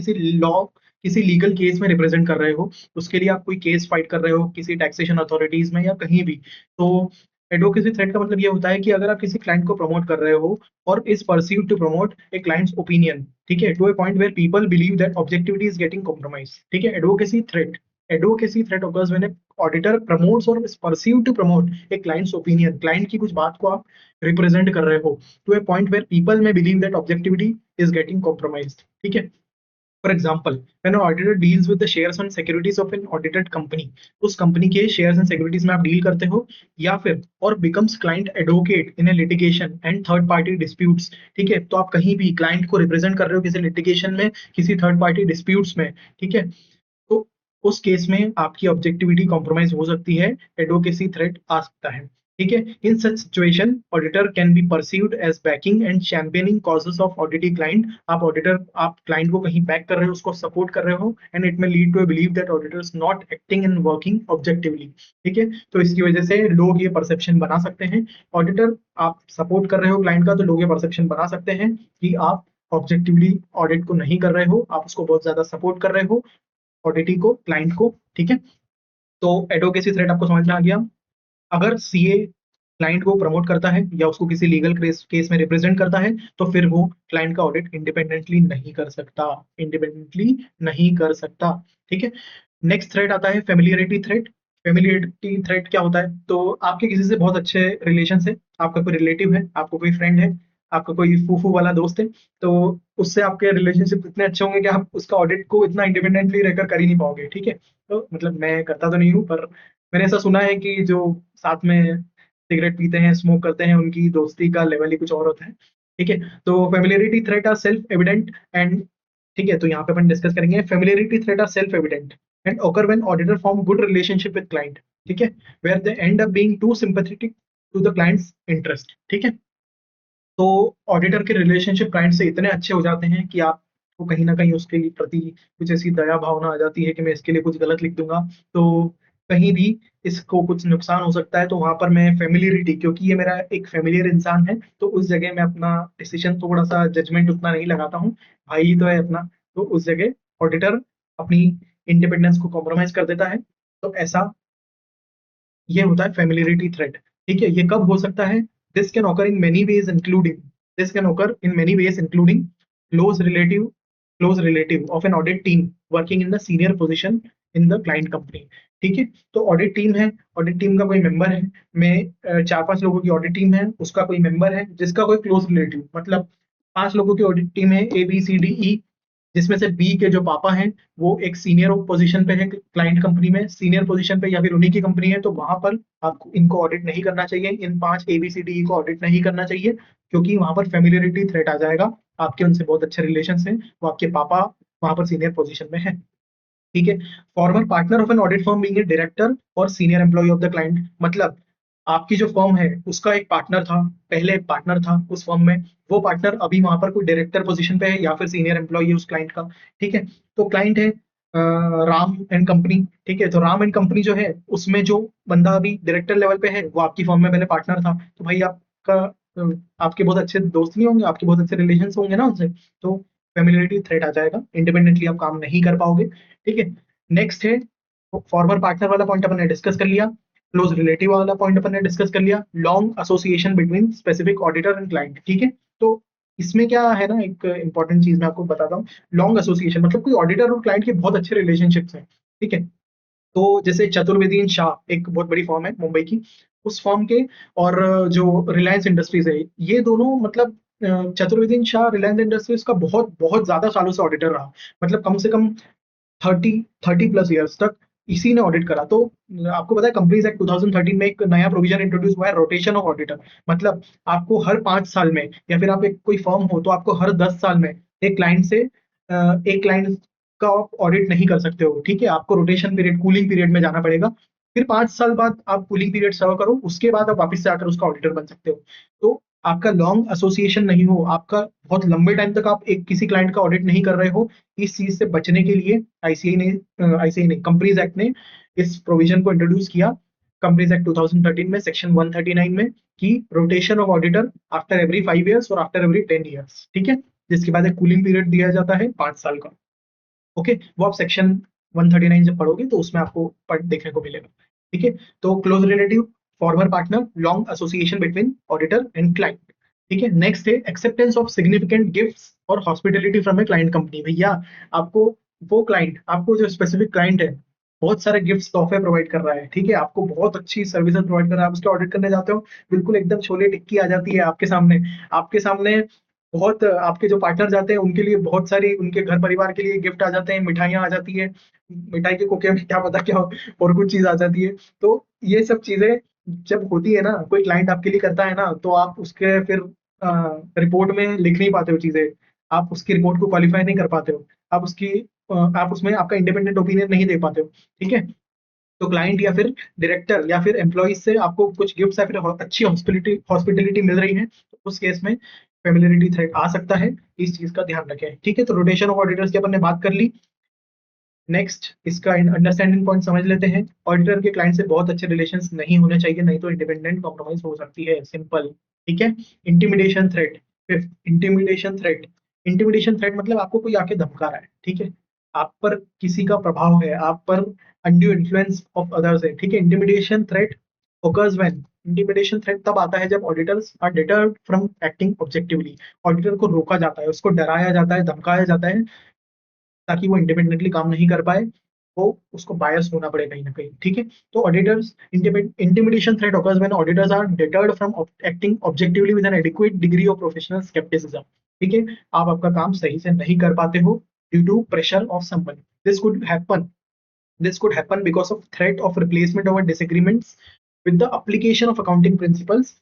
किसी लीगल केस में रिप्रेजेंट कर रहे हो, उसके लिए आप कोई केस फाइट कर रहे हो किसी टैक्सेशन अथॉरिटीज में या कहीं भी, तो एडवोकेसी थ्रेट का मतलब ये होता है कि अगर आप किसी क्लाइंट को प्रमोट कर रहे हो और is perceived to promote a client's opinion, ठीक है, to a point where people believe that objectivity is getting compromise. ठीक है, advocacy threat occurs when a auditor promotes or is perceived to promote a client's opinion, client की कुछ बात को आप represent कर रहे हो to a point where people may believe that objectivity is getting compromised. ठीक है, for example when auditor deals with the shares and securities of an audited company, उस कंपनी के शेयर्स एंड सिक्योरिटीज में आप deal करते हो, या फिर और becomes client advocate in a litigation and third party disputes. ठीक है, तो आप कहीं भी क्लाइंट को रिप्रेजेंट कर रहे हो किसी लिटिगेशन में, किसी थर्ड पार्टी डिस्प्यूट्स में। ठीक है, तो उस केस में आपकी ऑब्जेक्टिविटी कॉम्प्रोमाइज हो सकती है, एडवोकेसी थ्रेट आ सकता है। ठीक है, in such situation auditor can be perceived as backing and championing causes of auditee client, आप क्लाइंट को कहीं बैक कर रहे हो, उसको सपोर्ट कर रहे हो, एंड इट में lead to believe that auditors not acting and working objectively. ठीक है, तो इसकी वजह से लोग ये परसेप्शन बना सकते हैं, ऑडिटर आप सपोर्ट कर रहे हो क्लाइंट का, तो लोग ये परसेप्शन बना सकते हैं कि आप ऑब्जेक्टिवली ऑडिट को नहीं कर रहे हो, आप उसको बहुत ज्यादा सपोर्ट कर रहे हो, ऑडिटी को, क्लाइंट को। ठीक है, तो एडवोकेसी थ्रेट आपको समझ में आ गया। अगर सीए क्लाइंट को प्रमोट करता है या उसको किसी लीगल केस में रिप्रेजेंट करता है, तो फिर वो क्लाइंट का ऑडिट इंडिपेंडेंटली नहीं कर सकता। ठीक है, नेक्स्ट थ्रेट आता है फेमिलियरिटी थ्रेट। फेमिलियरिटी थ्रेट क्या होता है? तो आपके किसी से बहुत अच्छे रिलेशन है, आपका कोई रिलेटिव है, आपको कोई फ्रेंड है, आपका कोई फूफू वाला दोस्त है, तो उससे आपके रिलेशनशिप इतने अच्छे होंगे कि आप उसका ऑडिट को इतना इंडिपेंडेंटली रहकर कर ही नहीं पाओगे, ठीक है। तो मतलब मैं करता तो नहीं हूँ, पर मैंने ऐसा सुना है कि जो साथ में सिगरेट पीते हैं, स्मोक करते हैं, उनकी दोस्ती का लेवल ही कुछ और होता है, ठीक है। तो familiarity threat are self evident and, ठीक है, तो यहाँ पे अपन डिस्कस करेंगे familiarity threat are self evident and occur when auditor form good relationship with client, ठीक है, where they end up being too sympathetic to the client's interest, ठीक है। तो ऑडिटर के रिलेशनशिप क्लाइंट से इतने अच्छे हो जाते हैं कि आपको कहीं ना कहीं उसके लिए प्रति कुछ ऐसी दया भावना आ जाती है कि मैं इसके लिए कुछ गलत लिख दूंगा तो कहीं भी इसको कुछ नुकसान हो सकता है, तो वहां पर मैं फेमिलियरिटी, क्योंकि ये मेरा एक फेमिलियर इंसान है, तो उस जगह मैं अपना डिसीजन, थोड़ा सा जजमेंट उतना नहीं लगाता हूँ, भाई ही तो है अपना, तो उस जगह ऑडिटर अपनी इंडिपेंडेंस को कॉम्प्रोमाइज कर देता है। तो ऐसा ये होता है फेमिलियरिटी थ्रेट, ठीक है। ये कब हो सकता है? This can occur in many ways including, this can occur in many ways including close relative, close relative of an audit team working in the senior position in the client company, ठीक है। तो audit team है, audit team का कोई member है, मैं 4-5 लोगों की ऑडिट टीम है, उसका कोई मेंबर है जिसका कोई क्लोज रिलेटिव, मतलब 5 लोगों की ऑडिट टीम है, ABCDE, जिसमें से बी के जो पापा हैं वो एक सीनियर पोजीशन पे है क्लाइंट कंपनी में, सीनियर पोजीशन पे या फिर उन्हीं की कंपनी है, तो वहां पर आपको इनको ऑडिट नहीं करना चाहिए, इन 5 ABCD को ऑडिट नहीं करना चाहिए, क्योंकि वहां पर फेमिलियरिटी थ्रेट आ जाएगा। आपके उनसे बहुत अच्छे रिलेशन हैं, वो आपके पापा वहां पर सीनियर पोजीशन में है, ठीक है। Former partner of an audit firm being a director or senior employee of the client, मतलब आपकी जो फर्म है उसका एक पार्टनर था, पहले एक पार्टनर था उस फर्म में, वो पार्टनर अभी वहां पर कोई डायरेक्टर पोजीशन पे है या फिर सीनियर एम्प्लॉय है उस क्लाइंट का, ठीक है। तो क्लाइंट है राम एंड कंपनी, ठीक है। तो राम एंड कंपनी जो है उसमें जो बंदा अभी डायरेक्टर लेवल पे है वो आपकी फर्म में पहले पार्टनर था, तो भाई आपका आपके बहुत अच्छे दोस्त नहीं होंगे, आपके बहुत अच्छे रिलेशन होंगे ना उनसे, तो फेमिलियरिटी थ्रेट आ जाएगा, इंडिपेंडेंटली आप काम नहीं कर पाओगे, ठीक है। नेक्स्ट है फॉर्मर पार्टनर वाला पॉइंट अपन ने डिस्कस कर लिया, क्लोज रिलेटिव वाला पॉइंट अपन ने डिस्कस कर लिया, long association between specific auditor and client, ठीक है। तो इसमें क्या है ना, एक इंपॉर्टेंट चीज मैं आपको बताता हूँ, लॉन्ग एसोसिएशन मतलब कोई ऑडिटर और क्लाइंट के बहुत अच्छे रिलेशनशिप्स हैं, ठीक है। तो जैसे चतुर्वेदी शाह एक बहुत बड़ी फर्म है मुंबई की, उस फर्म के और जो रिलायंस इंडस्ट्रीज है, ये दोनों मतलब चतुर्वेदी शाह रिलायंस इंडस्ट्रीज का बहुत बहुत ज्यादा सालों से ऑडिटर रहा, मतलब कम से कम 30+ ईयर्स तक इसी ने ऑडिट करा। तो आपको पता है कंपनीज एक्ट 2013 में एक नया प्रोविजन इंट्रोड्यूस हुआ है, रोटेशन ऑफ ऑडिटर, मतलब आपको हर 5 साल में, या फिर आप एक कोई फर्म हो तो आपको हर 10 साल में एक क्लाइंट से एक क्लाइंट का आप ऑडिट नहीं कर सकते हो, ठीक है। आपको रोटेशन पीरियड, कूलिंग पीरियड में जाना पड़ेगा, फिर 5 साल बाद आप कूलिंग पीरियड सर्व करो, उसके बाद आप वापस से आकर उसका ऑडिटर बन सकते हो। तो आपका लॉन्ग एसोसिएशन नहीं हो, आपका बहुत लंबे टाइम तक आप एक किसी क्लाइंट का ऑडिट नहीं कर रहे हो, इस चीज से बचने के लिए आईसीआई ने कंपनीज एक्ट ने इस प्रोविजन को इंट्रोड्यूस किया, कंपनीज एक्ट 2013 में सेक्शन 139 में, कि rotation of auditor after every 5 years और आफ्टर एवरी 10 ईयर्स, ठीक है, जिसके बाद एक कूलिंग पीरियड दिया जाता है 5 साल का, ओके। वो आप सेक्शन 139 जब पढ़ोगे तो उसमें आपको देखने को मिलेगा, ठीक है। तो close relative, farmer partner, long association between auditor and client, ठीक है। नेक्स्ट है एक्सेप्टेंस ऑफ सिग्निफिकेंट गिफ्ट्स और hospitality from a client company, भैया आपको वो क्लाइंट, आपको जो स्पेसिफिक क्लाइंट है बहुत सारे गिफ्ट्स तोहफे प्रोवाइड कर रहा है, ठीक है, आपको बहुत अच्छी सर्विसेज प्रोवाइड कर रहा है, आप उसके ऑडिट करने जाते हो, बिल्कुल एकदम छोले टिक्की आ जाती है आपके सामने, आपके सामने बहुत आपके जो पार्टनर जाते हैं उनके लिए बहुत सारी, उनके घर परिवार के लिए गिफ्ट आ जाते हैं, मिठाइयाँ आ जाती है, मिठाई के कोके में क्या पता क्या और कुछ चीज आ जाती है। तो ये सब चीजें जब होती है ना, कोई क्लाइंट आपके लिए करता है ना, तो आप उसके फिर रिपोर्ट में लिख नहीं पाते हो चीजें, आप उसकी रिपोर्ट को क्वालिफाई नहीं कर पाते हो, आप उसकी आप उसमें आपका इंडिपेंडेंट ओपिनियन नहीं दे पाते हो, ठीक है। तो क्लाइंट या फिर डायरेक्टर या फिर एम्प्लॉइज से आपको कुछ गिफ्ट्स या फिर अच्छी हॉस्पिटलिटी हॉस्पिटलिटी मिल रही है, तो उस केस में फेमिलियरिटी थ्रेट आ सकता है, इस चीज का ध्यान रखें, ठीक है। तो रोटेशन ऑफ ऑडिटर्स की अपन ने बात कर ली। नेक्स्ट इसका अंडरस्टैंडिंग पॉइंट समझ लेते हैं, ऑडिटर के क्लाइंट से बहुत अच्छे रिलेशंस नहीं होने चाहिए, नहीं तो इंडिपेंडेंट कॉम्प्रोमाइज हो सकती है, सिंपल, ठीक है। Intimidation threat, fifth intimidation threat, intimidation threat मतलब आपको कोई आके धमका रहा है, ठीक है, आप पर किसी का प्रभाव है, आप पर अनड्यू इन्फ्लुएंस ऑफ अदर्स है, ठीक है। Intimidation threat occurs when, intimidation threat तब आता है जब auditors are deterred from acting objectively, auditor को रोका जाता है, उसको डराया जाता है, धमकाया जाता है, ताकि वो इंडिपेंडेंटली काम नहीं कर पाए, वो उसको बायस होना पड़ेगा कहीं ना कहीं, ठीक है। तो auditors intimidation threat occurs when auditors are deterred from acting objectively with an adequate degree of professional skepticism, ठीक है। आप आपका काम सही से नहीं कर पाते हो due to pressure of someone. This could happen because of threat of replacement over disagreements with the application of accounting principles.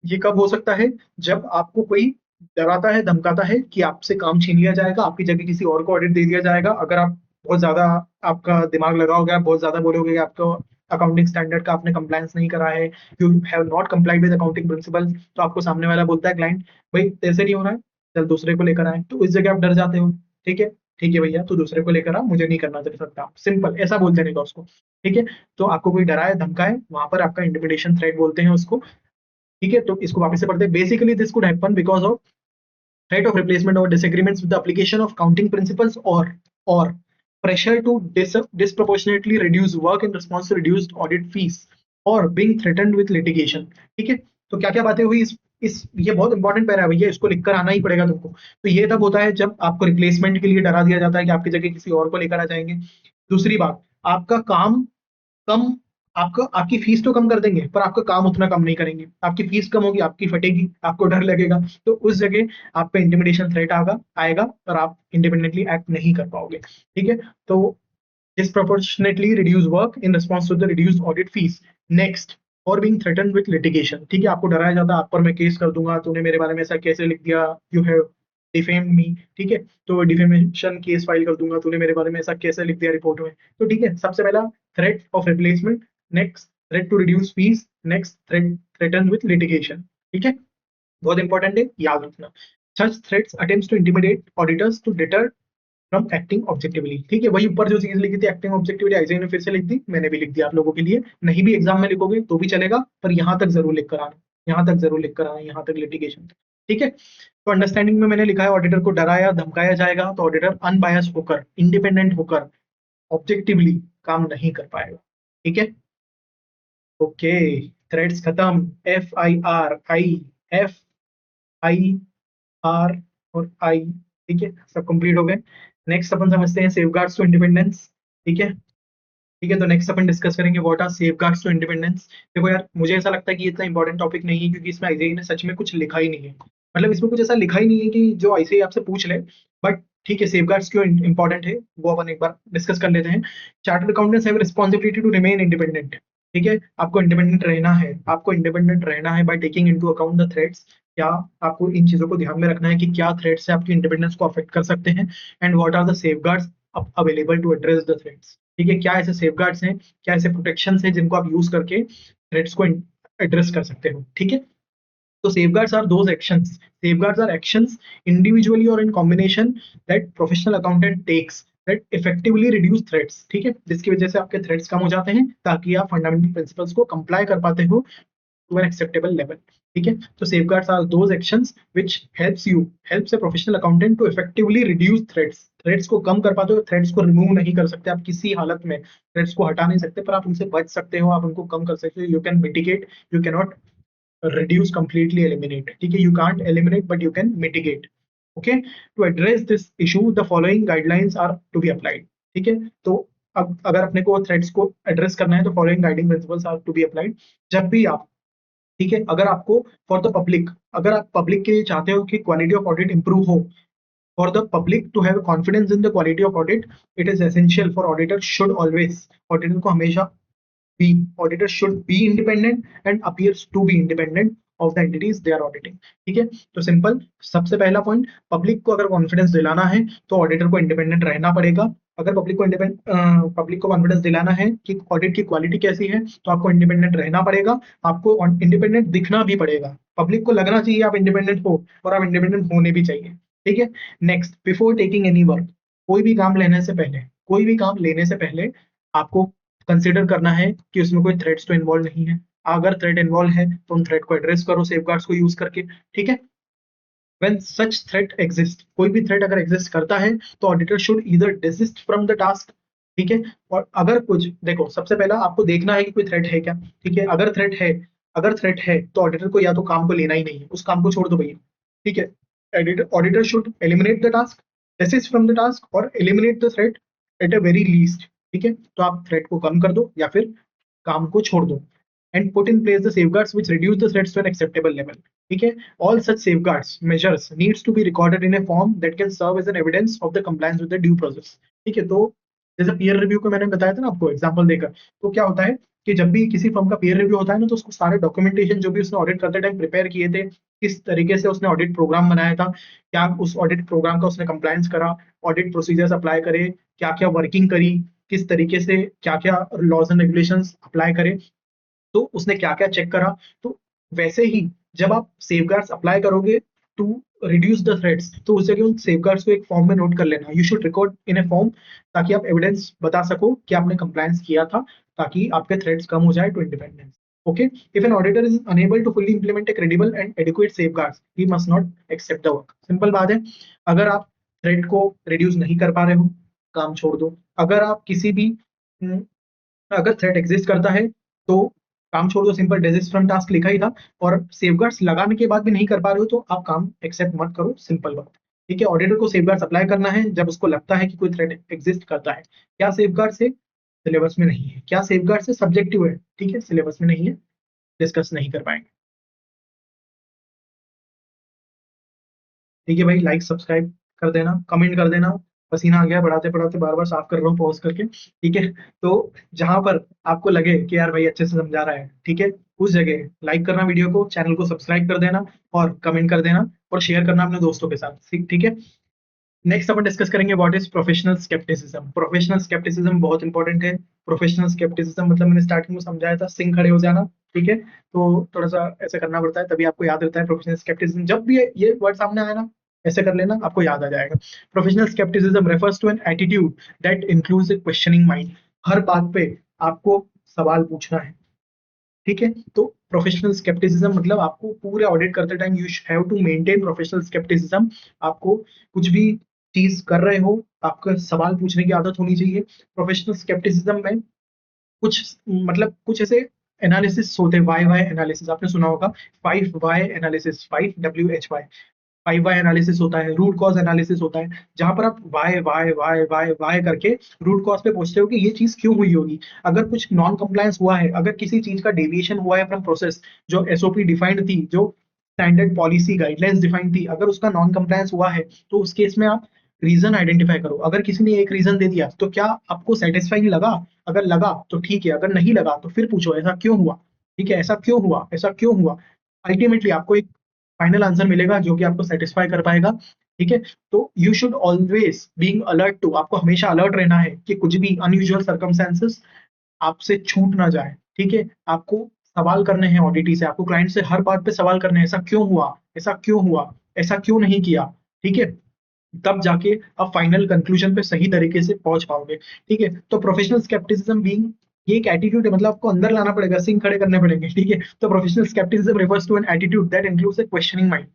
ये कब हो सकता है? जब आपको कोई डराता है, धमकाता है कि आपसे काम छीन लिया जाएगा, आपकी जगह किसी और को ऑडिट दे दिया जाएगा। अगर आप बहुत ज्यादा आपका दिमाग लगाओगे, आप बहुत ज्यादा बोलोगे कि आपको अकाउंटिंग स्टैंडर्ड का आपने कंप्लायंस नहीं करा है, you have not complied with accounting principles, तो आपको सामने वाला बोलता है क्लाइंट, भाई तेरे से नहीं हो रहा है, चल दूसरे को लेकर आए। तो इस जगह आप डर जाते हो, ठीक है, ठीक है भैया तू दूसरे को लेकर आ, मुझे नहीं करना तेरे साथ काम, सिंपल ऐसा बोल देने का उसको, ठीक है। तो आपको कोई डराए धमकाए, वहां पर आपका इंटिमिडेशन थ्रेट बोलते हैं उसको, ठीक है। तो इसको वापस से पढ़ते हैं। Basically this could happen because of threat of replacement or disagreements with the application of accounting principles or pressure to disproportionately reduce work in response to reduced audit fees or being threatened with litigation, ठीक है। तो क्या क्या बातें हुई इस ये बहुत इंपॉर्टेंट पैरा है भैया, इसको लिखकर आना ही पड़ेगा तुमको। तो ये तब होता है जब आपको रिप्लेसमेंट के लिए डरा दिया जाता है कि आपकी जगह किसी और को लेकर आ जाएंगे। दूसरी बात, आपका काम कम, आपका आपकी फीस तो कम कर देंगे पर आपका काम उतना कम नहीं करेंगे। आपकी फीस कम होगी, आपकी फटेगी, आपको डर लगेगा, तो उस जगह आप पे इंटिमिडेशन थ्रेट आएगा और आप इंडिपेंडेंटली एक्ट नहीं कर पाओगे, ठीक है। तो disproportionately reduce work in response to the reduced audit fees. Next, or being threatened with litigation, ठीक है। आपको डराया जाता है, आप पर मैं केस कर दूंगा, तूने मेरे बारे में ऐसा कैसे लिख दिया, यू हैव डिफेम्ड मी, ठीक है। तो डिफेमेशन केस फाइल कर दूंगा, तूने मेरे बारे में ऐसा कैसे लिख दिया रिपोर्ट में। तो ठीक है, सबसे पहला threat of replacement, next threat to reduce fees, next threaten with litigation, ठीक है। बहुत इंपॉर्टेंट है, याद रखना। Such threats attempts to intimidate auditors to deter from acting objectively, ठीक है। वही ऊपर जो चीज लिखी थी एक्टिंग ऑब्जेक्टिवली, आईसीआई ने फिर से लिख दी, मैंने भी लिख दिया आप लोगों के लिए। नहीं भी एग्जाम में लिखोगे तो भी चलेगा, पर यहाँ तक जरूर लिख कर आना, यहाँ तक जरूर लिख कर आना, यहाँ तक लिटिगेशन, ठीक है। तो अंडरस्टैंडिंग में मैंने लिखा है ऑडिटर को डराया धमकाया जाएगा तो ऑडिटर अनबायस होकर, इंडिपेंडेंट होकर, ऑब्जेक्टिवली काम नहीं कर पाएगा, ठीक है। ओके, थ्रेड्स खत्म। FIR और आई, ठीक है, सब कंप्लीट हो गए। नेक्स्ट अपन समझते हैं सेफगार्ड्स टू इंडिपेंडेंस, ठीक है। ठीक है, तो नेक्स्ट अपन डिस्कस करेंगे what are safeguards to independence. देखो यार, मुझे ऐसा लगता है कि इतना इंपॉर्टेंट टॉपिक नहीं है, क्योंकि इसमें आईसीआई ने सच में कुछ लिखा ही नहीं है। मतलब इसमें कुछ ऐसा लिखा ही नहीं है कि जो आईसीआई आपसे पूछ ले। बट ठीक है, सेफगार्ड्स क्यों इंपॉर्टेंट है वो अपन एक बार डिस्कस कर लेते हैं। Chartered accountants have responsibility to remain independent, ठीक है। आपको इंडिपेंडेंट रहना है, आपको इंडिपेंडेंट रहना है by taking into account the threats. क्या आपको इन चीजों को ध्यान में रखना है कि क्या थ्रेट्स से आपकी इंडिपेंडेंस को अफेक्ट कर सकते हैं, and what are the safeguards available to address the threats, ठीक है। क्या ऐसे सेफगार्ड्स हैं, क्या ऐसे प्रोटेक्शन हैं जिनको आप यूज करके थ्रेट्स को एड्रेस कर सकते हो, ठीक है। तो safeguards are those actions. Safeguards are actions individually or in combination that professional accountant takes that effectively reduce threats, ठीक है, जिसकी वजह से आपके थ्रेट्स कम हो जाते हैं ताकि आप फंडामेंटल प्रिंसिपल्स को कंप्लाई कर पाते हो टू एन एक्सेप्टेबल लेवल, ठीक है। तो safeguards are those actions which helps a professional accountant to effectively reduce threats. Threats को कम कर पाते हो, थ्रेट्स को रिमूव नहीं कर सकते आप किसी हालत में, थ्रेट्स को हटा नहीं सकते, पर आप उनसे बच सकते हो, आप उनको कम कर सकते हो। You can mitigate, you can not reduce, completely eliminate, ठीक है। You can't eliminate but you can mitigate, okay। To address this issue the following guidelines are to be applied, ठीक है। तो अब अगर अपने को थ्रेड्स को एड्रेस करना है तो following guiding principles are to be applied. जब भी आप, ठीक है, अगर आपको फॉर द पब्लिक, अगर आप पब्लिक के लिए चाहते हो कि क्वालिटी ऑफ ऑडिट इंप्रूव हो, for the public to have confidence in the quality of audit, it is essential for auditor should always, auditor को हमेशा be auditor should be independent and appears to be independent of the entities they are auditing, ठीक है। तो simple, सबसे पहला point, public को अगर confidence दिलाना है तो ऑडिटर को इंडिपेंडेंट रहना पड़ेगा। अगर पब्लिक को कॉन्फिडेंस दिलाना है कि ऑडिट की क्वालिटी कैसी है तो आपको इंडिपेंडेंट रहना पड़ेगा, आपको इंडिपेंडेंट दिखना भी पड़ेगा। पब्लिक को लगना चाहिए आप इंडिपेंडेंट हो, और आप इंडिपेंडेंट होने भी चाहिए, ठीक है। Next, before taking any work, कोई भी काम लेने से पहले, कोई भी काम लेने से पहले आपको कंसिडर करना है कि उसमें कोई थ्रेट्स तो इन्वॉल्व नहीं है। अगर थ्रेट इन्वॉल्व है तो उन थ्रेट को एड्रेस करो सेफगार्ड्स को यूज करके, ठीक है। व्हेन सच थ्रेट एग्जिस्ट, कोई भी थ्रेट अगर एग्जिस्ट करता है तो auditor should either desist from the task, ठीक है। और अगर कुछ, देखो सबसे पहला आपको देखना है कि कोई थ्रेट है क्या, ठीक है। अगर थ्रेट है तो ऑडिटर को या तो काम को लेना ही नहीं है, उस काम को छोड़ दो भैया, ठीक है। Auditor should eliminate the task, desist from the task or eliminate the threat at a very least, ठीक है, तो आप थ्रेट को कम कर दो या फिर काम को छोड़ दो। And put in place the safeguards which reduce the threats to an acceptable level. ठीक है, all such safeguards measures needs to be recorded in a form that can serve as an evidence of the compliance with the due process. ठीक है, तो जैसे peer review को मैंने बताया था ना आपको एग्जांपल देकर, तो क्या होता है कि जब भी किसी फर्म का पीयर रिव्यू होता है ना, तो उसको सारे डॉक्यूमेंटेशन जो भी उसने ऑडिट करते टाइम प्रिपेयर किए थे, किस तरीके से उसने ऑडिट प्रोग्राम बनाया था, क्या उस ऑडिट प्रोग्राम का उसने कंप्लायंस करा, ऑडिट प्रोसीजर्स अप्लाई करे, क्या क्या वर्किंग करी, किस तरीके से क्या क्या लॉज एंड रेगुलेशंस अप्लाई करे, तो उसने क्या क्या चेक करा। तो वैसे ही जब आप सेफगार्ड्स अप्लाई करोगे टू रिड्यूस द थ्रेट्स, तो उस जगह उन सेफगार्ड्स को एक फॉर्म में नोट कर लेना, you should record in a form, ताकि आप एविडेंस बता सको कि आपने कंप्लायंस किया था, ताकि आपके थ्रेट्स कम हो जाए to independence. Okay, if an auditor is unable to fully implement a credible and adequate safeguards, he must not accept the work. Simple बात है, अगर आप थ्रेट को रिड्यूस नहीं कर पा रहे हो, काम छोड़ दो। अगर आप किसी भी अगर थ्रेट एग्जिस्ट करता है तो काम छोड़ दो, सिंपल डेजिस्ट फ्रॉम टास्क लिखा ही था। और सेफगार्ड्स लगाने के बाद भी नहीं कर पा रहे हो, तो आप काम एक्सेप्ट मत करो, सिंपल बात। ठीक है, ऑडिटर को सेफगार्ड्स अप्लाई करना है जब उसको लगता है कि कोई थ्रेट एग्जिस्ट करता है। क्या सेफगार्ड से सिलेबस में नहीं है, क्या सेफगार्ड से सब्जेक्टिव है, ठीक है, सिलेबस में नहीं है, डिस्कस नहीं कर पाएंगे। ठीक है भाई, लाइक सब्सक्राइब कर देना, कमेंट कर देना। पसीना आ गया पढ़ाते पढ़ाते, बार बार साफ कर रहा हूँ पॉज करके। ठीक है, तो जहां पर आपको लगे कि यार भाई अच्छे से समझा रहा है, ठीक है, उस जगह लाइक करना वीडियो को, चैनल को सब्सक्राइब कर देना और कमेंट कर देना और शेयर करना अपने दोस्तों के साथ। ठीक ठीक है, नेक्स्ट अपन डिस्कस करेंगे what is professional scepticism. Professional scepticism बहुत इंपॉर्टेंट है। प्रोफेशनल स्केप्टिसिज्म मतलब मैंने स्टार्टिंग में समझाया था, सिंह खड़े हो जाना। ठीक है, तो थोड़ा सा ऐसे करना पड़ता है तभी आपको याद रहता है। प्रोफेशनल स्केप्टिसिज्म, जब भी ये वर्ड सामने आया ना, ऐसे कर लेना, आपको याद आ जाएगा। Professional scepticism refers to an attitude that includes a questioning mind. हर बात पे आपको सवाल पूछना है। ठीक है, तो प्रोफेशनल स्केप्टिसिज्म मतलब आपको पूरे ऑडिट करते time you have to maintain professional scepticism. आपको कुछ भी चीज कर रहे हो, आपका सवाल पूछने की आदत होनी चाहिए। प्रोफेशनल स्केप्टिसिज्म में कुछ मतलब कुछ ऐसे एनालिसिस होते हैं, वाई वाई एनालिसिस आपने सुना होगा, 5 Y analysis, 5 WHY, 5 Y analysis होता है, रूट कॉज एनालिसिस होता है, जहां पर आप why why why why why करके रूट कॉज पे पहुंचते हो कि ये चीज क्यों हुई होगी। अगर कुछ नॉन कंप्लायंस हुआ है, अगर किसी चीज का डेविएशन हुआ है फ्रॉम प्रोसेस, जो एसओपी डिफाइंड थी, जो स्टैंडर्ड पॉलिसी गाइडलाइंस डिफाइंड थी, अगर उसका नॉन कंप्लायंस हुआ है, तो उस केस में आप रीजन आइडेंटिफाई करो। अगर किसी ने एक रीजन दे दिया तो क्या आपको सेटिस्फाई लगा, अगर लगा तो ठीक है, अगर नहीं लगा तो फिर पूछो ऐसा क्यों हुआ। ठीक है, ऐसा क्यों हुआ, ऐसा क्यों हुआ। अल्टीमेटली आपको एक फाइनल आंसर मिलेगा जो कि आपको सेटिस्फाई कर पाएगा। ठीक है, तो you should always being alert to, आपको हमेशा अलर्ट रहना है कि कुछ भी अनयूजुअल सर्कमस्टेंसेस आपसे छूट ना जाए। ठीक है, आपको सवाल करने हैं ऑडिटी से, आपको क्लाइंट से हर बात पे सवाल करने हैं, ऐसा क्यों हुआ, ऐसा क्यों हुआ, ऐसा क्यों नहीं किया। ठीक है, तब जाके आप फाइनल कंक्लूजन पे सही तरीके से पहुंच पाओगे। ठीक है, तो प्रोफेशनल स्केप्टिसिज्म बीइंग, ये एक एटीट्यूड है, मतलब आपको अंदर लाना पड़ेगा, सिंह खड़े करने पड़ेंगे। ठीक है, तो professional scepticism refers to an attitude that includes a questioning mind,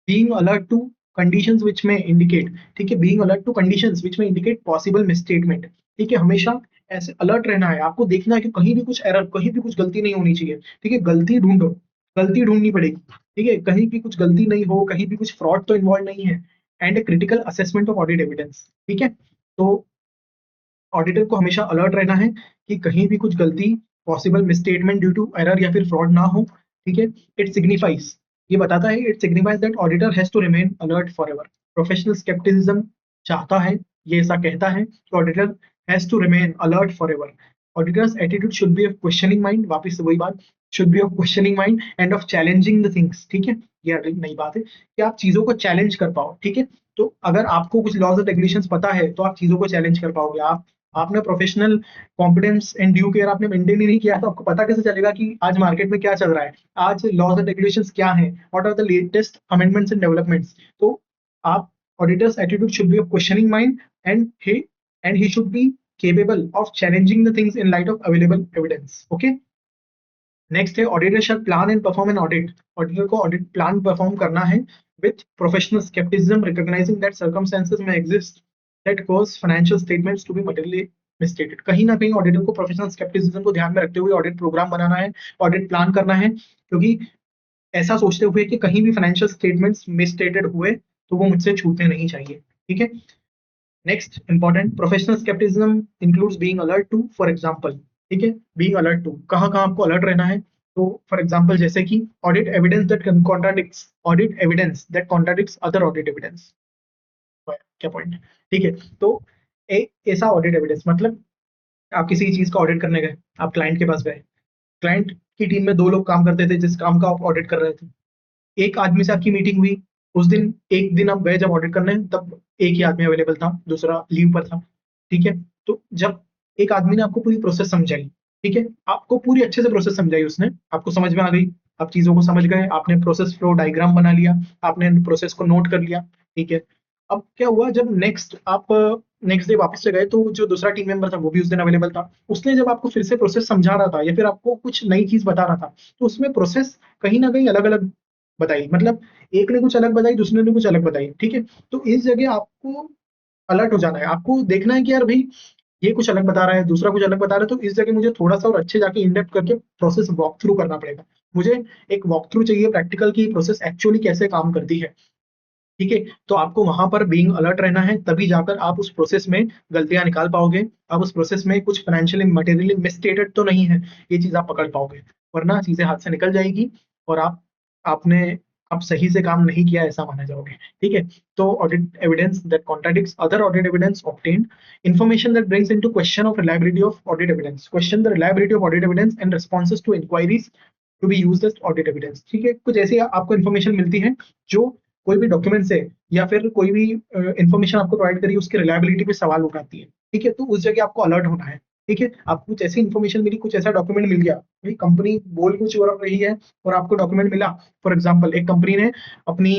being alert to conditions which में इंडिकेट, ठीक है, being alert to conditions which में इंडिकेट पॉसिबल मिसस्टेटमेंट। ठीक है, हमेशा ऐसे अलर्ट रहना है, आपको देखना है कि कहीं भी कुछ एरर, कहीं भी कुछ गलती नहीं होनी चाहिए। ठीक है, गलती ढूंढो, गलती ढूंढनी पड़ेगी। ठीक है, कहीं भी कुछ गलती नहीं हो, कहीं भी कुछ फ्रॉड तो इन्वॉल्व नहीं है। And a critical assessment of audit evidence. ठीक है, तो ऑडिटर को हमेशा अलर्ट रहना है कि कहीं भी कुछ गलती, possible misstatement due to error या फिर फ्रॉड ना हो। ठीक है, इट सिग्निफाइज, ये बताता है, it signifies that auditor has to remain alert forever. Professional scepticism चाहता है, ये ऐसा कहता है कि auditor has to remain alert forever. Auditor's attitude should be of questioning mind, वापस से वही बात, should be of questioning mind and of challenging the things. ठीक है, ये नई बात है कि आप चीजों को चैलेंज कर पाओ। ठीक है, तो अगर आपको कुछ लॉज एंड रेगुलेशंस पता है तो आप चीजों को चैलेंज कर पाओगे। आप आपने professional competence and due care आपने मेंटेन ही नहीं किया, तो आपको पता कैसे चलेगा कि आज मार्केट में क्या चल रहा है, आज लॉज एंड रेगुलेशंस क्या हैं, what are the latest amendments and developments. तो आप, auditor's attitude should be of questioning mind and he should be capable of challenging the things in light of available evidence. Okay, next है auditor shall plan and perform an audit. Auditor को audit plan perform करना है with professional scepticism, recognising that circumstances may exist that cause financial statements to be materially misstated. कहीं ना कहीं auditor को professional scepticism को ध्यान में रखते हुए ऑडिट प्रोग्राम बनाना है, ऑडिट प्लान करना है, क्योंकि ऐसा सोचते हुए कि कहीं भी फाइनेंशियल स्टेटमेंट्स मिसस्टेटेड हुए तो वो मुझसे छूटने नहीं चाहिए। ठीक है, next important, professional scepticism includes being alert to, for example, ठीक है, बीइंग अलर्ट टू कहाँ कहाँ आपको अलर्ट रहना है। तो फॉर एग्जांपल जैसे कि audit evidence that contradicts other audit evidence, क्या पॉइंट, ठीक है। तो ऐसा ऑडिट एविडेंस मतलब आप किसी चीज का ऑडिट करने गए, आप क्लाइंट के पास गए, क्लाइंट की टीम में 2 लोग काम करते थे जिस काम का आप ऑडिट कर रहे थे, एक आदमी से आपकी मीटिंग हुई, उस दिन एक दिन आप गए जब ऑडिट करने, तब एक ही आदमी अवेलेबल था, दूसरा लीव पर था, ठीक है। तो जब एक आदमी ने आपको पूरी प्रोसेस समझाई, ठीक है, आपको पूरी अच्छे से प्रोसेस समझाई, उसने आपको समझ में आ गई, आप चीजों को समझ गए, आपने प्रोसेस फ्लो डायग्राम बना लिया, आपने प्रोसेस को नोट कर लिया, ठीक है। अब क्या हुआ, जब नेक्स्ट डे वापस से गए, तो जो दूसरा टीम मेंबर था वो भी उस दिन अवेलेबल था, उसने जब आपको फिर से प्रोसेस समझा रहा था या फिर आपको कुछ नई चीज बता रहा था, तो उसमें प्रोसेस कहीं ना कहीं अलग अलग बताई, मतलब एक ने कुछ अलग बताई, दूसरे ने कुछ अलग बताई, ठीक है। तो इस जगह आपको अलर्ट हो जाना है, आपको देखना है कि यार भाई ये कुछ अलग बता रहा है, दूसरा कुछ अलग बता रहा है, तो इस जगह मुझे थोड़ा सा और अच्छे जाके इन डेप्थ करके प्रोसेस वॉक थ्रू करना पड़ेगा। मुझे एक वॉक थ्रू चाहिए प्रैक्टिकल की प्रोसेस एक्चुअली कैसे काम करती है, ठीक है। तो आपको वहां पर बीइंग अलर्ट रहना है, तभी जाकर आप उस प्रोसेस में गलतियां निकाल पाओगे, आप उस प्रोसेस में कुछ फाइनेंशियली मटेरियली मिसस्टेटेड तो नहीं है, ये चीज आप पकड़ पाओगे, वरना चीजें हाथ से निकल जाएगी और आपने आप सही से काम नहीं किया ऐसा माना जाओगे, ठीक है। तो audit evidence that contradicts other audit evidence obtained, information that brings into question of reliability of audit evidence, question the reliability of audit evidence and responses to inquiries to be used as audit evidence, ठीक है। कुछ ऐसी आपको information मिलती है जो कोई भी डॉक्यूमेंट से या फिर कोई भी इंफॉर्मेशन आपको प्रोवाइड करी उसकी रिलायबिलिटी पे सवाल उठाती है, ठीक है। तो उस जगह आपको अलर्ट होना है, ठीक है। आपको कुछ ऐसी इन्फॉर्मेशन मिली, कुछ ऐसा डॉक्यूमेंट मिल गया, भाई कंपनी बोल कुछ और रही है और आपको डॉक्यूमेंट मिला। फॉर एग्जाम्पल एक कंपनी ने अपनी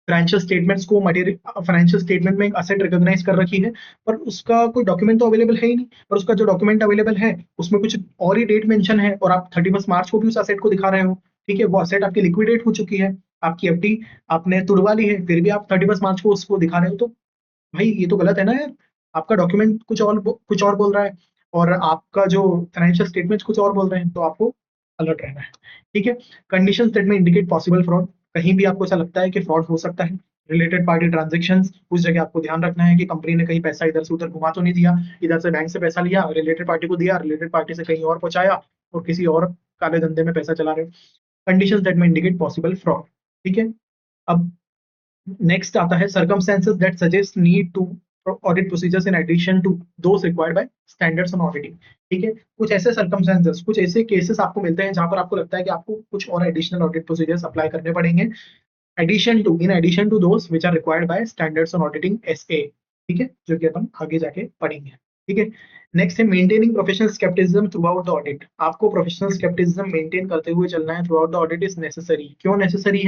फाइनेंशियल स्टेटमेंट्स को मटेरियल फाइनेंशियल स्टेटमेंट में एक असेट रिकॉग्नाइज कर रखी है, पर उसका कोई डॉक्यूमेंट तो अवेलेबल है ही नहीं, पर उसका जो डॉक्यूमेंट अवेलेबल है उसमें कुछ और ही डेट मेंशन है और आप 31 मार्च को भी उस असेट को दिखा रहे हो, ठीक है। वो असेट आपकी लिक्विडेट हो चुकी है, आपकी एफडी आपने तुड़वा ली है, फिर भी आप 31 मार्च को उसको दिखा रहे हो, तो भाई ये तो गलत है ना यार। आपका डॉक्यूमेंट कुछ और बोल रहा है और आपका जो फाइनेंशियल स्टेटमेंट कुछ और बोल रहे हैं, तो आपको अलर्ट रहना है, ठीक है। कंडीशन दैट में इंडिकेट पॉसिबल फ्रॉड, कहीं भी आपको ऐसा लगता है कि फ्रॉड हो सकता है। रिलेटेड पार्टी ट्रांजेक्शंस, उस जगह आपको ध्यान रखना है कि कंपनी ने कहीं पैसा इधर से उधर घुमा तो नहीं दिया, इधर से बैंक से पैसा लिया, रिलेटेड पार्टी को दिया, रिलेटेड पार्टी से कहीं और पहुंचाया और किसी और काले धंधे में पैसा चला रहे हो। कंडीशंस दैट में इंडिकेट पॉसिबल फ्रॉड, ठीक है। अब नेक्स्ट आता है circumstances that suggest need to audit procedures in addition to those required by standards on auditing, ठीक है। कुछ ऐसे circumstances, कुछ ऐसे केसेस आपको मिलते हैं जहां पर आपको लगता है कि आपको कुछ और एडिशनल ऑडिट प्रोसीजर्स अप्लाई करने पड़ेंगे, in addition to those which are required by standards on auditing SA, ठीक है, जो कि अपन आगे जाके पढ़ेंगे, ठीक है। नेक्स्ट है maintaining professional scepticism through out the audit, आपको प्रोफेशनल स्केप्टिसिज्म मेंटेन करते हुए चलना है through out the audit, is necessary. क्यों नेसेसरी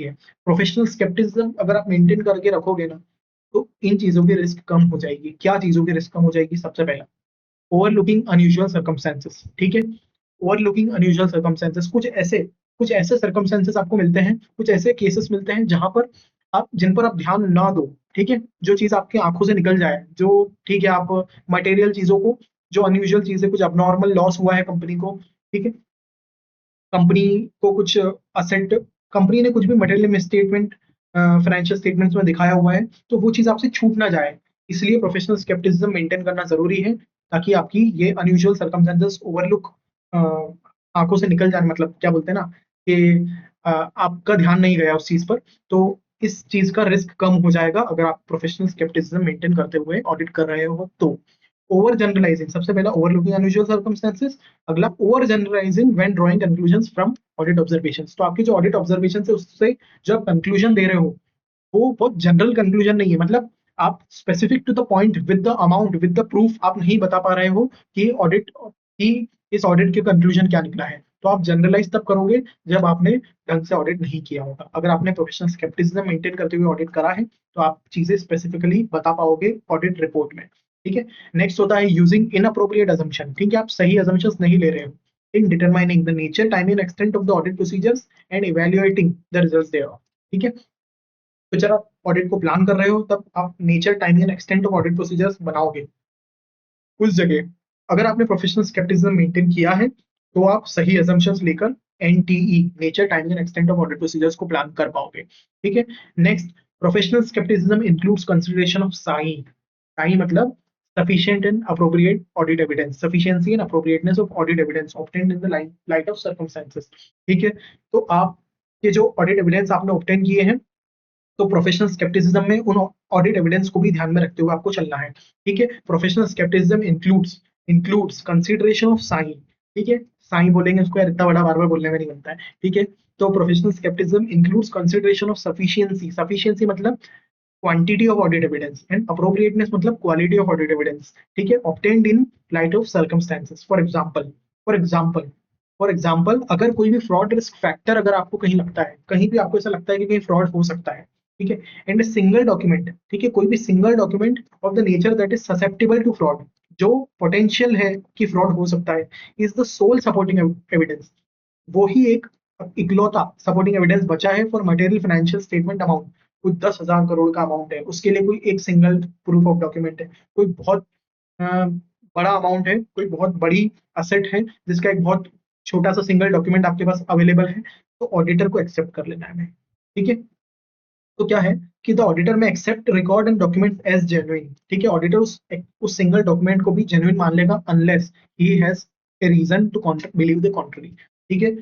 है? प्रोफेशनल स्केप्टिसिज्म अगर आप मेंटेन करके रखोगे ना, तो इन चीजों की रिस्क कम हो जाएगी। क्या चीजों की रिस्क कम हो जाएगी? सबसे पहला, ओवरलुकिंग अनयूजुअल सर्कमस्टेंसेस, ठीक है। ओवरलुकिंग अनयूजुअल सर्कमस्टेंसेस, कुछ ऐसे सर्कमस्टेंसेस आपको मिलते हैं, कुछ ऐसे केसेस मिलते हैं जहां पर आप जिन पर आप ध्यान ना दो, ठीक है। जो चीज आपकी आंखों से निकल जाए, जो, ठीक है, आप मटेरियल चीजों को, जो अनयूजुअल चीजें, कुछ अबनॉर्मल लॉस हुआ है कंपनी को, ठीक है, कंपनी को कुछ असेट, कंपनी ने कुछ भी मटेरियल स्टेटमेंट फाइनेंशियल स्टेटमेंट्स में दिखाया हुआ है, तो वो चीज आपसे छूट ना जाए, इसलिए प्रोफेशनल स्केप्टिसिज्म मेंटेन करना जरूरी है, ताकि आपकी ये अनयूजुअल सर्कमस्टेंसेस ओवरलुक आंखों से निकल जाए, मतलब क्या बोलते हैं ना कि आपका ध्यान नहीं गया उस चीज पर, तो इस चीज का रिस्क कम हो जाएगा अगर आप प्रोफेशनल स्केप्टिसिज्म मेंटेन करते हुए ऑडिट कर रहे हो तो। ओवर जनरलाइजिंग, सबसे पहला ओवरलुकिंग अनयूजुअल सर्कमस्टेंसेस, अगला over generalising when drawing conclusions from audit observations, तो आपकी जो ऑडिट ऑब्जर्वेशन है उससे जो आप कंक्लूजन दे रहे हो वो बहुत जनरल कंक्लूजन नहीं है, मतलब आप specific to the point with the amount with the proof आप नहीं बता पा रहे हो कि ऑडिट की इस ऑडिट के कंक्लूजन क्या निकला है, तो आप जनरलाइज तब करोगे जब आपने ढंग से ऑडिट नहीं किया होगा। अगर आपने प्रोफेशनल स्केप्टिसिज्म मेंटेन करते हुए ऑडिट करा है तो आप चीजें स्पेसिफिकली बता पाओगे ऑडिट रिपोर्ट में, ठीक है। नेक्स्ट होता है यूजिंग इनअप्रोप्रिएट अजम्पशन, ठीक है, आप सही अजम्पशंस नहीं ले रहे हो in determining the nature, time and extent of the audit procedures and evaluating the results thereof, ठीक है। तो जब आप ऑडिट को प्लान कर रहे हो तब आप nature, time and extent of audit procedures बनाओगे, उस जगह अगर आपने प्रोफेशनल स्केप्टिसिज्म मेंटेन किया है तो आप सही assumptions लेकर NTE, nature, time and extent of audit procedures को प्लान कर पाओगे, ठीक है। Next, professional scepticism includes consideration of साई। साई मतलब sufficient and appropriate audit evidence, sufficiency and appropriateness of audit evidence obtained in the light of circumstances। ठीक है, तो आप ये जो ऑडिट एविडेंस आपने ऑब्टेन किए हैं, तो प्रोफेशनल स्केप्टिसिज्म में उन ऑडिट एविडेंस को भी ध्यान में रखते हुए आपको चलना है। ठीक है, professional scepticism includes consideration of sine. ठीक है, साइन बोलेंगे उसको यार, इतना बड़ा बार बार बोलने में नहीं बनता है। ठीक है, तो professional scepticism includes consideration of sufficiency. Sufficiency मतलब quantity of audit evidence, and appropriateness मतलब क्वालिटी ऑफ ऑडिट एविडेंस। ठीक है, obtained in light of circumstances. For example अगर कोई भी फ्रॉड रिस्क फैक्टर अगर आपको कहीं लगता है, कहीं भी आपको ऐसा लगता है कि कहीं फ्रॉड हो सकता है, ठीक है, एंड सिंगल डॉक्यूमेंट, ठीक है, कोई भी single document of the nature that is susceptible to fraud, जो पोटेंशियल है कि फ्रॉड हो सकता है, is the sole supporting evidence. वो ही एक इकलौता सपोर्टिंग एविडेंस बचा है for material financial statement amount. कोई 10,000 करोड़ का अमाउंट है, उसके लिए कोई एक सिंगल प्रूफ ऑफ डॉक्यूमेंट है। कोई बहुत बड़ा अमाउंट है, कोई बहुत बड़ी असेट है जिसका एक बहुत छोटा सा सिंगल डॉक्यूमेंट आपके पास अवेलेबल है, तो ऑडिटर को एक्सेप्ट कर लेना है हमें। ठीक है, तो क्या है कि द ऑडिटर में accept record and document as genuine. ठीक है, ऑडिटर उस सिंगल डॉक्यूमेंट को भी जेन्युइन मान लेगा unless he has a reason to believe the contrary. ठीक है,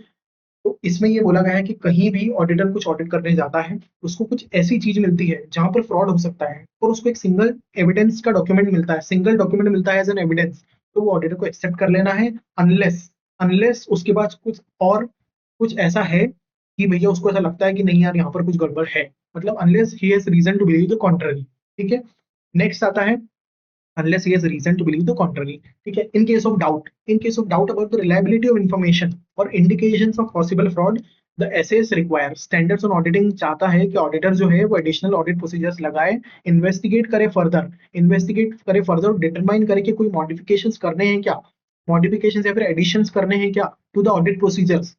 तो इसमें ये बोला गया है कि कहीं भी ऑडिटर कुछ ऑडिट करने जाता है, उसको कुछ ऐसी चीज मिलती है जहां पर फ्रॉड हो सकता है, और उसको एक सिंगल एविडेंस का डॉक्यूमेंट मिलता है, सिंगल डॉक्यूमेंट मिलता है एज एन एविडेंस, तो वो ऑडिटर को एक्सेप्ट कर लेना है। अनलेस अनलेस उसके बाद कुछ और कुछ ऐसा है कि भैया उसको ऐसा लगता है कि नहीं यार यहाँ पर कुछ गड़बड़ है, मतलब unless he has reason to believe the contrary. ठीक है, नेक्स्ट आता है unless he has reason to believe the contrary। ठीक है, in case of doubt about the reliability of information or indications of possible fraud, the SAS require standards on auditing चाहता है कि auditor जो है वो एडिशनल ऑडिट प्रोसीजर्स लगाए, investigate करे फर्दर, डिटरमाइन करे कि कोई मॉडिफिकेशंस करने हैं क्या, मॉडिफिकेशंस या फिर एडिशंस करने हैं क्या to the audit procedures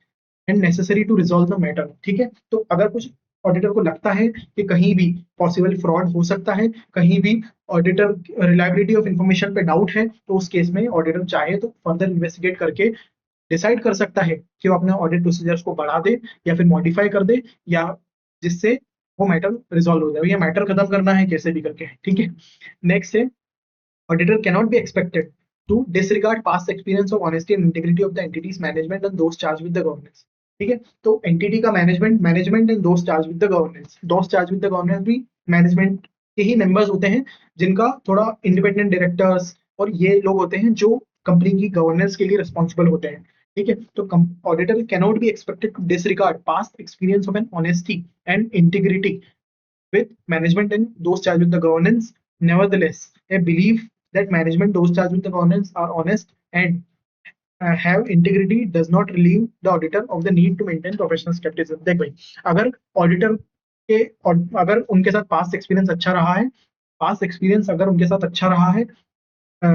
and necessary to resolve the matter. ठीक है, तो अगर कुछ ऑडिटर को लगता है कि कहीं भी पॉसिबल फ्रॉड हो सकता है, कहीं भी ऑडिटर रिलायबिलिटी ऑफ इंफॉर्मेशन पे डाउट है, तो उस केस में ऑडिटर चाहे तो फर्दर इन्वेस्टिगेट करके डिसाइड कर सकता है कि वो अपने ऑडिट प्रोसीजर्स को बढ़ा दे या फिर मॉडिफाई कर दे, या जिससे वो मैटर रिजॉल्व हो जाए, या मैटर खत्म करना है कैसे भी करके। ठीक है, नेक्स्ट है auditor cannot be expected to disregard past experience of honesty and integrity of the entity's management and those charged with the governance। ठीक है, तो एंटिटी का मैनेजमेंट एंड दोस्त चार्ज विद द गवर्नेंस, भी मैनेजमेंट के ही members होते हैं, जिनका थोड़ा इंडिपेंडेंट डायरेक्टर्स और ये लोग होते हैं जो कंपनी की गवर्नेंस के लिए रिस्पॉन्सिबल होते हैं। ठीक है, तो auditor cannot be expected to disregard past experience of an honesty and integrity with management and those charged with the governance. Nevertheless, a belief that management, those charged with the governance, are honest and have integrity does not relieve the auditor of the need to maintain professional skepticism। देख भाई, अगर auditor के अगर उनके साथ past experience अच्छा रहा है,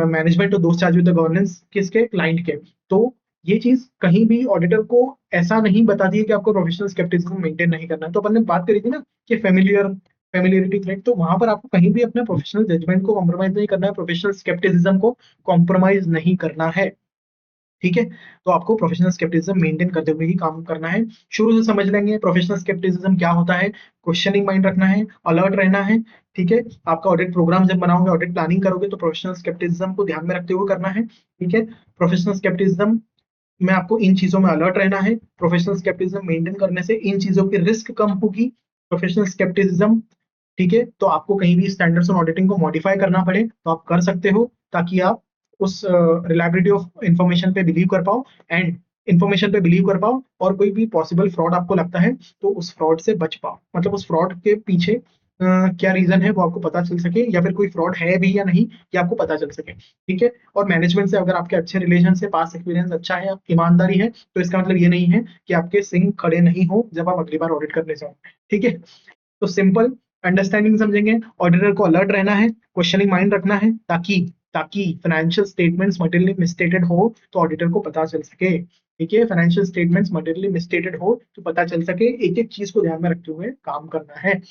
मैनेजमेंट और दोस्त चार्ज विद द गवर्नेंस किसके, क्लाइंट के, तो ये चीज कहीं भी ऑडिटर को ऐसा नहीं बताती है कि आपको प्रोफेशनल स्केप्टिसिज्म मेंटेन नहीं करना है। तो अपन ने बात करी थी ना कि फेमिलियरिटी थ्रेट, तो वहां पर आपको कहीं भी अपने प्रोफेशनल जजमेंट को कॉम्प्रोमाइज नहीं करना है, प्रोफेशनल स्केप्टिसिज्म को कॉम्प्रोमाइज नहीं करना है। ठीक है, तो आपको प्रोफेशनल स्केप्टिसिज्म मेंटेन करते हुए ही काम करना है। शुरू से समझ लेंगे प्रोफेशनल स्केप्टिसिज्म क्या होता है, क्वेश्चनिंग माइंड रखना है, अलर्ट रहना है। ठीक है, आपका ऑडिट प्रोग्राम जब बनाओगे, ऑडिट प्लानिंग करोगे, तो प्रोफेशनल स्केप्टिसिज्म को ध्यान में रखते हुए करना है। ठीक है, प्रोफेशनल स्केप्टिसिज्म में आपको इन चीजों में अलर्ट रहना है। प्रोफेशनल स्केप्टिसिज्म मेंटेन करने से इन चीजों की रिस्क कम होगी। प्रोफेशनल स्केप्टिसिज्म, ठीक है, तो आपको कहीं भी स्टैंडर्ड्स ऑन ऑडिटिंग को मॉडिफाई करना पड़े तो आप कर सकते हो, ताकि आप उस रिलायबिलिटी ऑफ इंफॉर्मेशन पे बिलीव कर पाओ और कोई भी पॉसिबल फ्रॉड आपको लगता है तो उस फ्रॉड से बच पाओ, मतलब उस फ्रॉड के पीछे क्या रीजन है वो आपको पता चल सके, या फिर कोई फ्रॉड है भी या नहीं ये आपको पता चल सके। ठीक है, और मैनेजमेंट से अगर आपके अच्छे रिलेशन से, पास एक्सपीरियंस अच्छा है, ईमानदारी है, तो इसका मतलब ये नहीं है कि आपके सिंह खड़े नहीं हो जब आप अगली बार ऑडिट करने जाओ। ठीक है, तो सिंपल अंडरस्टैंडिंग समझेंगे, ऑडिटर को अलर्ट रहना है, क्वेश्चनिंग माइंड रखना है, ताकि ताकि फाइनेंशियल स्टेटमेंट्स मटेरियली मिसस्टेटेड हो तो ऑडिटर को पता चल सके। ठीक है, फाइनेंशियल स्टेटमेंट्स मटेरियली मिसस्टेटेड हो तो पता चल सके, एक एक चीज को ध्यान में रखते हुए काम करना है।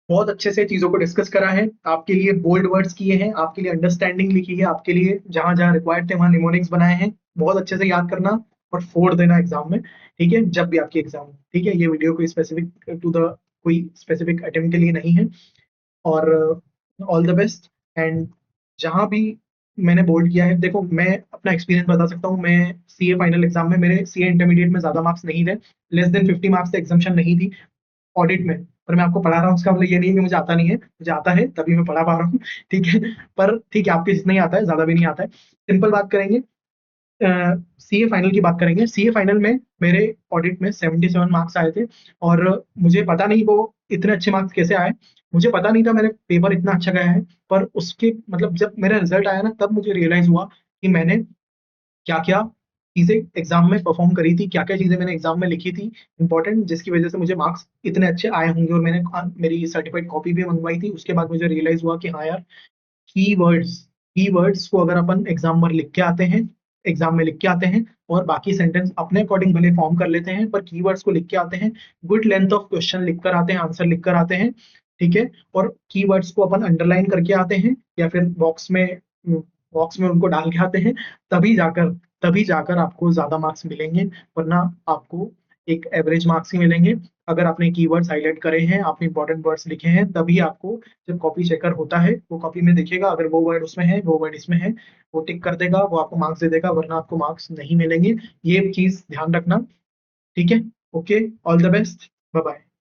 बहुत अच्छे से चीजों को डिस्कस करा है, आपके लिए बोल्ड वर्ड्स किए हैं, आपके लिए अंडरस्टैंडिंग लिखी है, आपके लिए जहां जहां रिक्वायर्ड थे वहां निमोनिक्स बनाए हैं। बहुत अच्छे से याद करना और फोड़ देना एग्जाम में। ठीक है, जब भी आपकी एग्जाम हो। ठीक है, ये वीडियो को स्पेसिफिक टू द कोई स्पेसिफिक अटेम्प्ट के लिए नहीं है। और ऑल द बेस्ट। एंड जहाँ भी मैंने बोल्ड किया है, देखो मैं अपना एक्सपीरियंस बता सकता हूँ, मैं सीए फाइनल एग्जाम में मेरे सीए इंटरमीडिएट में ज्यादा मार्क्स नहीं थे, लेस देन 50 मार्क्स से एग्जाम्शन नहीं थी ऑडिट में। पर मैं आपको पढ़ा रहा हूँ उसका मतलब ये नहीं है कि मुझे आता नहीं है, मुझे आता है तभी मैं पढ़ा पा रहा हूँ। ठीक है, पर ठीक है आपके जितना ही आता है, ज्यादा भी नहीं आता है। सिंपल बात करेंगे, सीए फाइनल की बात करेंगे। सीए फाइनल में मेरे ऑडिट में 77 मार्क्स आए थे, और मुझे पता नहीं वो इतने अच्छे मार्क्स कैसे आए। मुझे पता नहीं था मेरे पेपर इतना अच्छा गया है, पर उसके मतलब जब मेरा रिजल्ट आया ना, तब मुझे रियलाइज हुआ कि मैंने क्या क्या चीजें एग्जाम में परफॉर्म करी थी, क्या क्या चीजें मैंने एग्जाम में लिखी थी इंपॉर्टेंट, जिसकी वजह से मुझे मार्क्स इतने अच्छे आए होंगे। और मैंने मेरी सर्टिफाइड कॉपी भी मंगवाई थी। उसके बाद मुझे रियलाइज हुआ कि हाँ यार, कीवर्ड्स कीवर्ड्स को अगर अपन एग्जाम में लिख के आते हैं, एग्जाम में लिख के आते हैं, और बाकी सेंटेंस अपने अकॉर्डिंग भले फॉर्म कर लेते हैं, पर कीवर्ड्स को लिख के आते हैं, गुड लेंथ ऑफ क्वेश्चन लिख कर आते हैं, आंसर लिख कर आते हैं। ठीक है, और कीवर्ड्स को अपन अंडरलाइन करके आते हैं, या फिर बॉक्स में उनको डाल के आते हैं, तभी जाकर तभी जाकर आपको ज्यादा मार्क्स मिलेंगे। वरना आपको एक एवरेज मार्क्स ही मिलेंगे। अगर आपने कीवर्ड्स हाईलाइट करे हैं, आपने इंपॉर्टेंट वर्ड्स लिखे हैं, तभी आपको जब कॉपी चेकर होता है वो कॉपी में देखेगा, अगर वो वर्ड उसमें है, वो वर्ड इसमें है, वो टिक कर देगा, वो आपको मार्क्स दे देगा, वरना आपको मार्क्स नहीं मिलेंगे। ये चीज ध्यान रखना। ठीक है, okay, all the best, bye bye.